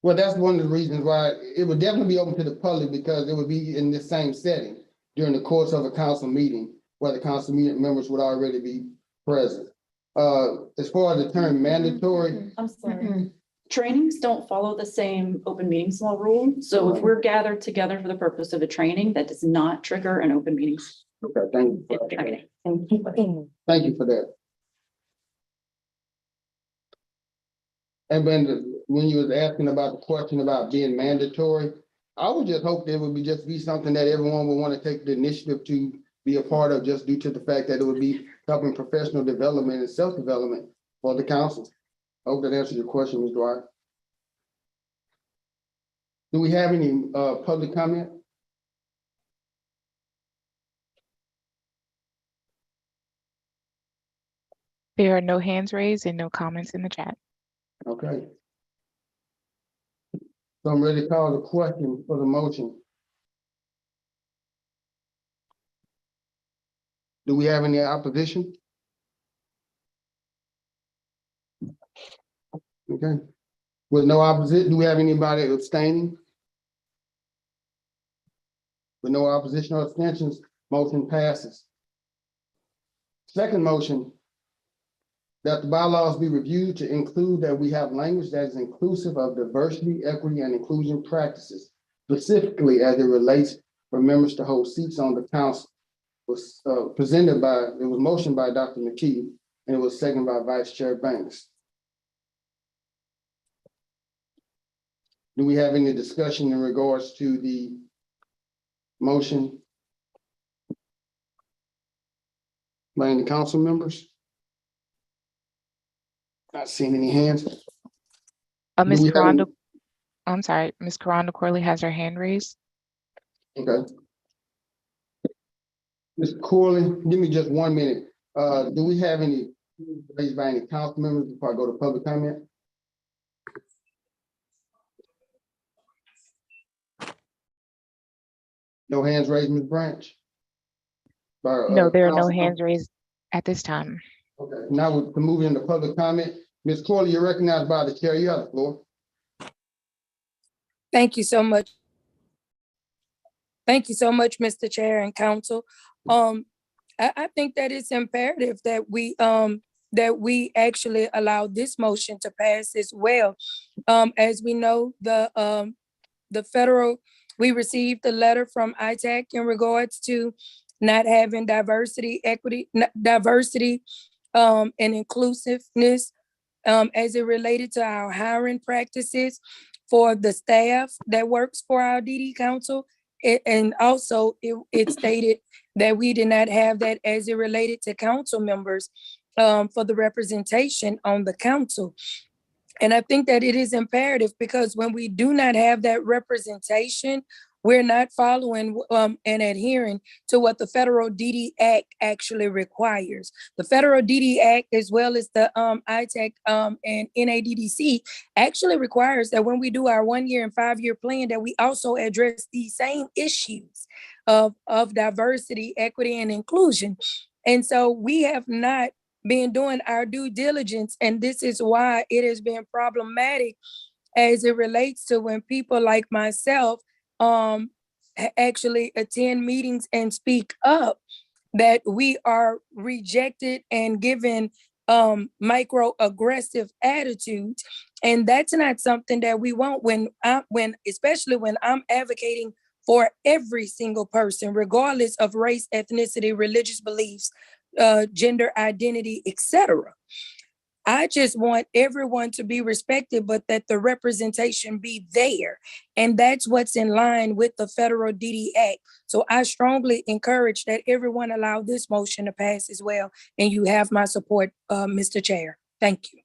Well, that's one of the reasons why it would definitely be open to the public, because it would be in this same setting during the course of a council meeting, where the council meeting members would already be present. As far as the term mandatory, I'm sorry. Trainings don't follow the same open meetings law rule. So if we're gathered together for the purpose of a training, that does not trigger an open meetings. okay, thank you. Okay. Thank you for that. And when you was asking about the question about being mandatory, I would just hope that it would just be something that everyone would want to take the initiative to be a part of, just due to the fact that it would be helping professional development and self-development for the council. I hope that answers your question, Ms. Dwyer. Do we have any public comment? There are no hands raised and no comments in the chat. Okay. So I'm ready to call the question for the motion. Do we have any opposition? Okay. With no opposition, do we have anybody abstaining? With no opposition or abstentions, motion passes. Second motion, that the bylaws be reviewed to include that we have language that is inclusive of diversity, equity, and inclusion practices, specifically as it relates for members to hold seats on the council. Was it was motioned by Dr. McKee, and it was seconded by Vice Chair Banks. Do we have any discussion in regards to the motion by any council members? Not seeing any hands. Ms. we have any- Karanda, I'm sorry, Ms. Karanda Corley has her hand raised. Okay. Ms. Corley, give me just 1 minute. Do we have any raised by any council members before I go to public comment? No hands raised, Ms. Branch? No, there are no council- hands raised at this time. Okay, now we're moving into public comment. Ms. Corley, you're recognized by the chair. You have the floor. Thank you so much. Thank you so much, Mr. Chair and Council. I think that it's imperative that we actually allow this motion to pass as well. As we know, the federal, we received a letter from ITAC in regards to not having diversity, equity, diversity, and inclusiveness as it related to our hiring practices for the staff that works for our DD Council. And also it stated that we did not have that as it related to council members for the representation on the council. And I think that it is imperative, because when we do not have that representation, we're not following and adhering to what the Federal DD Act actually requires. The Federal DD Act, as well as the ITAC and NADDC, actually requires that when we do our 1 year and 5 year plan, that we also address these same issues of diversity, equity, and inclusion. And so we have not been doing our due diligence, and this is why it has been problematic as it relates to when people like myself actually attend meetings and speak up, that we are rejected and given microaggressive attitudes. And that's not something that we want especially when I'm advocating for every single person, regardless of race, ethnicity, religious beliefs, gender identity, etc. I just want everyone to be respected, but that the representation be there. And that's what's in line with the Federal DD Act. So I strongly encourage that everyone allow this motion to pass as well. And you have my support, Mr. Chair. Thank you.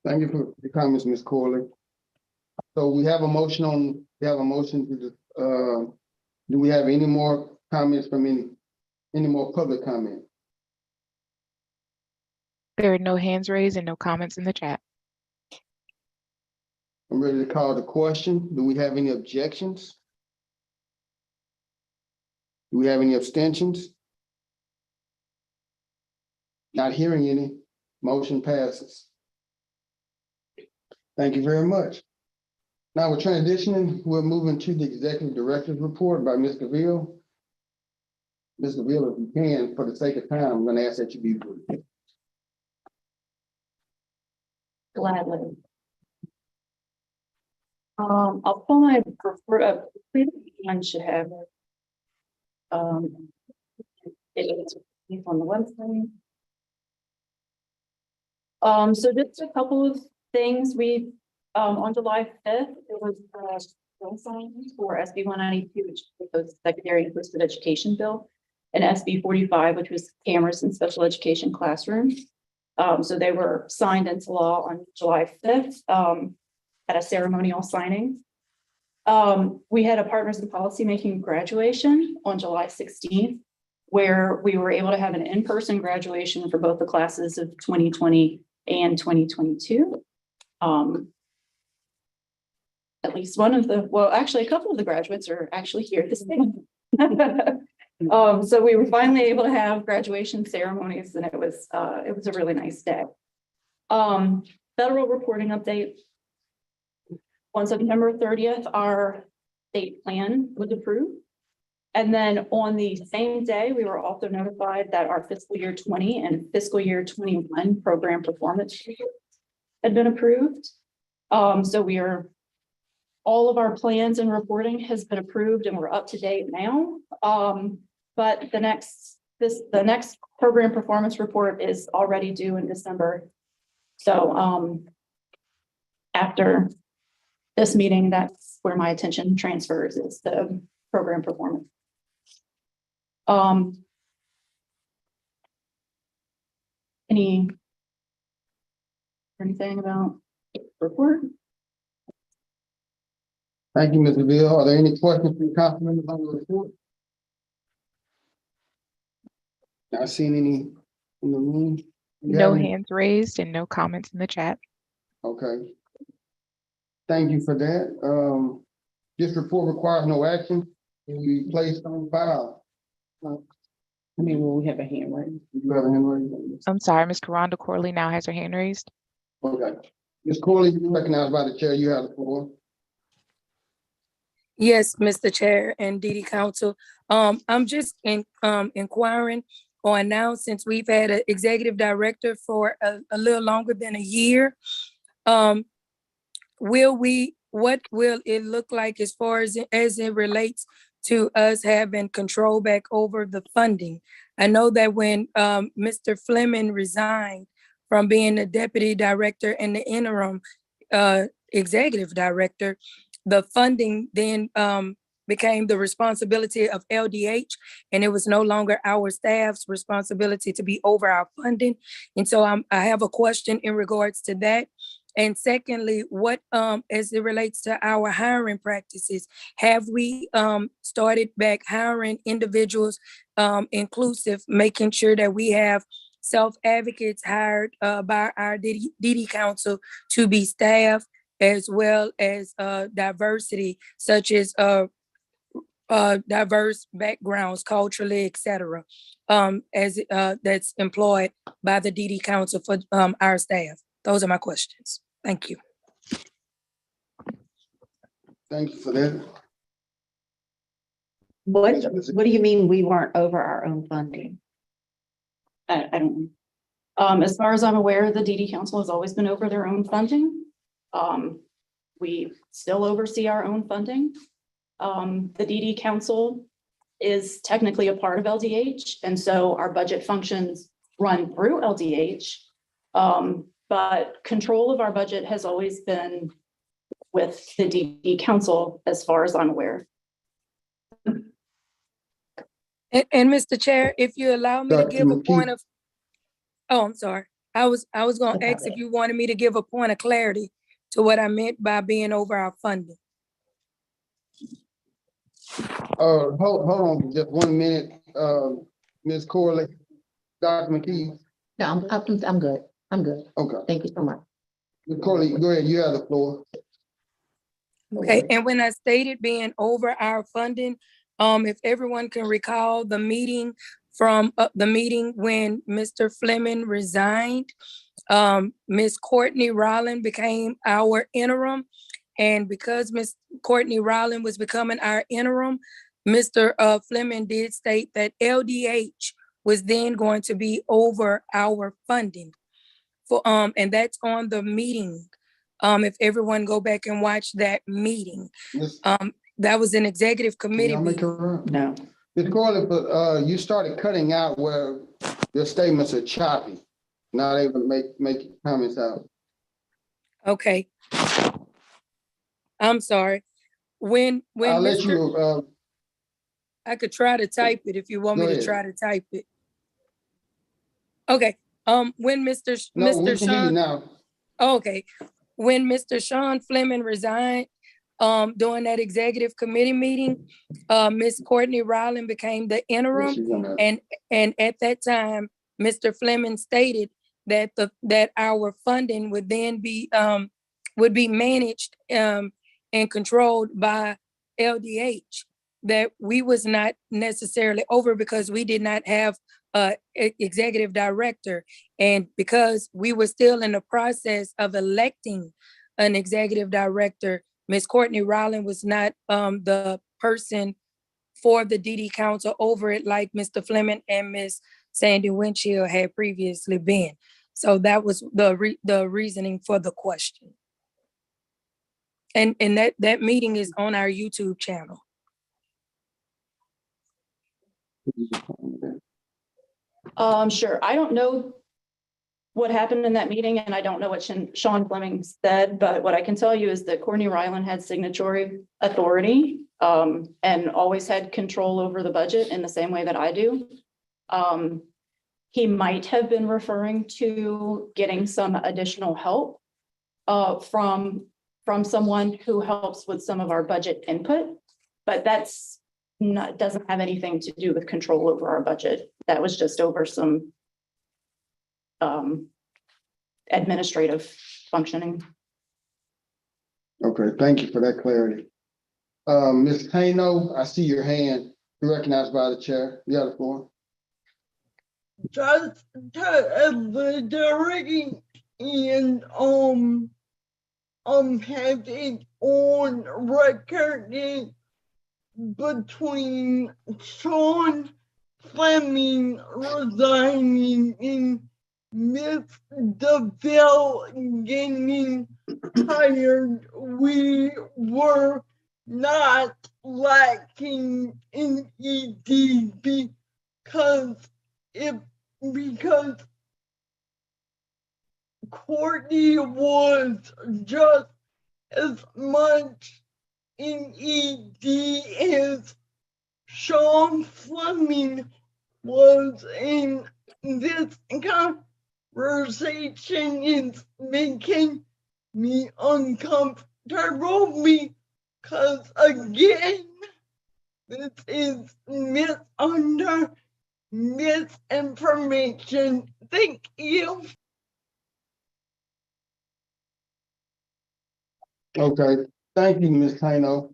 Thank you for the comments, Ms. Corley. So we have a motion to, do we have any more comments from any more public comment? There are no hands raised and no comments in the chat. I'm ready to call the question. Do we have any objections? Do we have any abstentions? Not hearing any, motion passes. Thank you very much. Now we're transitioning, we're moving to the executive director's report by Ms. Gaville. Ms. Gaville, if you can, for the sake of time, I'm gonna ask that you be brief. Gladly. I'll pull my report up. One should have it. It's on the website. So just a couple of things. We, on July 5th, it was bill signing for SB 192, which was the secondary inclusive education bill, and SB 45, which was cameras in special education classrooms. So they were signed into law on July 5th at a ceremonial signing. We had a partners in policy making graduation on July 16th, where we were able to have an in-person graduation for both the classes of 2020 and 2022. At least one of the, well, actually a couple of the graduates are actually here this day. So we were finally able to have graduation ceremonies, and it was a really nice day. Federal reporting update. On September 30th, our state plan was approved. And then on the same day, we were also notified that our fiscal year 20 and fiscal year 21 program performance had been approved. So all of our plans and reporting has been approved and we're up to date now. But the next program performance report is already due in December. So after this meeting, that's where my attention transfers, is the program performance. Anything about report? Thank you, Ms. Gaville. Are there any questions from council members on the report? Not seeing any in the room. No hands raised and no comments in the chat. Okay. Thank you for that. This report requires no action. It will be placed on file. I mean, will we have a hand raised? You have a hand raised? I'm sorry, Ms. Karonda Corley now has her hand raised. Okay. Ms. Corley, you recognized by the chair. You have the floor. Yes, Mr. Chair and DD Council. I'm just inquiring on now, since we've had an executive director for a little longer than a year. What will it look like as far as it relates to us having control back over the funding? I know that when Mr. Fleming resigned from being the deputy director and the interim executive director, the funding then became the responsibility of LDH, and it was no longer our staff's responsibility to be over our funding. And so I have a question in regards to that. And secondly, what as it relates to our hiring practices, have we started back hiring individuals inclusive, making sure that we have self-advocates hired by our DD Council to be staff, as well as diversity, such as diverse backgrounds, culturally, et cetera, as that's employed by the DD Council for our staff? Those are my questions. Thank you. Thank you for that. What do you mean we weren't over our own funding? I don't know. As far as I'm aware, the DD Council has always been over their own funding. We still oversee our own funding. The DD Council is technically a part of LDH, and so our budget functions run through LDH. But control of our budget has always been with the DD Council, as far as I'm aware. And Mr. Chair, if you allow me to give a point of, oh, I'm sorry. I was gonna ask if you wanted me to give a point of clarity to what I meant by being over our funding. Hold on just 1 minute, Ms. Corley, Dr. McKee. No, I'm good. I'm good. Okay. Thank you so much. Ms. Corley, go ahead. You have the floor. Okay, and when I stated being over our funding, if everyone can recall the meeting from the meeting when Mr. Fleming resigned. Ms. Courtney Rowland became our interim. And because Ms. Courtney Rowland was becoming our interim, Mr. Fleming did state that LDH was then going to be over our funding. And that's on the meeting. If everyone go back and watch that meeting. Yes. That was an executive committee Y'all make meeting. her run. No. Ms. Corley, but you started cutting out where your statements are choppy, not able to make comments out. Okay. I'm sorry. When I'll let Mr. you, I could try to type it if you want me Go to ahead. try to type it. Okay, when Mr. no, we Mr. can hear you Sean, now. okay, when Mr. Sean Fleming resigned, during that executive committee meeting, Ms. Courtney Rowland became the interim. She's gonna- And at that time, Mr. Fleming stated that that our funding would then be, would be managed, and controlled by LDH, that we was not necessarily over because we did not have a executive director. And because we were still in the process of electing an executive director, Ms. Courtney Rowland was not the person for the DD Council over it like Mr. Fleming and Ms. Sandy Winchell had previously been. So that was the reasoning for the question. And that meeting is on our YouTube channel. Sure. I don't know what happened in that meeting, and I don't know what Sean Fleming said, but what I can tell you is that Courtney Rowland had signatory authority, and always had control over the budget in the same way that I do. He might have been referring to getting some additional help from someone who helps with some of our budget input, but that's not, doesn't have anything to do with control over our budget. That was just over some administrative functioning. Okay, thank you for that clarity. Ms. Kano, I see your hand. You're recognized by the chair. You have the floor. Just the directing and have it on record that between Sean Fleming resigning and Ms. DeVille getting hired, we were not lacking in ED because Courtney was just as much in ED as Sean Fleming was, in this conversation is making me uncomfortable because again, this is misinformation. Thank you. Okay, thank you, Ms. Kano.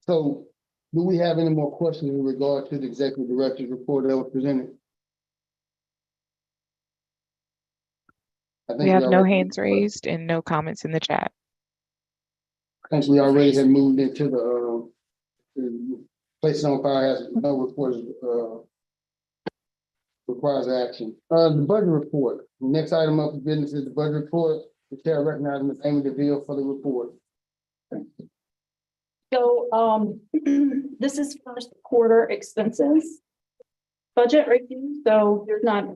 So do we have any more questions in regard to the executive director's report that was presented? I think We have no already- hands raised and no comments in the chat. I think we already had moved into the placing on file has no report, requires action. The budget report. Next item up of business is the budget report. The chair recognizes Ms. Amy DeVille for the report. So this is first quarter expenses budget review. So there's not a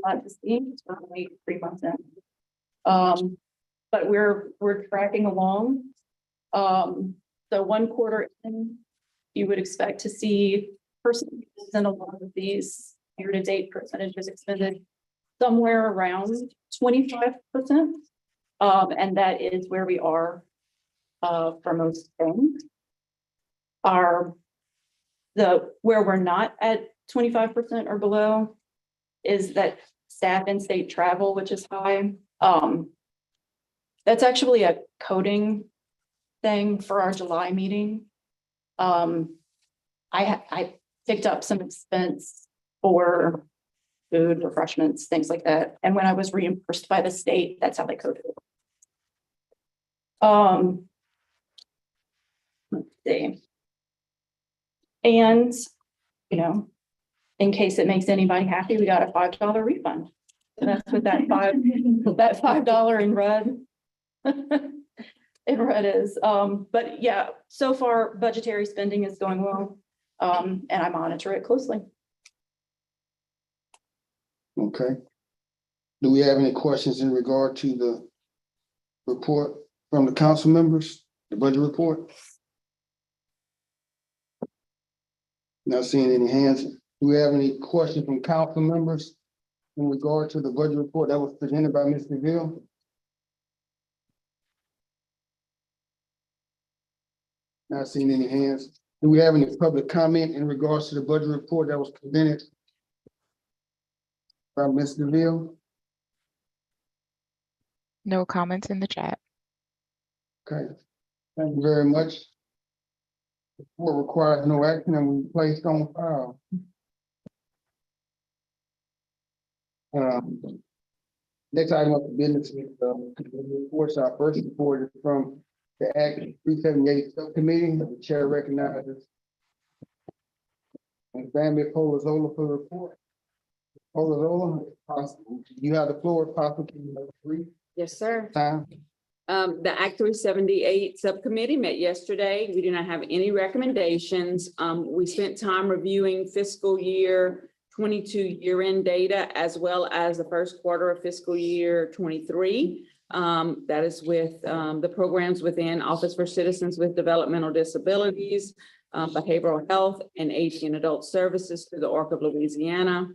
lot to see. It's only 3 months in. But we're tracking along. So 1 quarter in, you would expect to see percentages in a lot of these year-to-date percentages expended somewhere around 25%. And that is where we are for most things. Where we're not at 25% or below is that staff and state travel, which is high. That's actually a coding thing for our July meeting. I picked up some expense for food, refreshments, things like that. And when I was reimbursed by the state, that's how they coded it. Let's see. And, you know, in case it makes anybody happy, we got a $5 refund. So that's what that $5 in red. In red is, but yeah, so far budgetary spending is going well. And I monitor it closely. Okay. Do we have any questions in regard to the report from the council members, the budget report? Not seeing any hands. Do we have any questions from council members in regard to the budget report that was presented by Mr. Ville? Not seeing any hands. Do we have any public comment in regards to the budget report that was presented by Mr. Ville? No comments in the chat. Okay, thank you very much. The report requires no action and we placed on file. Next item of business is reports. Our first report is from the Act 378 Subcommittee. The chair recognizes and Bambi Polozola for the report. Polozola, you have the floor, possible. Can you brief Yes, sir. time? The Act 378 Subcommittee met yesterday. We do not have any recommendations. We spent time reviewing fiscal year 22 year-end data as well as the first quarter of fiscal year 23. That is with the programs within Office for Citizens with Developmental Disabilities, Behavioral Health, and Aging and Adult Services through the ORC of Louisiana.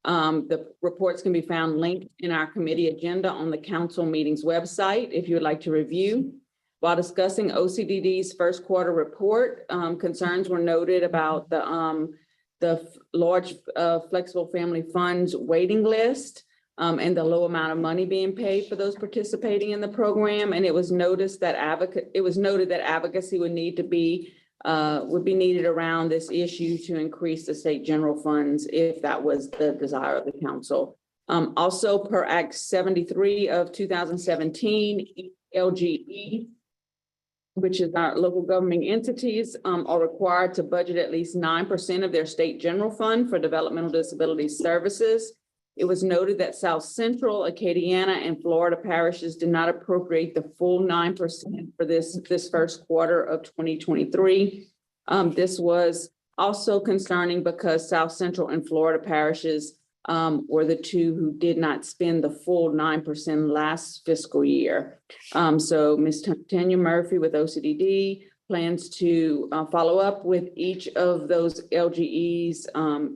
The reports can be found linked in our committee agenda on the council meetings website if you would like to review. While discussing OCDD's first quarter report, concerns were noted about the large flexible family funds waiting list and the low amount of money being paid for those participating in the program. And it was noted that advocacy would be needed around this issue to increase the state general funds if that was the desire of the council. Also per Act 73 of 2017, LGE, which is our local government entities, are required to budget at least 9% of their state general fund for developmental disability services. It was noted that South Central, Acadiana, and Florida parishes did not appropriate the full 9% for this first quarter of 2023. This was also concerning because South Central and Florida parishes were the two who did not spend the full 9% last fiscal year. So Ms. Tanya Murphy with OCDD plans to follow up with each of those LGEs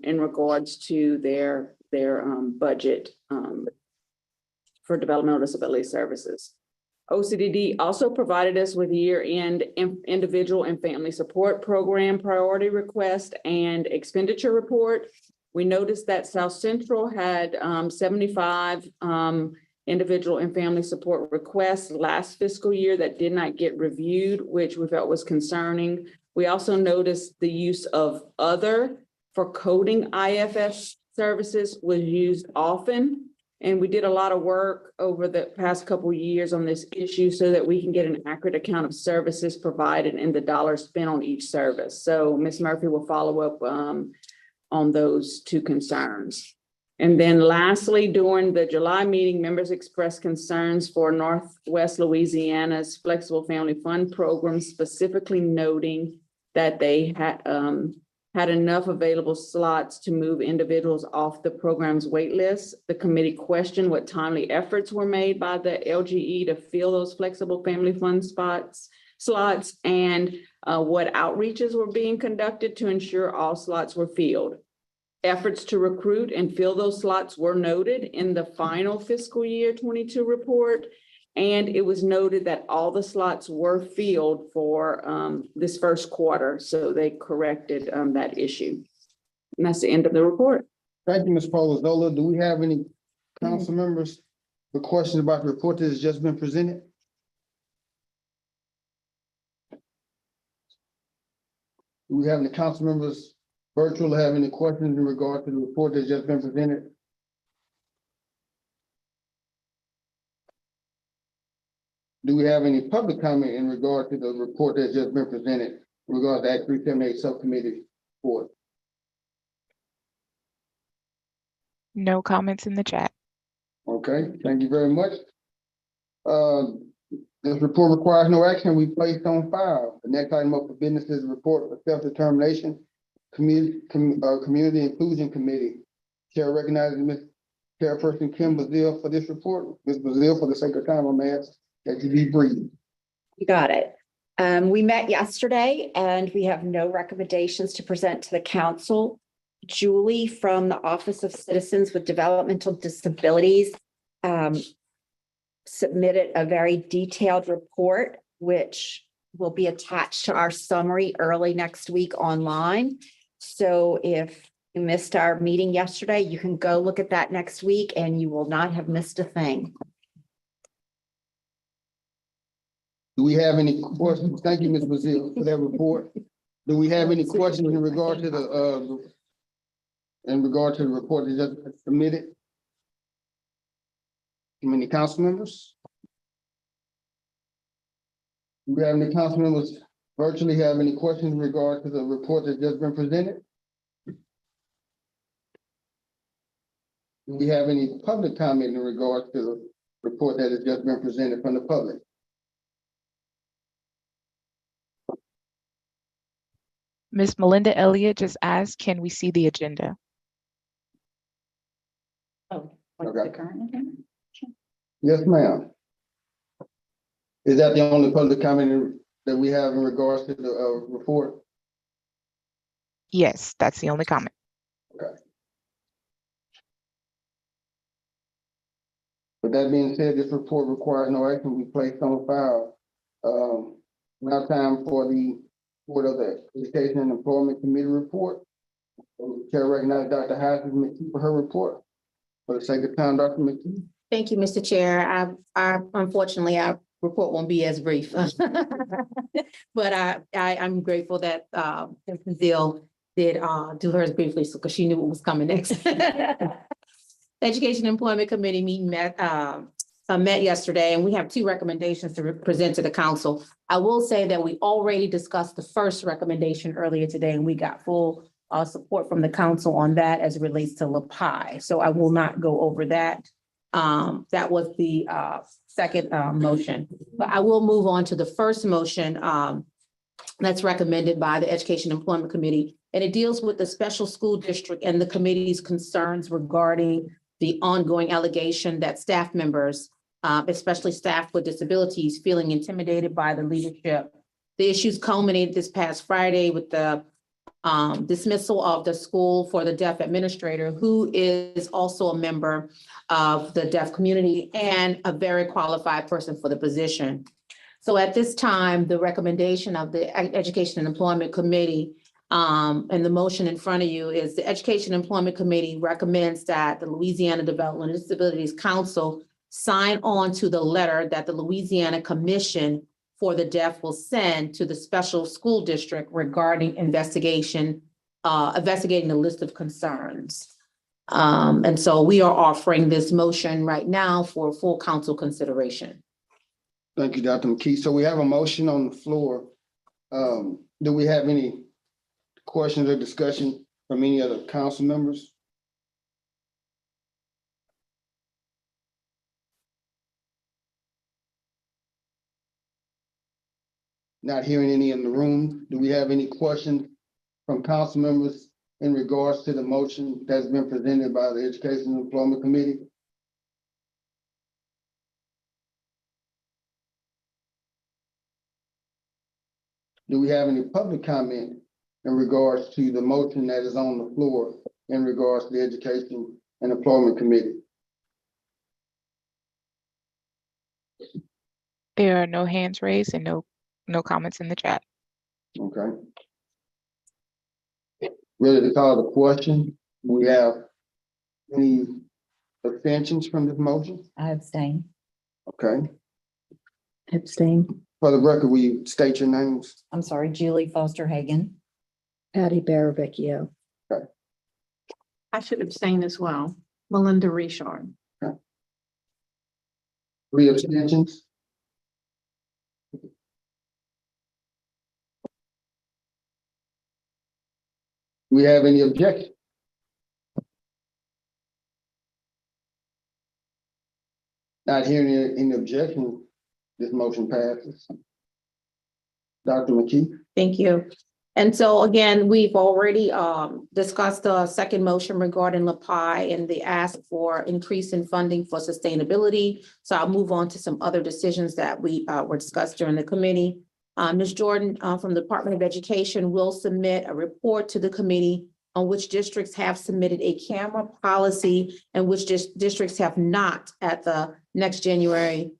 in regards to their budget for developmental disability services. OCDD also provided us with year-end individual and family support program priority request and expenditure report. We noticed that South Central had 75 individual and family support requests last fiscal year that did not get reviewed, which we felt was concerning. We also noticed the use of other for coding IFS services was used often. And we did a lot of work over the past couple of years on this issue so that we can get an accurate account of services provided and the dollars spent on each service. So Ms. Murphy will follow up on those two concerns. And then lastly, during the July meeting, members expressed concerns for Northwest Louisiana's Flexible Family Fund program, specifically noting that they had enough available slots to move individuals off the program's wait list. The committee questioned what timely efforts were made by the LGE to fill those flexible family fund slots and what outreaches were being conducted to ensure all slots were filled. Efforts to recruit and fill those slots were noted in the final fiscal year 22 report. And it was noted that all the slots were filled for this first quarter. So they corrected that issue. And that's the end of the report. Thank you, Ms. Polozola. Do we have any council members with questions about the report that has just been presented? Do we have any council members virtual have any questions in regard to the report that's just been presented? Do we have any public comment in regard to the report that's just been presented in regards to Act 378 Subcommittee report? No comments in the chat. Okay, thank you very much. This report requires no action. We placed on file. The next item up for business is a report of self-determination community inclusion committee. Chair recognizes Ms. Chairperson Kim Bazil for this report. Ms. Bazil, for the sake of time, I'm asked that you be brief. You got it. We met yesterday and we have no recommendations to present to the council. Julie from the Office of Citizens with Developmental Disabilities submitted a very detailed report, which will be attached to our summary early next week online. So if you missed our meeting yesterday, you can go look at that next week and you will not have missed a thing. Do we have any questions? Thank you, Ms. Bazil, for that report. Do we have any questions in regard to the report that just submitted? Any council members? Do we have any council members virtually have any questions in regard to the report that's just been presented? Do we have any public comment in regard to the report that has just been presented from the public? Ms. Melinda Elliott just asked, can we see the agenda? Oh, Okay. the current agenda? Yes, ma'am. Is that the only public comment that we have in regards to the report? Yes, that's the only comment. Okay. With that being said, this report requires no action to be placed on file. Now time for the report of the Education and Employment Committee report. Chair recognizes Dr. Heisman McKee for her report. For the sake of time, Dr. McKee. Thank you, Mr. Chair. Unfortunately, our report won't be as brief. But I'm grateful that Ms. Bazil did do hers briefly because she knew what was coming next. Education and Employment Committee meeting met yesterday, and we have two recommendations to present to the council. I will say that we already discussed the first recommendation earlier today, and we got full support from the council on that as it relates to LaPi. So I will not go over that. That was the second motion, but I will move on to the first motion that's recommended by the Education and Employment Committee. And it deals with the special school district and the committee's concerns regarding the ongoing allegation that staff members, especially staff with disabilities, feeling intimidated by the leadership. The issues culminated this past Friday with the dismissal of the school for the deaf administrator, who is also a member of the deaf community and a very qualified person for the position. So at this time, the recommendation of the Education and Employment Committee and the motion in front of you is the Education and Employment Committee recommends that the Louisiana Development and Disabilities Council sign on to the letter that the Louisiana Commission for the Deaf will send to the special school district regarding investigating the list of concerns. And so we are offering this motion right now for full council consideration. Thank you, Dr. McKee. So we have a motion on the floor. Do we have any questions or discussion from any other council members? Not hearing any in the room. Do we have any questions from council members in regards to the motion that's been presented by the Education and Employment Committee? Do we have any public comment in regards to the motion that is on the floor in regards to the Education and Employment Committee? There are no hands raised and no comments in the chat. Okay. Ready to call the question? We have any abstentions from this motion? I abstain. Okay. Abstain. For the record, will you state your names? I'm sorry, Julie Foster Hagan. Patty Baravicchio. I should abstain as well. Melinda Richard. 3 abstentions. Do we have any objection? Not hearing any objection, this motion passes. Dr. McKee? Thank you. And so again, we've already discussed the second motion regarding LaPi and the ask for increase in funding for sustainability. So I'll move on to some other decisions that we were discussed during the committee. Ms. Jordan from the Department of Education will submit a report to the committee on which districts have submitted a camera policy and which districts have not at the next January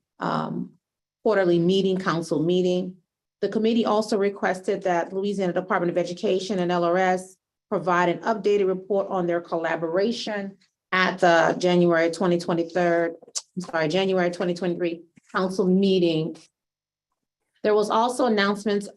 quarterly meeting, council meeting. The committee also requested that Louisiana Department of Education and LRS provide an updated report on their collaboration at the January 2023 council meeting. There was also announcements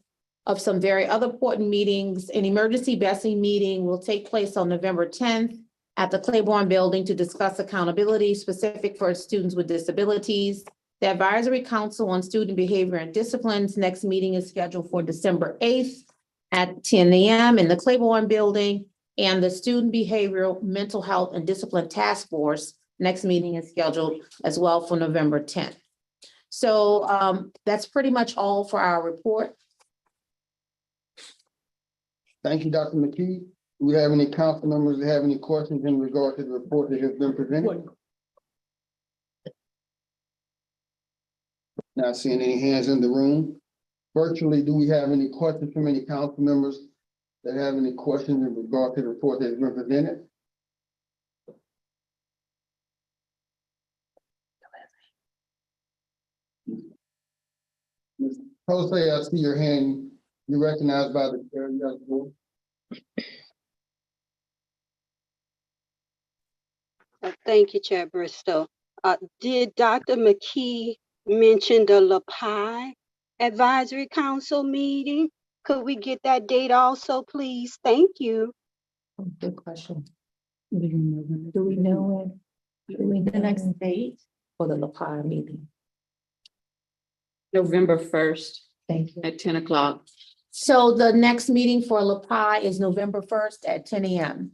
of some very other important meetings. An emergency BESI meeting will take place on November 10th at the Claiborne Building to discuss accountability specific for students with disabilities. The Advisory Council on Student Behavior and Discipline's next meeting is scheduled for December 8th at 10 a.m. in the Claiborne Building. And the Student Behavioral Mental Health and Discipline Task Force next meeting is scheduled as well for November 10th. So that's pretty much all for our report. Thank you, Dr. McKee. Do we have any council members that have any questions in regard to the report that has been presented? Not seeing any hands in the room. Virtually, do we have any questions from any council members that have any questions in regard to the report that has been presented? Ms. Jose, I see your hand. You're recognized by the chair. You have the floor. Thank you, Chair Bristow. Did Dr. McKee mention the LaPi Advisory Council meeting? Could we get that date also, please? Thank you. Good question. Do we know the next date for the LaPi meeting? November 1st. Thank you. At 10 o'clock. So the next meeting for LaPi is November 1st at 10 a.m.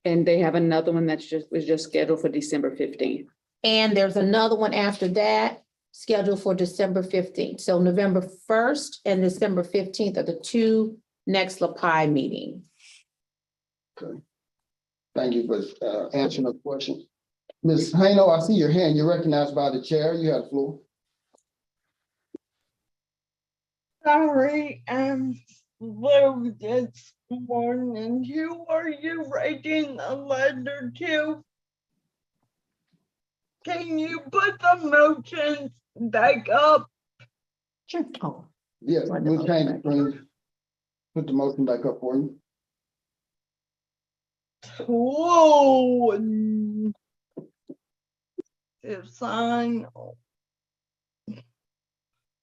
And they have another one was just scheduled for December 15th. And there's another one after that scheduled for December 15th. So November 1st and December 15th are the two next LaPi meetings. Okay. Thank you for answering the question. Ms. Haino, I see your hand. You're recognized by the chair. You have the floor. Sorry, I'm slow this morning. Who are you writing a letter to? Can you put the motions back up? Sure. Oh. Yes, we'll change the screen. Put the motion back up for you. Whoa. To sign.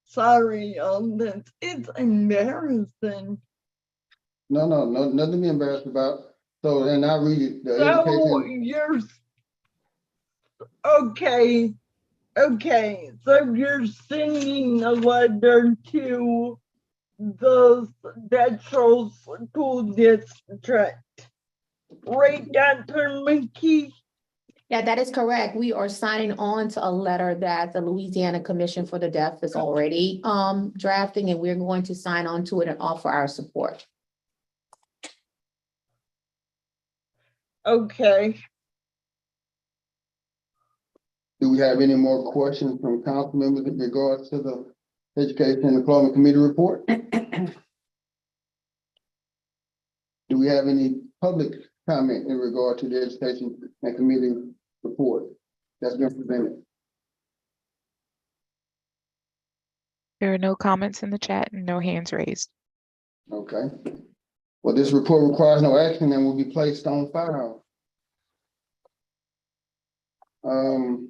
Sorry on this. It's embarrassing. No, nothing to be embarrassed about. So, and I read it. The So education. you're okay. So you're sending a letter to the Central School District, right, Dr. McKee? Yeah, that is correct. We are signing on to a letter that the Louisiana Commission for the Deaf is already drafting, and we're going to sign on to it and offer our support. Okay. Do we have any more questions from council members in regards to the Education and Employment Committee report? Do we have any public comment in regard to the Education and Committee report that's been presented? There are no comments in the chat and no hands raised. Okay. Well, this report requires no action and will be placed on file.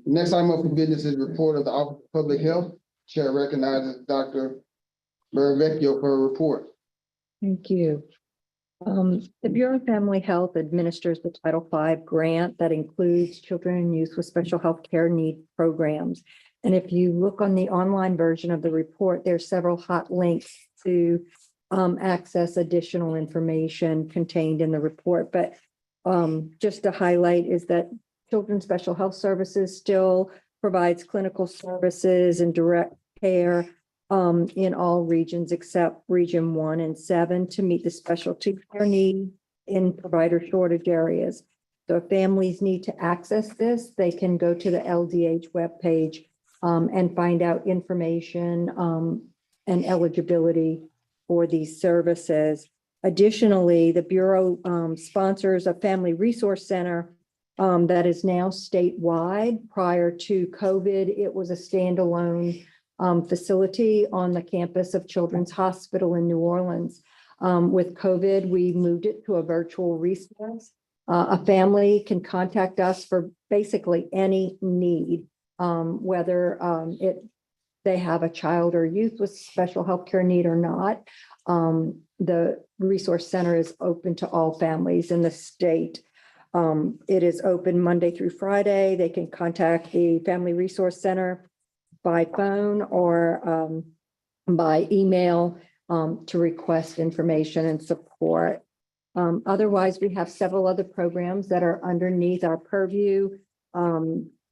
Next item of business is report of the Office of Public Health. Chair recognizes Dr. Bervecchio for a report. Thank you. The Bureau of Family Health administers the Title V grant that includes children and youth with special health care need programs. And if you look on the online version of the report, there's several hot links to access additional information contained in the report. But just to highlight is that Children's Special Health Services still provides clinical services and direct care in all regions except Region 1 and 7 to meet the specialty care need in provider shortage areas. So if families need to access this, they can go to the LDH webpage and find out information and eligibility for these services. Additionally, the Bureau sponsors a family resource center that is now statewide. Prior to COVID, it was a standalone facility on the campus of Children's Hospital in New Orleans. With COVID, we moved it to a virtual resource. A family can contact us for basically any need, whether they have a child or youth with special health care need or not. The resource center is open to all families in the state. It is open Monday through Friday. They can contact the Family Resource Center by phone or by email to request information and support. Otherwise, we have several other programs that are underneath our purview,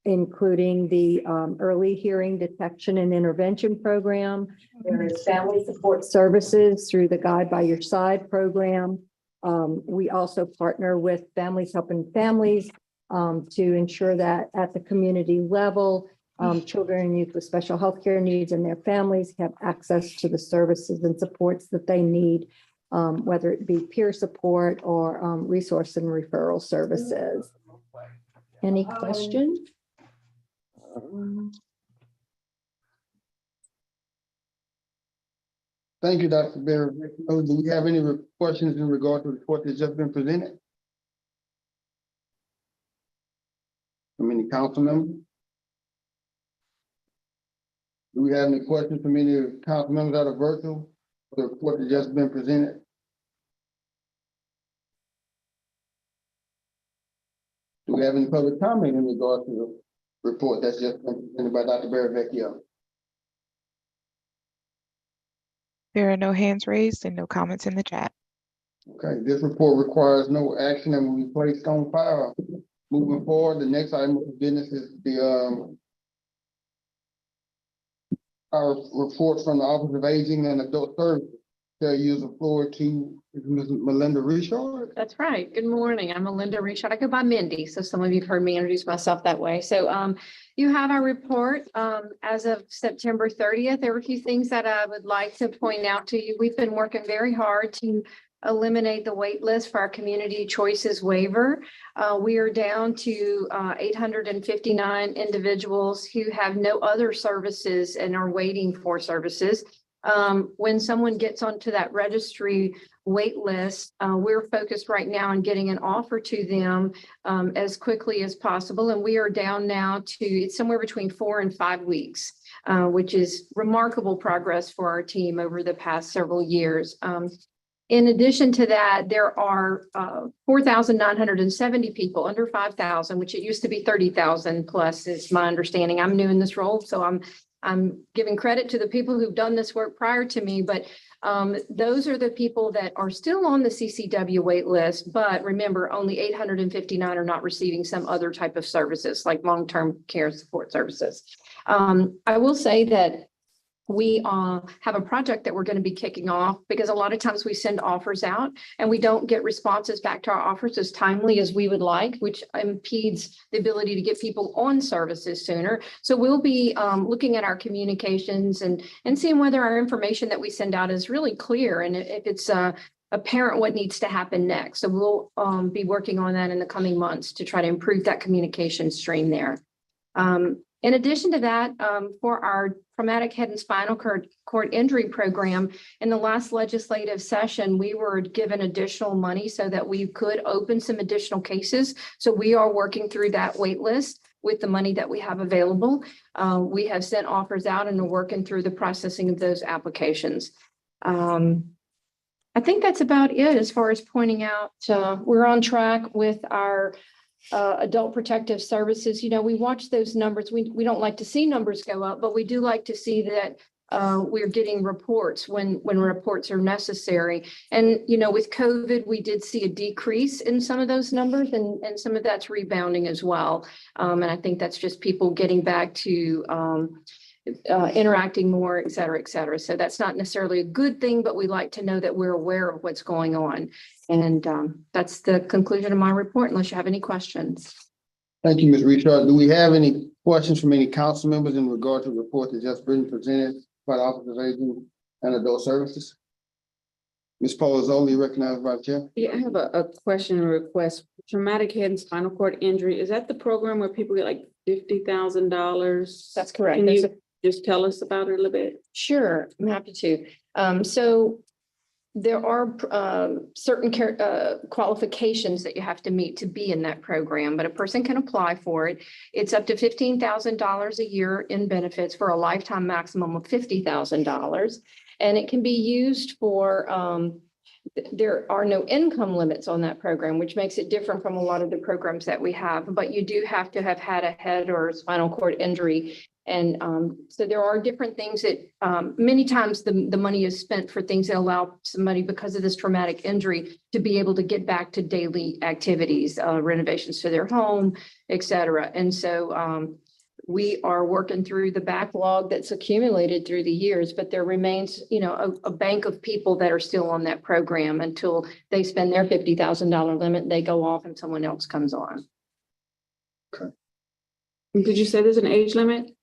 including the Early Hearing Detection and Intervention Program. There is Family Support Services through the Guide by Your Side program. We also partner with Families Helping Families to ensure that at the community level, children and youth with special health care needs and their families have access to the services and supports that they need, whether it be peer support or resource and referral services. Any questions? Thank you, Dr. Barry. Do we have any questions in regard to the report that's just been presented? From any council members? Do we have any questions from any council members that are virtual? The report that's just been presented? Do we have any public comment in regard to the report that's just been presented by Dr. Barry Vecchio? There are no hands raised and no comments in the chat. Okay, this report requires no action and will be placed on file. Moving forward, the next item of business is the our report from the Office of Aging and Adult Services. I'll use the floor to Ms. Melinda Richard. That's right. Good morning. I'm Melinda Richard. I go by Mindy, so some of you've heard me introduce myself that way. So you have our report as of September 30th. There were a few things that I would like to point out to you. We've been working very hard to eliminate the wait list for our Community Choices waiver. We are down to 859 individuals who have no other services and are waiting for services. When someone gets onto that registry wait list, we're focused right now on getting an offer to them as quickly as possible. And we are down now to, it's somewhere between 4 and 5 weeks, which is remarkable progress for our team over the past several years. In addition to that, there are 4,970 people under 5,000, which it used to be 30,000 plus is my understanding. I'm new in this role, so I'm giving credit to the people who've done this work prior to me, but those are the people that are still on the CCW wait list. But remember, only 859 are not receiving some other type of services like long-term care support services. I will say that we have a project that we're going to be kicking off because a lot of times we send offers out and we don't get responses back to our offers as timely as we would like, which impedes the ability to get people on services sooner. So we'll be looking at our communications and seeing whether our information that we send out is really clear and if it's apparent what needs to happen next. So we'll be working on that in the coming months to try to improve that communication stream there. In addition to that, for our traumatic head and spinal cord injury program, in the last legislative session, we were given additional money so that we could open some additional cases. So we are working through that wait list with the money that we have available. We have sent offers out and are working through the processing of those applications. I think that's about it as far as pointing out, we're on track with our adult protective services. You know, we watch those numbers. We don't like to see numbers go up, but we do like to see that we're getting reports when reports are necessary. And, you know, with COVID, we did see a decrease in some of those numbers and some of that's rebounding as well. And I think that's just people getting back to interacting more, et cetera, et cetera. So that's not necessarily a good thing, but we like to know that we're aware of what's going on. And that's the conclusion of my report, unless you have any questions. Thank you, Ms. Richard. Do we have any questions from any council members in regard to the report that just been presented by the Office of Aging and Adult Services? Ms. Polazzoli, recognized by the chair. Yeah, I have a question and request. Traumatic head and spinal cord injury, is that the program where people get like $50,000? That's correct. Can There's you just tell us about it a little bit? Sure, I'm happy to. So there are certain qualifications that you have to meet to be in that program, but a person can apply for it. It's up to $15,000 a year in benefits for a lifetime maximum of $50,000. And it can be used for, there are no income limits on that program, which makes it different from a lot of the programs that we have, but you do have to have had a head or spinal cord injury. And so there are different things that many times the money is spent for things that allow somebody, because of this traumatic injury, to be able to get back to daily activities, renovations to their home, et cetera. And so we are working through the backlog that's accumulated through the years, but there remains, you know, a bank of people that are still on that program until they spend their $50,000 limit, they go off and someone else comes on. Okay. Did you say there's an age limit?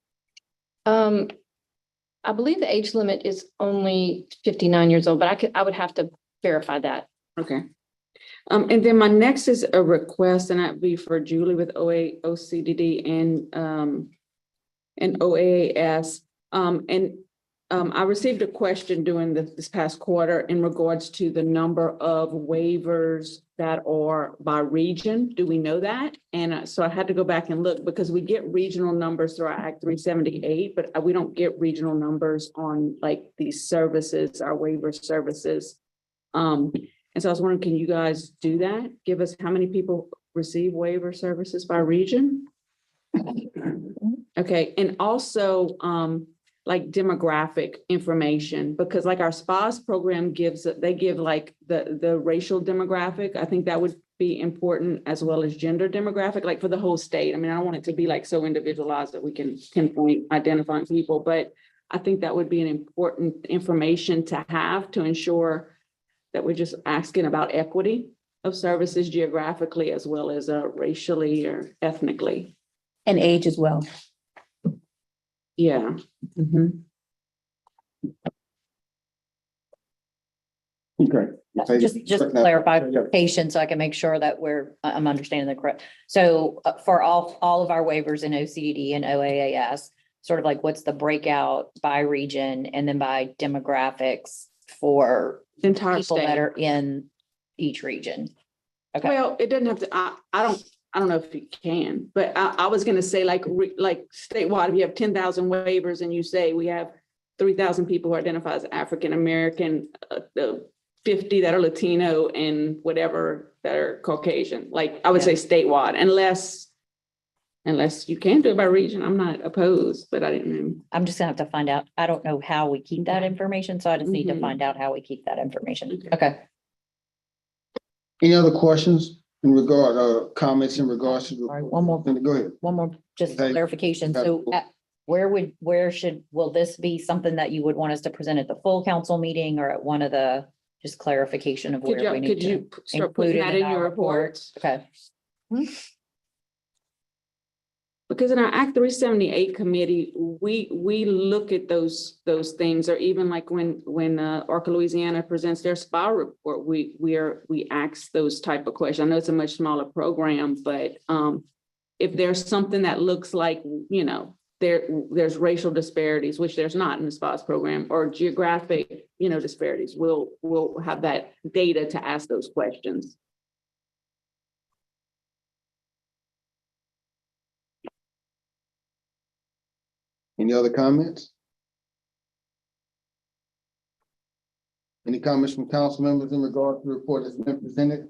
I believe the age limit is only 59 years old, but I would have to verify that. Okay. And then my next is a request, and that'd be for Julie with OCDD and OAAS. I received a question during this past quarter in regards to the number of waivers that are by region. Do we know that? And so I had to go back and look, because we get regional numbers through our Act 378, but we don't get regional numbers on like these services, our waiver services. And so I was wondering, can you guys do that? Give us how many people receive waiver services by region? Okay, and also like demographic information, because like our SPAS program they give like the racial demographic. I think that would be important, as well as gender demographic, like for the whole state. I mean, I don't want it to be like so individualized that we can pinpoint identifying people, but I think that would be an important information to have to ensure that we're just asking about equity of services geographically as well as racially or ethnically. And age as well. Yeah. Okay. Just clarification so I can make sure that I'm understanding the correct. So for all of our waivers in OCDD and OAAS, sort of like what's the breakout by region and then by demographics for entire people state that are in each region? Okay. Well, it doesn't have to, I don't know if you can, but I was gonna say like statewide, if you have 10,000 waivers and you say we have 3,000 people who identify as African-American, 50 that are Latino and whatever that are Caucasian, like I would say statewide, unless you can do it by region. I'm not opposed, but I didn't know. I'm just gonna have to find out. I don't know how we keep that information, so I just need to find out how we keep that information. Okay. Any other questions in regard, comments in regards to? Sorry, one more. Go ahead. One more, just Okay. clarification. So will this be something that you would want us to present at the full council meeting or at one of the, just clarification of where we need Could to you start include putting it that in your reports? Okay. Because in our Act 378 committee, we look at those things, or even like when ARCA Louisiana presents their SPA report, we ask those type of questions. I know it's a much smaller program, but if there's something that looks like, you know, there's racial disparities, which there's not in the SPAS program, or geographic, you know, disparities, we'll have that data to ask those questions. Any other comments? Any comments from council members in regard to the report that's been presented?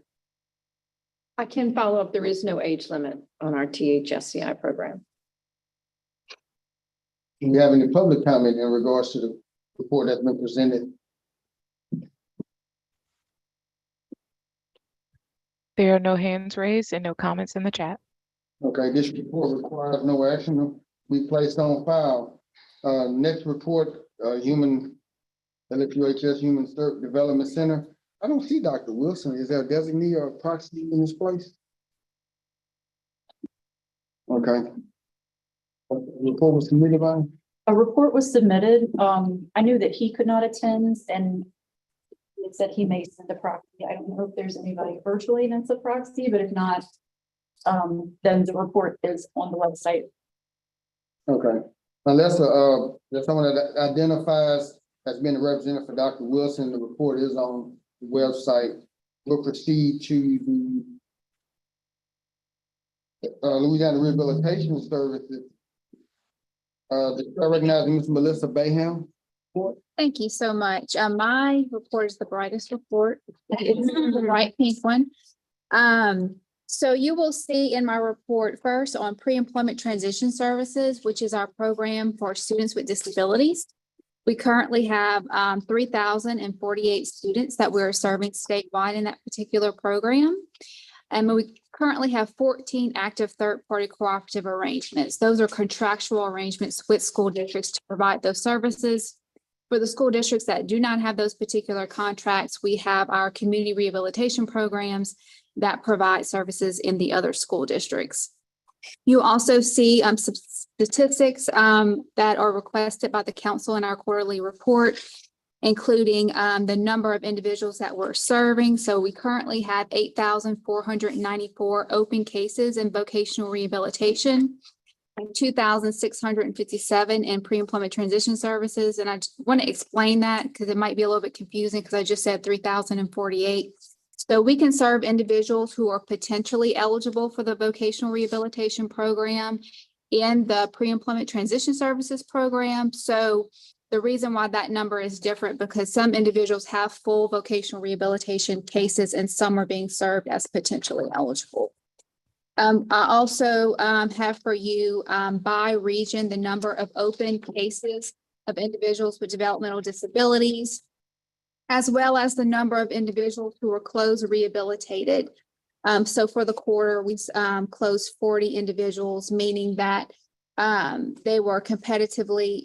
I can follow up. There is no age limit on our THSCI program. Do we have any public comment in regards to the report that's been presented? There are no hands raised and no comments in the chat. Okay, this report requires no action to be placed on file. Next report, LFUHS Human Development Center. I don't see Dr. Wilson. Is there a designee or a proxy in this place? Okay. Report was submitted by? A report was submitted. I knew that he could not attend and it said he may send a proxy. I don't know if there's anybody virtually that's a proxy, but if not, then the report is on the website. Okay. Unless there's someone that identifies as being a representative for Dr. Wilson, the report is on the website. We'll proceed to the Louisiana Rehabilitation Services. I recognize Ms. Melissa Bayham. Thank you so much. My report is the brightest report. It's the bright pink one. So you will see in my report first on pre-employment transition services, which is our program for students with disabilities. We currently have 3,048 students that we're serving statewide in that particular program. And we currently have 14 active third-party cooperative arrangements. Those are contractual arrangements with school districts to provide those services. For the school districts that do not have those particular contracts, we have our community rehabilitation programs that provide services in the other school districts. You also see some statistics that are requested by the council in our quarterly report, including the number of individuals that we're serving. So we currently have 8,494 open cases in vocational rehabilitation and 2,657 in pre-employment transition services. And I just want to explain that because it might be a little bit confusing because I just said 3,048. So we can serve individuals who are potentially eligible for the vocational rehabilitation program in the pre-employment transition services program. So the reason why that number is different because some individuals have full vocational rehabilitation cases and some are being served as potentially eligible. I also have for you by region the number of open cases of individuals with developmental disabilities, as well as the number of individuals who were closed rehabilitated. So for the quarter, we closed 40 individuals, meaning that they were competitively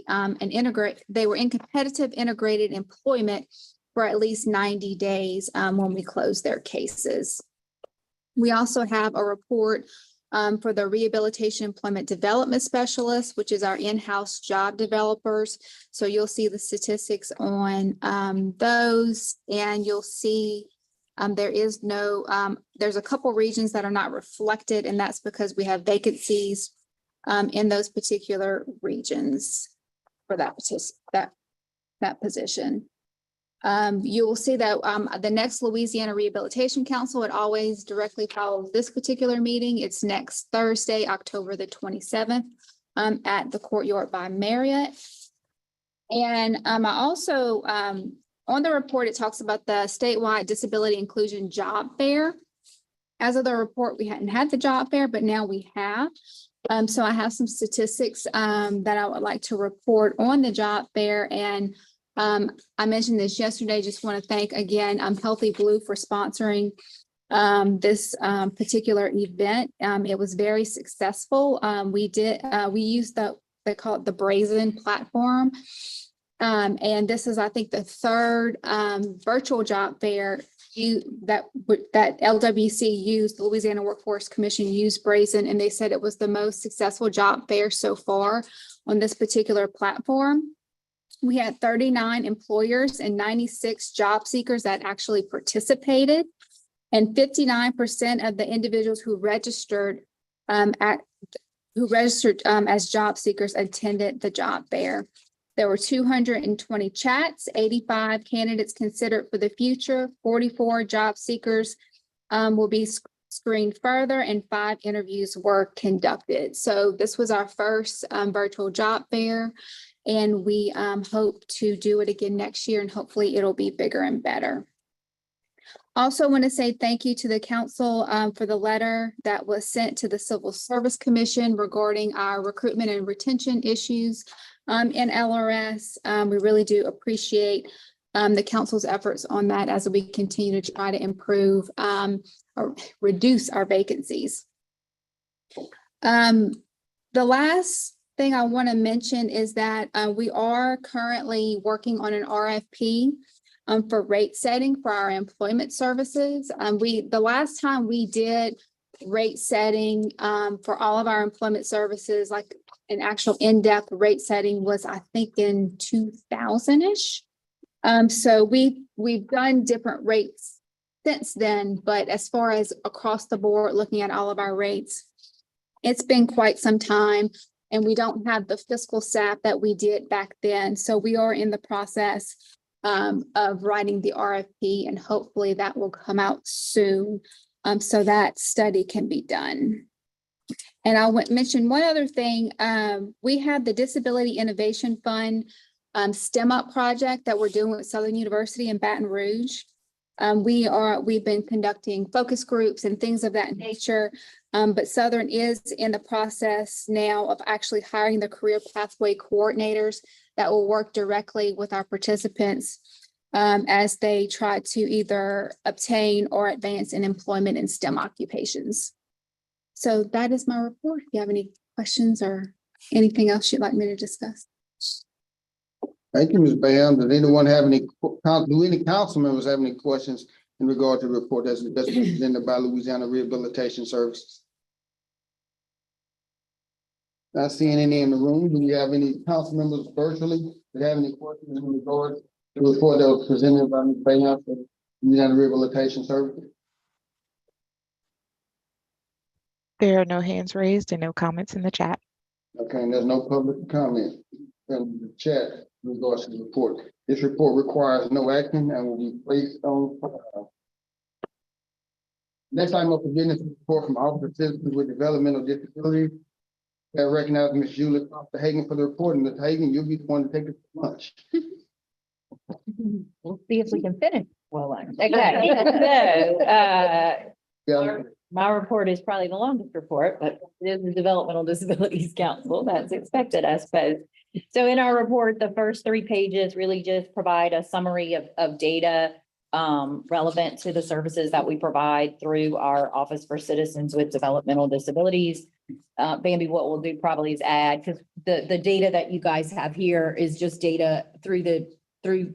they were in competitive integrated employment for at least 90 days when we closed their cases. We also have a report for the Rehabilitation Employment Development Specialist, which is our in-house job developers. So you'll see the statistics on those, and you'll see there's a couple regions that are not reflected, and that's because we have vacancies in those particular regions for that position. You will see that the next Louisiana Rehabilitation Council, it always directly follows this particular meeting. It's next Thursday, October the 27th at the Courtyard by Marriott. And I also, on the report, it talks about the statewide disability inclusion job fair. As of the report, we hadn't had the job fair, but now we have. So I have some statistics that I would like to report on the job fair. And I mentioned this yesterday, just want to thank again Healthy Blue for sponsoring this particular event. It was very successful. We used they call it the Brazen platform. And this is, I think, the third virtual job fair that LWC used, the Louisiana Workforce Commission used Brazen, and they said it was the most successful job fair so far on this particular platform. We had 39 employers and 96 job seekers that actually participated, and 59% of the individuals who registered as job seekers attended the job fair. There were 220 chats, 85 candidates considered for the future, 44 job seekers will be screened further, and 5 interviews were conducted. So this was our first virtual job fair. And we hope to do it again next year, and hopefully it'll be bigger and better. Also want to say thank you to the council for the letter that was sent to the Civil Service Commission regarding our recruitment and retention issues in LRS. We really do appreciate the council's efforts on that as we continue to try to improve or reduce our vacancies. The last thing I want to mention is that we are currently working on an RFP for rate setting for our employment services. The last time we did rate setting for all of our employment services, like an actual in-depth rate setting, was I think in 2000-ish. So we've done different rates since then, but as far as across the board, looking at all of our rates, it's been quite some time, and we don't have the fiscal staff that we did back then. So we are in the process of writing the RFP, and hopefully that will come out soon so that study can be done. And I want to mention one other thing. We have the Disability Innovation Fund STEM Up project that we're doing with Southern University in Baton Rouge. We've been conducting focus groups and things of that nature, but Southern is in the process now of actually hiring the career pathway coordinators that will work directly with our participants as they try to either obtain or advance in employment in STEM occupations. So that is my report. If you have any questions or anything else you'd like me to discuss. Thank you, Ms. Bam. Does anyone have any, do any council members have any questions in regard to the report that's presented by Louisiana Rehabilitation Services? Not seeing any in the room. Do we have any council members virtually that have any questions in regard to the report that was presented by Ms. Bam for Louisiana Rehabilitation Services? There are no hands raised and no comments in the chat. Okay, and there's no public comment in the chat in regards to the report. This report requires no action and will be placed on file. Next item of business is report from Office of Citizens with Developmental Disabilities. I recognize Ms. Julie Hagan for the report, and Ms. Hagan, you'll be the one to take it to lunch. We'll see if we can finish. Well, okay. So, my report is probably the longest report, but it is the Developmental Disabilities Council. That's expected, I suppose. So in our report, the first 3 pages really just provide a summary of data relevant to the services that we provide through our Office for Citizens with Developmental Disabilities. Bambi, what we'll do probably is add, because the data that you guys have here is just data through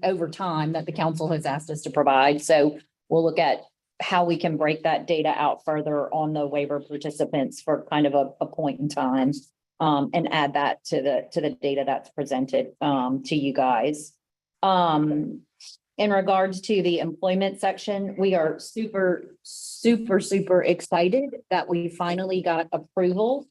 over time that the council has asked us to provide. So we'll look at how we can break that data out further on the waiver participants for kind of a point in time, and add that to the data that's presented to you guys. In regards to the employment section, we are super excited that we finally got approval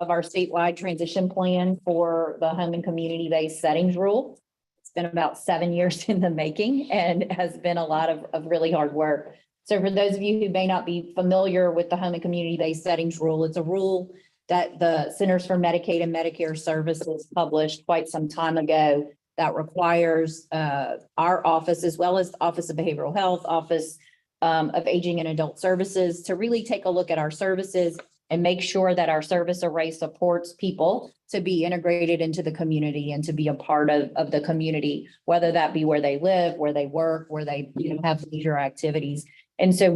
of our statewide transition plan for the home and community-based settings rule. It's been about 7 years in the making and has been a lot of really hard work. So for those of you who may not be familiar with the home and community-based settings rule, it's a rule that the Centers for Medicaid and Medicare Services published quite some time ago that requires our office, as well as the Office of Behavioral Health, Office of Aging and Adult Services, to really take a look at our services and make sure that our service array supports people to be integrated into the community and to be a part of the community, whether that be where they live, where they work, where they have leisure activities. And so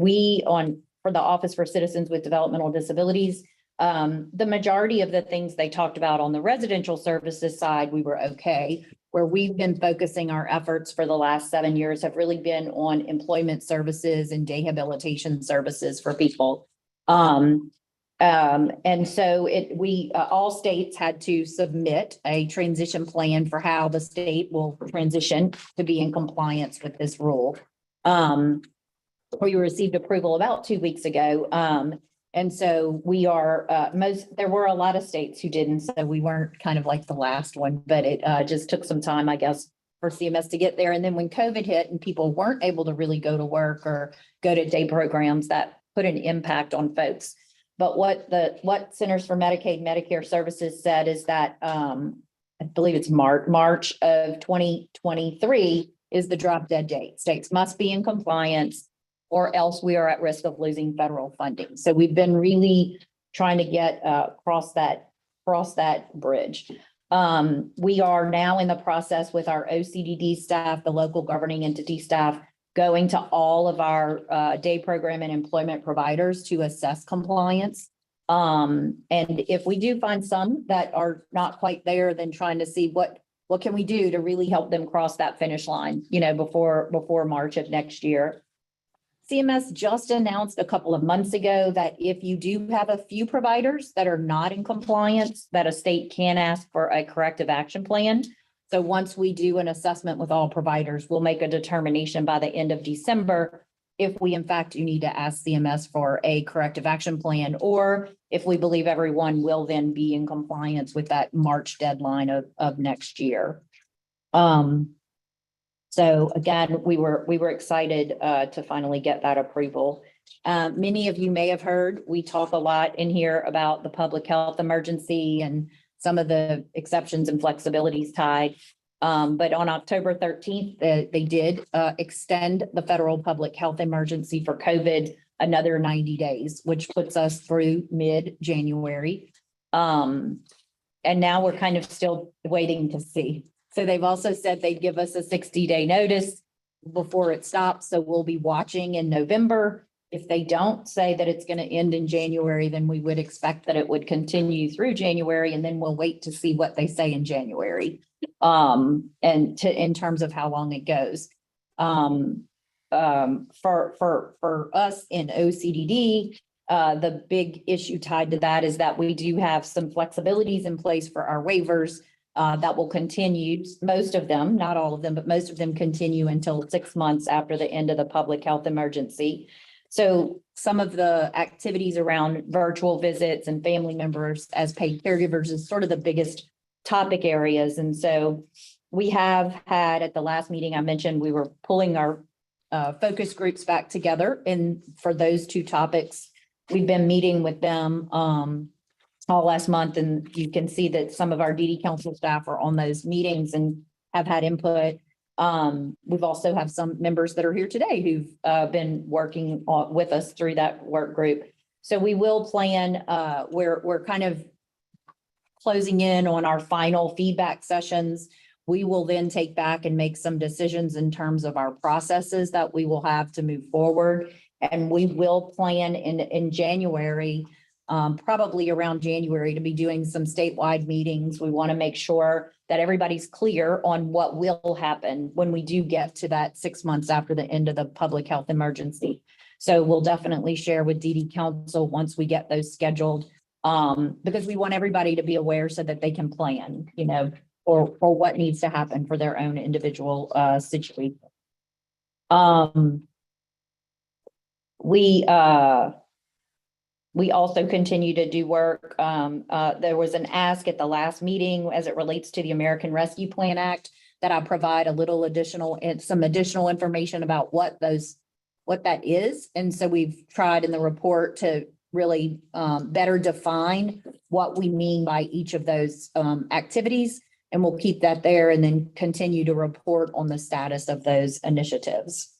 for the Office for Citizens with Developmental Disabilities, the majority of the things they talked about on the residential services side, we were okay. Where we've been focusing our efforts for the last 7 years have really been on employment services and rehabilitation services for people. And so all states had to submit a transition plan for how the state will transition to be in compliance with this rule. We received approval about 2 weeks ago. And so we are there were a lot of states who didn't, so we weren't kind of like the last one, but it just took some time, I guess, for CMS to get there. And then when COVID hit and people weren't able to really go to work or go to day programs, that put an impact on folks. But what Centers for Medicaid Medicare Services said is that I I believe it's March of 2023 is the drop dead date. States must be in compliance or else we are at risk of losing federal funding. So we've been really trying to get cross that bridge. We are now in the process with our OCDD staff, the local governing entity staff, going to all of our day program and employment providers to assess compliance. And if we do find some that are not quite there, then trying to see what can we do to really help them cross that finish line, before March of next year. CMS just announced a couple of months ago that if you do have a few providers that are not in compliance, that a state can ask for a corrective action plan. So once we do an assessment with all providers, we'll make a determination by the end of December if we in fact do need to ask CMS for a corrective action plan, or if we believe everyone will then be in compliance with that March deadline of next year. So again, we were excited to finally get that approval. Many of you may have heard, we talk a lot in here about the public health emergency and some of the exceptions and flexibilities tied. But on October 13th, they did extend the federal public health emergency for COVID another 90 days, which puts us through mid-January. And now we're kind of still waiting to see. So they've also said they'd give us a 60-day notice before it stops. So we'll be watching in November. If they don't say that it's going to end in January, then we would expect that it would continue through January, and then we'll wait to see what they say in January. In terms of how long it goes. For us in OCDD, the big issue tied to that is that we do have some flexibilities in place for our waivers that will continue. Most of them, not all of them, but most of them continue until 6 months after the end of the public health emergency. So some of the activities around virtual visits and family members as paid caregivers is sort of the biggest topic areas. And so we have had, at the last meeting I mentioned, we were pulling our focus groups back together. And for those two topics, we've been meeting with them all last month. And you can see that some of our DD Council staff are on those meetings and have had input. We've also have some members that are here today who've been working with us through that work group. So we will plan, we're kind of closing in on our final feedback sessions. We will then take back and make some decisions in terms of our processes that we will have to move forward. And we will plan in January, probably around January, to be doing some statewide meetings. We want to make sure that everybody's clear on what will happen when we do get to that 6 months after the end of the public health emergency. So we'll definitely share with DD Council once we get those scheduled. Because we want everybody to be aware so that they can plan, or what needs to happen for their own individual situation. We also continue to do work. There was an ask at the last meeting as it relates to the American Rescue Plan Act that I provide some additional information about what that is. And so we've tried in the report to really better define what we mean by each of those activities. And we'll keep that there and then continue to report on the status of those initiatives.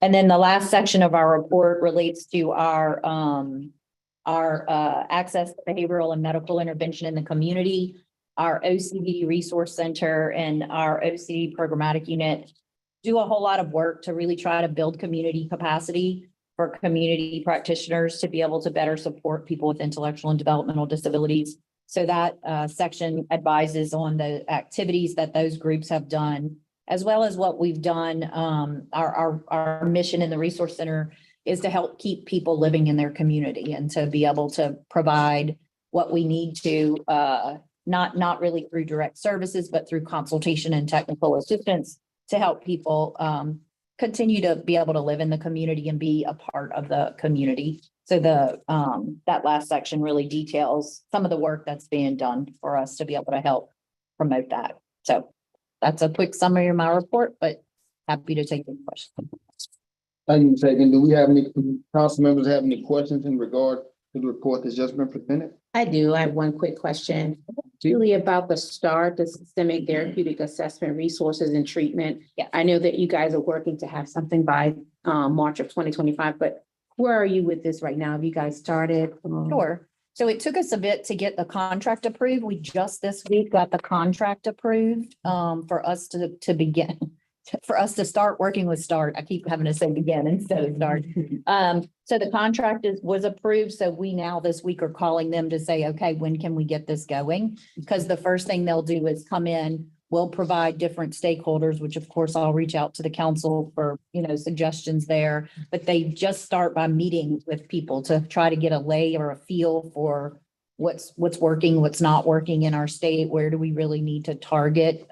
And then the last section of our report relates to our access to behavioral and medical intervention in the community, our OCD Resource Center and our OCD Programmatic Unit do a whole lot of work to really try to build community capacity for community practitioners to be able to better support people with intellectual and developmental disabilities. So that section advises on the activities that those groups have done, as well as what we've done. Our mission in the Resource Center is to help keep people living in their community and to be able to provide what we need to, not really through direct services, but through consultation and technical assistance to help people continue to be able to live in the community and be a part of the community. So that last section really details some of the work that's being done for us to be able to help promote that. So that's a quick summary of my report, but happy to take any questions. Thank you, Ms. Hagan. Do we have any council members have any questions in regard to the report that's just been presented? I do. I have one quick question. Julie, about the STAR, the Systemic Therapeutic Assessment Resources and Treatment. Yeah. I know that you guys are working to have something by March of 2025, but where are you with this right now? Have you guys started? Sure. So it took us a bit to get the contract approved. We just this week got the contract approved for us to begin. For us to start working with START. I keep having to say begin instead of start. So the contract was approved. So we now this week are calling them to say, okay, when can we get this going? Because the first thing they'll do is come in, we'll provide different stakeholders, which of course I'll reach out to the council for, suggestions there. But they just start by meeting with people to try to get a lay or a feel for what's working, what's not working in our state. Where do we really need to target?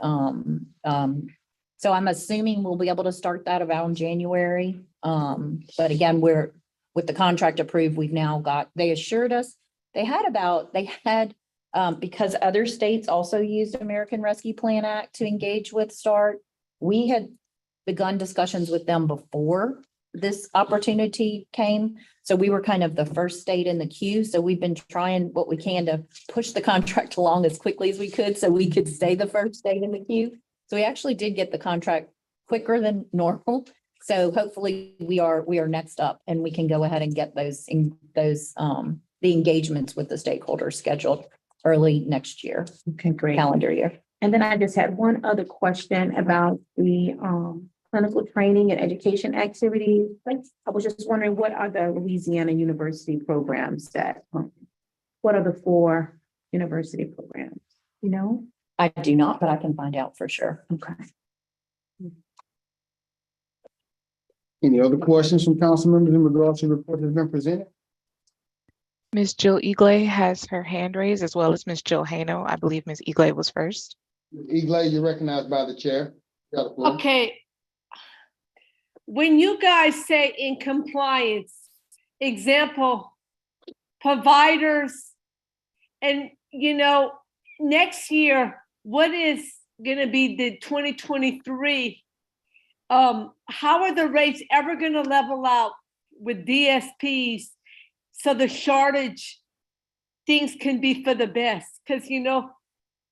So I'm assuming we'll be able to start that around January. But again, with the contract approved, they assured us because other states also used American Rescue Plan Act to engage with START. We had begun discussions with them before this opportunity came. So we were kind of the first state in the queue. So we've been trying what we can to push the contract along as quickly as we could so we could stay the first state in the queue. So we actually did get the contract quicker than normal. So hopefully we are next up and we can go ahead and get the engagements with the stakeholders scheduled early next year. Okay, great. Calendar year. And then I just had one other question about the clinical training and education activities. I was just wondering, what are the Louisiana University programs what are the 4 university programs? You know? I do not, but I can find out for sure. Okay. Any other questions from council members in regards to the report that's been presented? Ms. Jill Eagley has her hand raised, as well as Ms. Jill Hano. I believe Ms. Eagley was first. Ms. Eagley, you're recognized by the chair. You got the floor. Okay. When you guys say in compliance, example, providers, and next year, what is going to be the 2023? How are the rates ever going to level out with DSPs so the shortage things can be for the best? Because,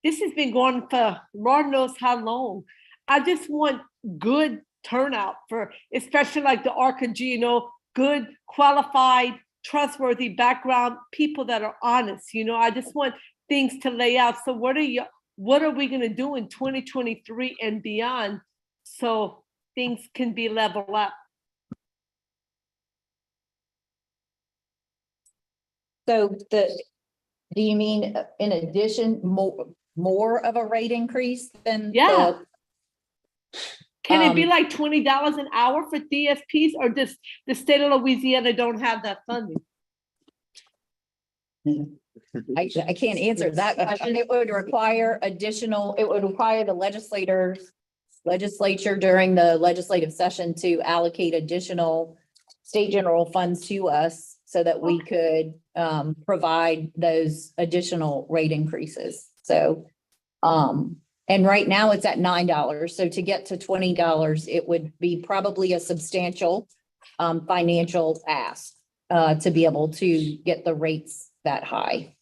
this has been going for Lord knows how long. I just want good turnout for, especially like the ARCA-G, good, qualified, trustworthy background, people that are honest. I just want things to lay out. So what are we going to do in 2023 and beyond so things can be leveled up? So do you mean in addition, more of a rate increase than? Yeah. Can it be like $20 an hour for DSPs, or does the state of Louisiana don't have that funding? I can't answer that question. It would require the legislature during the legislative session to allocate additional state general funds to us so that we could provide those additional rate increases. So, and right now it's at $9. So to get to $20, it would be probably a substantial financial ask to be able to get the rates that high.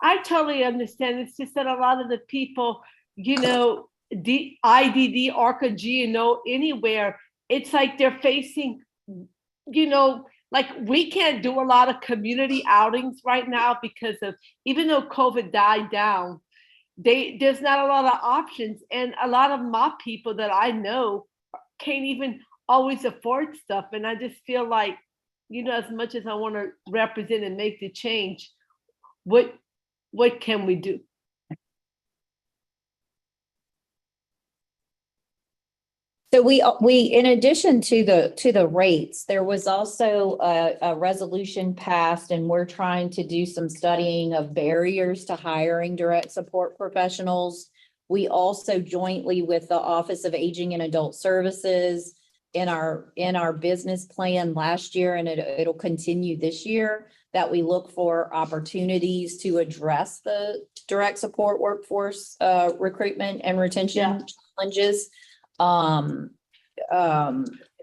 I totally understand. It's just that a lot of the people, the IDD, ARCA-G, anywhere, it's like they're facing, like we can't do a lot of community outings right now because of, even though COVID died down, there's not a lot of options. And a lot of my people that I know can't even always afford stuff. And I just feel like, as much as I want to represent and make the change, what can we do? So we in addition to the rates, there was also a resolution passed, and we're trying to do some studying of barriers to hiring direct support professionals. We also jointly with the Office of Aging and Adult Services in our business plan last year, and it'll continue this year, that we look for opportunities to address the direct support workforce recruitment and retention challenges.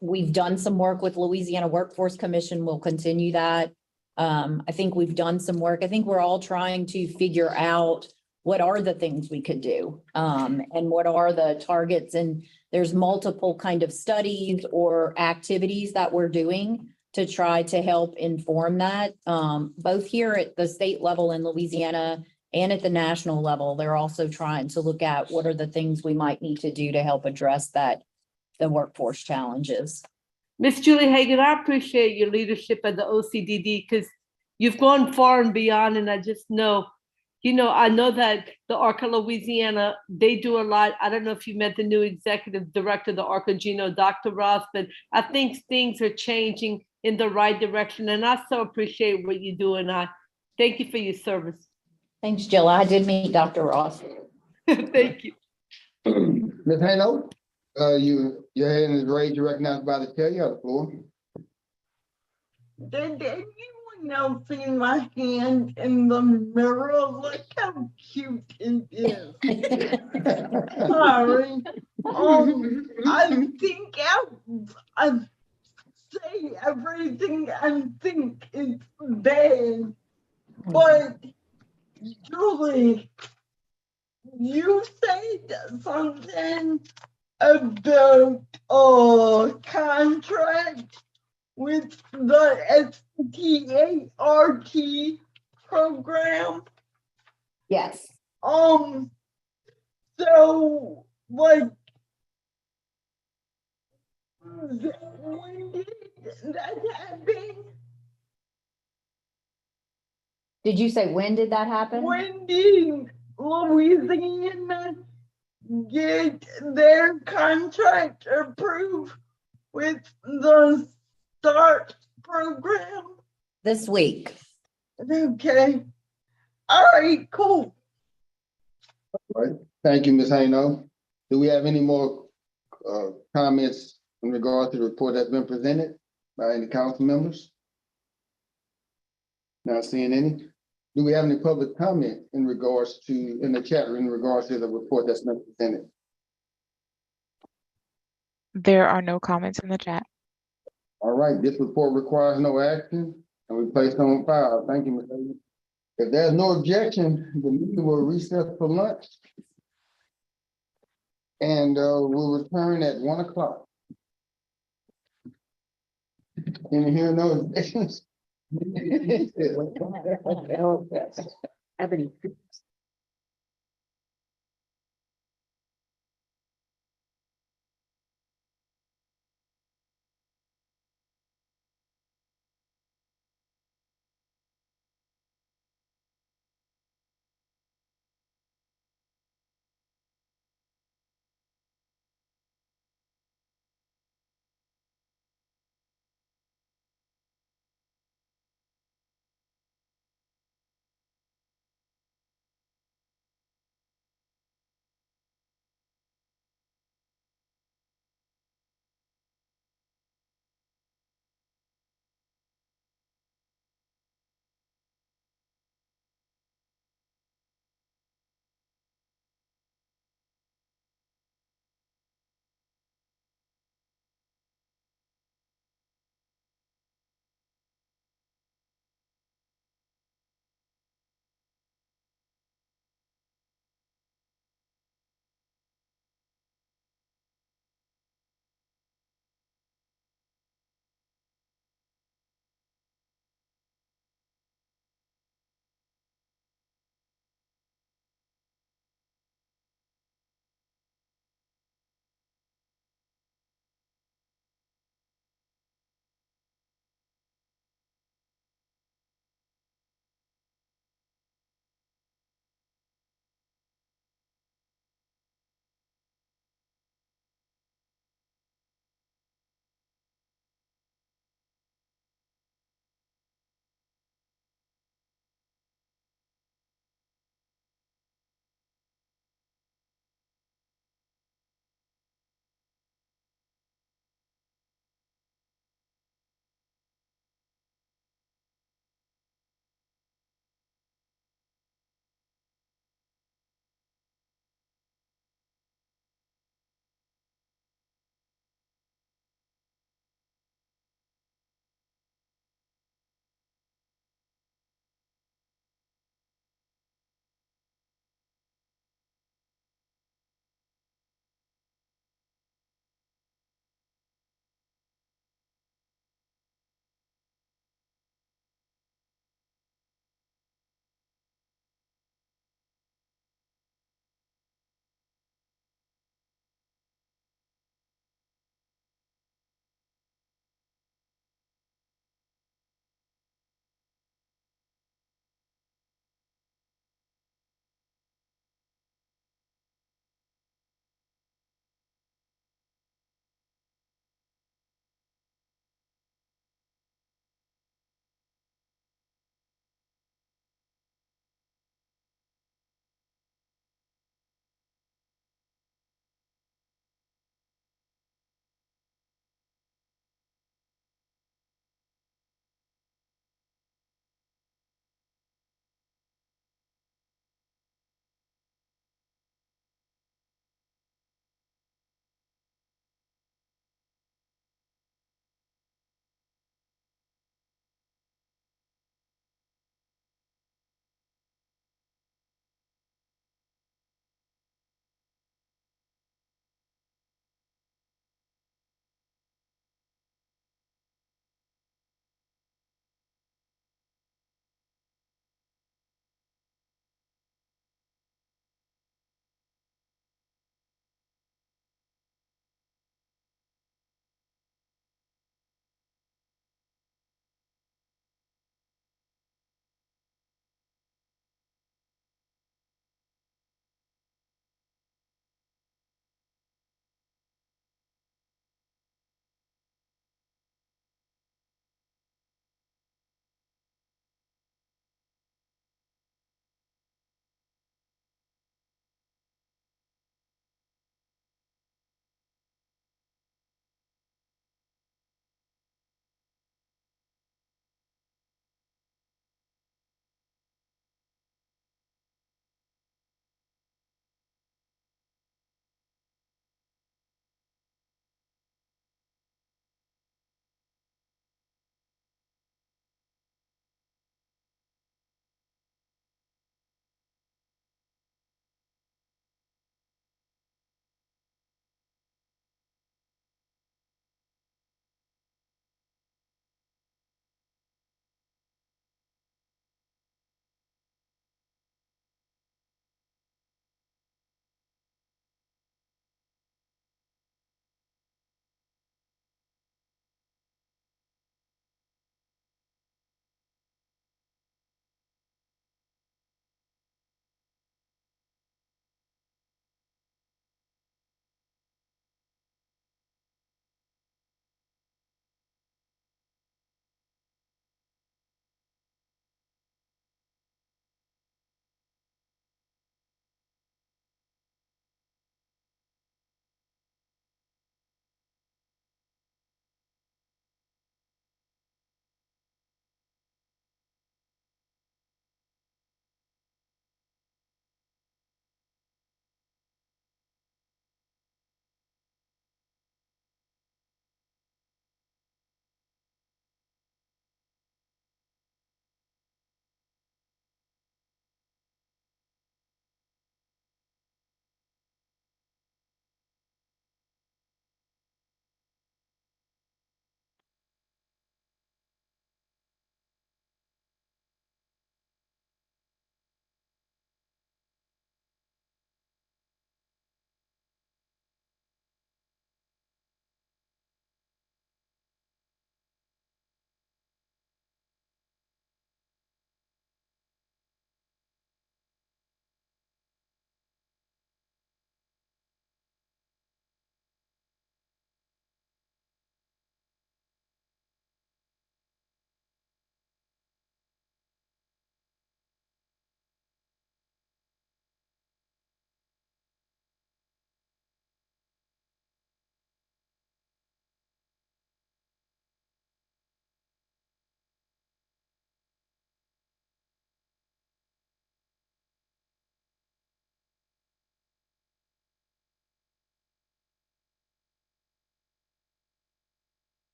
We've done some work with Louisiana Workforce Commission. We'll continue that. I think we've done some work. I think we're all trying to figure out what are the things we could do, and what are the targets, and there's multiple kind of studies or activities that we're doing to try to help inform that, both here at the state level in Louisiana and at the national level. They're also trying to look at what are the things we might need to do to help address that, the workforce challenges. Miss Julie Hagan, I appreciate your leadership at the OCDD because you've gone far and beyond, and I just know, I know that the ARCA Louisiana, they do a lot. I don't know if you met the new executive director of the ARCA Gino, Dr. Ross, but I think things are changing in the right direction, and I so appreciate what you do, and I thank you for your service. Thanks, Jill. I did meet Dr. Ross. Thank you. Ms. Hano, your hand is raised, you're recognized by the chair, you have the floor. Did anyone else see my hand in the mirror? Look how cute it is. Sorry. I think I say everything I think is bad, but Julie, you said something about a contract with the START program. Yes. So like, when did that happen? Did you say, when did that happen? When did Louisiana get their contract approved with the START program? This week. Okay. All right, cool. All right, thank you, Ms. Hano. Do we have any more comments in regard to the report that's been presented by any council members? Not seeing any. Do we have any public comment in regards to, in the chat, in regards to the report that's been presented? There are no comments in the chat. All right, this report requires no action and we place it on file. Thank you, Ms. Hagan. If there's no objection, the meeting will recess for lunch. And we'll return at 1 o'clock. Can you hear no objections? Ebony.